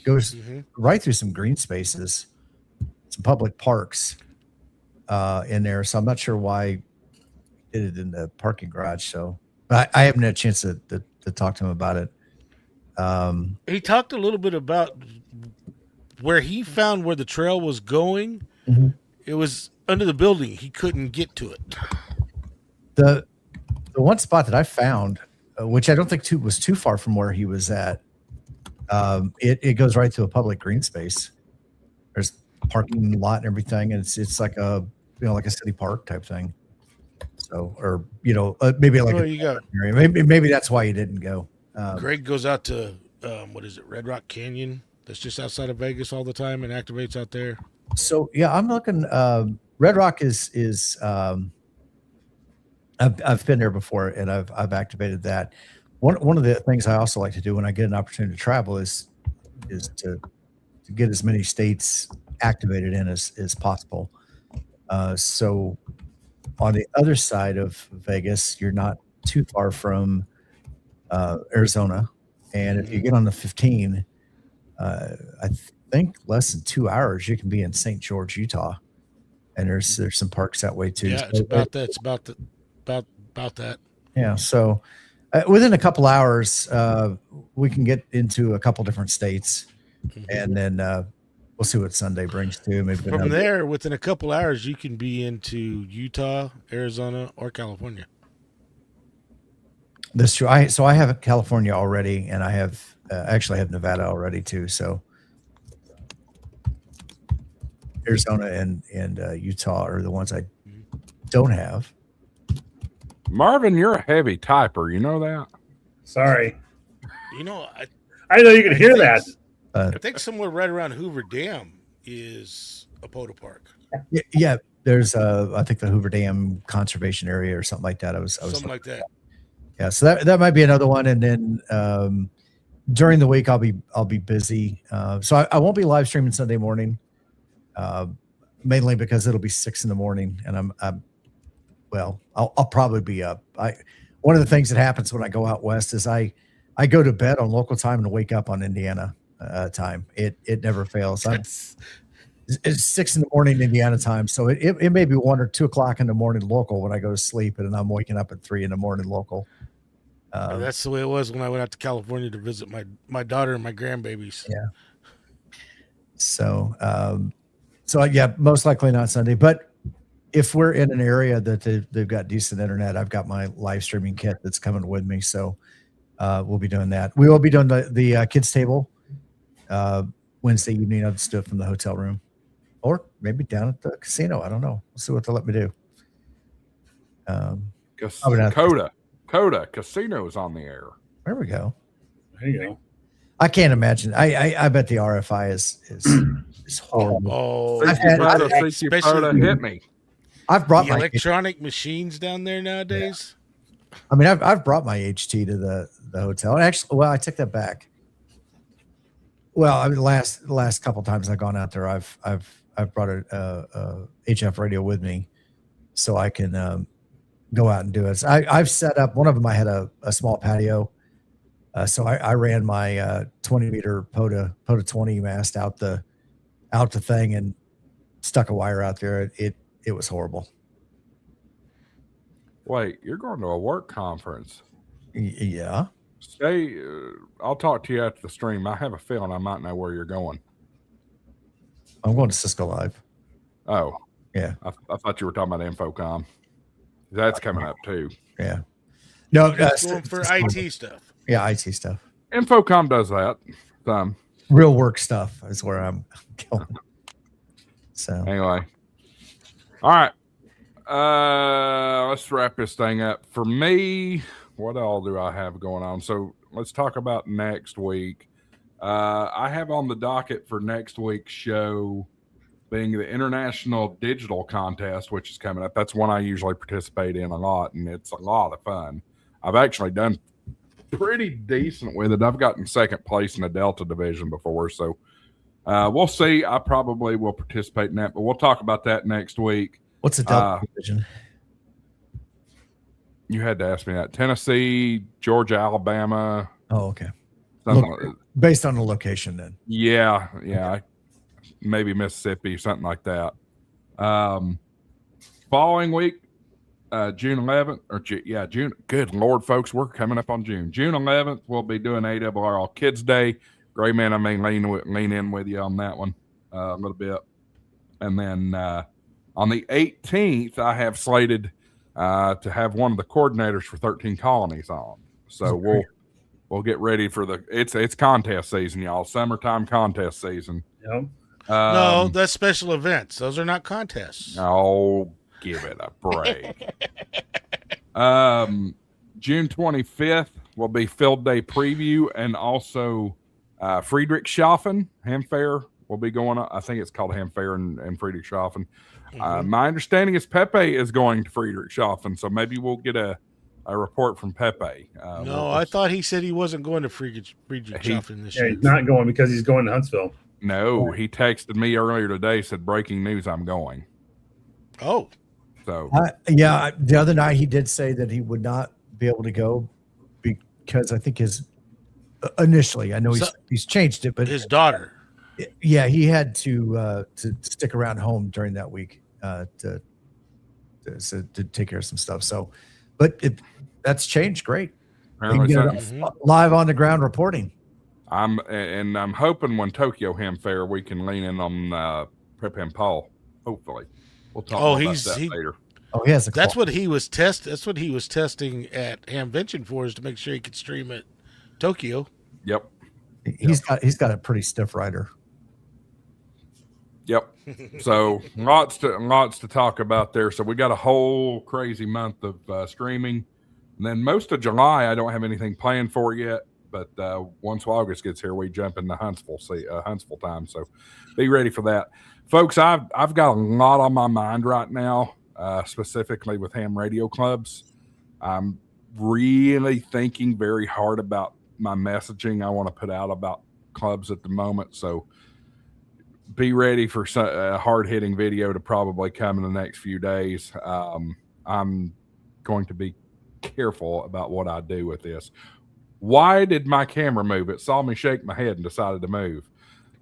goes right through some green spaces, some public parks in there. So I'm not sure why he did it in the parking garage. So I haven't had a chance to talk to him about it. He talked a little bit about where he found where the trail was going. It was under the building. He couldn't get to it. The one spot that I found, which I don't think was too far from where he was at, it goes right to a public green space. There's parking lot and everything, and it's like a like a city park type thing. So, or maybe like area. Maybe that's why he didn't go. Greg goes out to what is it, Red Rock Canyon? That's just outside of Vegas all the time and activates out there. So yeah, I'm looking. Red Rock is I've been there before, and I've activated that. One of the things I also like to do when I get an opportunity to travel is to get as many states activated in as possible. So on the other side of Vegas, you're not too far from Arizona, and if you get on the 15, I think less than 2 hours you can be in St. George, Utah, and there's some parks that way too. Yeah, it's about that. It's about that. Yeah, so within a couple hours, we can get into a couple different states, and then we'll see what Sunday brings too. Maybe from there, within a couple hours, you can be into Utah, Arizona, or California. That's true. I have California already, and I have actually have Nevada already too. So Arizona and Utah are the ones I don't have. Marvin, you're a heavy typer. You know that? Sorry. I know you can hear that. I think somewhere right around Hoover Dam is a POTA park. Yeah, there's I think the Hoover Dam conservation area or something like that. I was something like that. Yeah, so that might be another one. And then during the week I'll be busy. So I won't be live streaming Sunday morning. Mainly because it'll be 6 a.m. and I'll probably be up. One of the things that happens when I go out west is I go to bed on local time and wake up on Indiana time. It never fails. It's 6 a.m. Indiana time, so it may be 1 or 2 o'clock in the morning local when I go to sleep, and I'm waking up at 3 a.m. local. That's the way it was when I went out to California to visit my daughter and my grandbabies. Yeah. So yeah, most likely not Sunday, but if we're in an area that they've got decent internet, I've got my live streaming kit that's coming with me. So we'll be doing that. We will be doing the kids table Wednesday evening. I'll just do it from the hotel room, or maybe down at the casino. I don't know. We'll see what they'll let me do. COTA Casino is on the air. There we go. There you go. I can't imagine. I bet the RFI is horrible. Oh, hit me. I've brought my electronic machines down there nowadays. Yeah. I mean, I've brought my HT to the hotel. And actually, I take that back. Well, I mean, the last couple of times I've gone out there, I've brought a HF radio with me, so I can go out and do it. So I've set up one of them. I had a small patio, so I ran my 20-meter POTA 20 mast out the thing and stuck a wire out there. It was horrible. Wait, you're going to a work conference? Yeah. Stay. I'll talk to you after the stream. I have a feeling I might know where you're going. I'm going to Cisco Live. Oh, yeah. I thought you were talking about Infocom. That's coming up too. Yeah. No, going for IT stuff. Yeah, IT stuff. Infocom does that. Real work stuff is where I'm going. So anyway, all right. Let's wrap this thing up. For me, what all do I have going on? So let's talk about next week. I have on the docket for next week's show being the International Digital Contest, which is coming up. That's one I usually participate in a lot, and it's a lot of fun. I've actually done pretty decent with it. I've gotten second place in the Delta division before, so we'll see. I probably will participate in that, but we'll talk about that next week. What's the Delta division? You had to ask me that. Tennessee, Georgia, Alabama. Oh, okay. Based on the location, then. Yeah. Maybe Mississippi, something like that. Following week, June 11th, June. Good Lord, folks, we're coming up on June. June 11th, we'll be doing ARRL Kids Day. Gray Man, I may lean in with you on that one a little bit. And then on the 18th, I have slated to have one of the coordinators for 13 Colonies on. So we'll get ready for it's contest season, y'all. Summertime contest season. Yep. No, that's special events. Those are not contests. Oh, give it a break. June 25th will be Field Day preview, and also Friedrichshafen Ham Fair will be going on. I think it's called Ham Fair and Friedrichshafen. My understanding is Pepe is going to Friedrichshafen, so maybe we'll get a report from Pepe. No, I thought he said he wasn't going to Friedrichshafen this year. He's not going because he's going to Huntsville. No, he texted me earlier today, said, breaking news, I'm going. Oh. So the other night he did say that he would not be able to go because I think initially, I know he's changed it, but his daughter. Yeah, he had to stick around home during that week to take care of some stuff. So, but that's changed. Great. Live on the ground reporting. I'm hoping when Tokyo Ham Fair we can lean in on Prep and Paul. Hopefully, we'll talk about that later. Oh, he has a That's what he was That's what he was testing at Hamvention for, is to make sure he could stream at Tokyo. Yep. He's got a pretty stiff rider. Yep. So lots to talk about there. So we got a whole crazy month of streaming, and then most of July I don't have anything planned for yet. But once August gets here, we jump into Huntsville time. So be ready for that, folks. I've got a lot on my mind right now, specifically with ham radio clubs. I'm really thinking very hard about my messaging I want to put out about clubs at the moment. So be ready for a hard-hitting video to probably come in the next few days. I'm going to be careful about what I do with this. Why did my camera move? It saw me shake my head and decided to move.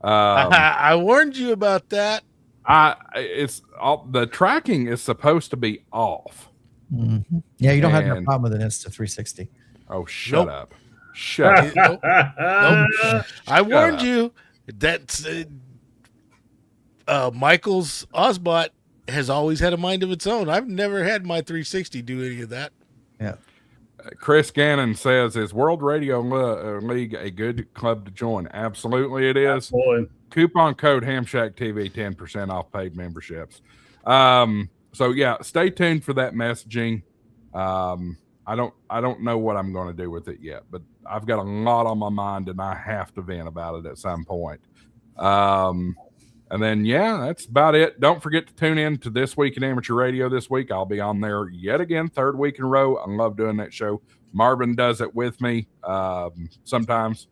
I warned you about that. The tracking is supposed to be off. Mm-hmm. Yeah, you don't have no problem with an Insta360. Oh, shut up. Shut up. Nope. I warned you. That's Michael's Ozbot has always had a mind of its own. I've never had my 360 do any of that. Yeah. Chris Gannon says, is World Radio League a good club to join? Absolutely it is. Absolutely. Coupon code HamShackTV, 10% off paid memberships. So yeah, stay tuned for that messaging. I don't know what I'm going to do with it yet, but I've got a lot on my mind and I have to vent about it at some point. And then, that's about it. Don't forget to tune in to This Week in Amateur Radio this week. I'll be on there yet again, third week in a row. I love doing that show. Marvin does it with me sometimes.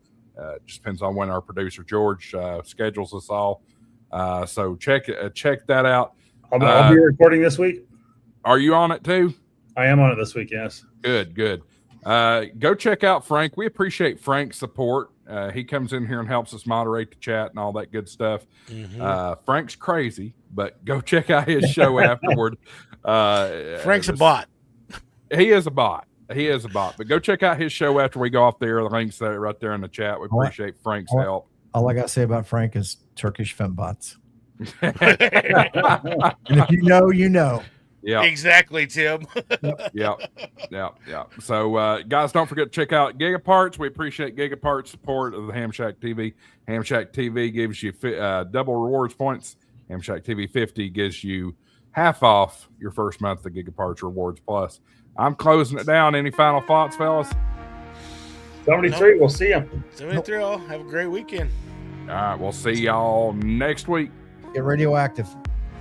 Just depends on when our producer, George, schedules us all. So check that out. I'll be recording this week. Are you on it too? I am on it this week, yes. Good. Go check out Frank. We appreciate Frank's support. He comes in here and helps us moderate the chat and all that good stuff. Mm-hmm. Frank's crazy, but go check out his show afterward. Frank's a bot. He is a bot. But go check out his show after we go off there. The link's right there in the chat. We appreciate Frank's help. All I got to say about Frank is Turkish fembots. And if you know, you know. Yeah, exactly, Tim. Yeah. So, guys, don't forget to check out Gigaparts. We appreciate Gigaparts' support of the HamShack TV. HamShack TV gives you double rewards points. HamShack TV 50 gives you half off your first month of Gigaparts Rewards Plus. I'm closing it down. Any final thoughts, fellas? 73. We'll see you. 73. Have a great weekend. All right, we'll see y'all next week. Get radioactive.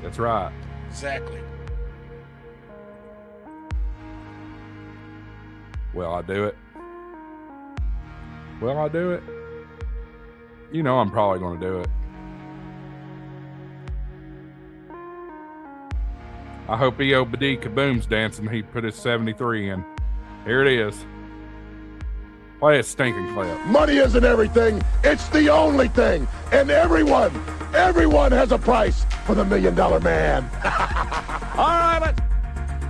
That's right. Exactly. Will I do it? Will I do it? You know I'm probably going to do it. I hope E.O.B.D. Kaboom's dancing. He put his 73 in. Here it is. Play a stinking clip. Money isn't everything. It's the only thing. And everyone has a price for the $1 million man. All right.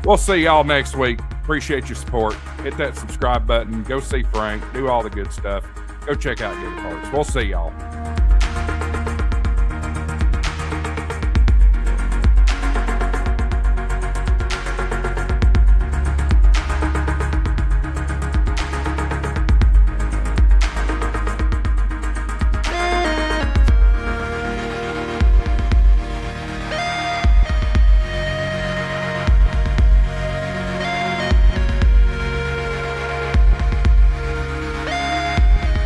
We'll see y'all next week. Appreciate your support. Hit that subscribe button. Go see Frank. Do all the good stuff. Go check out Good Parts. We'll see y'all.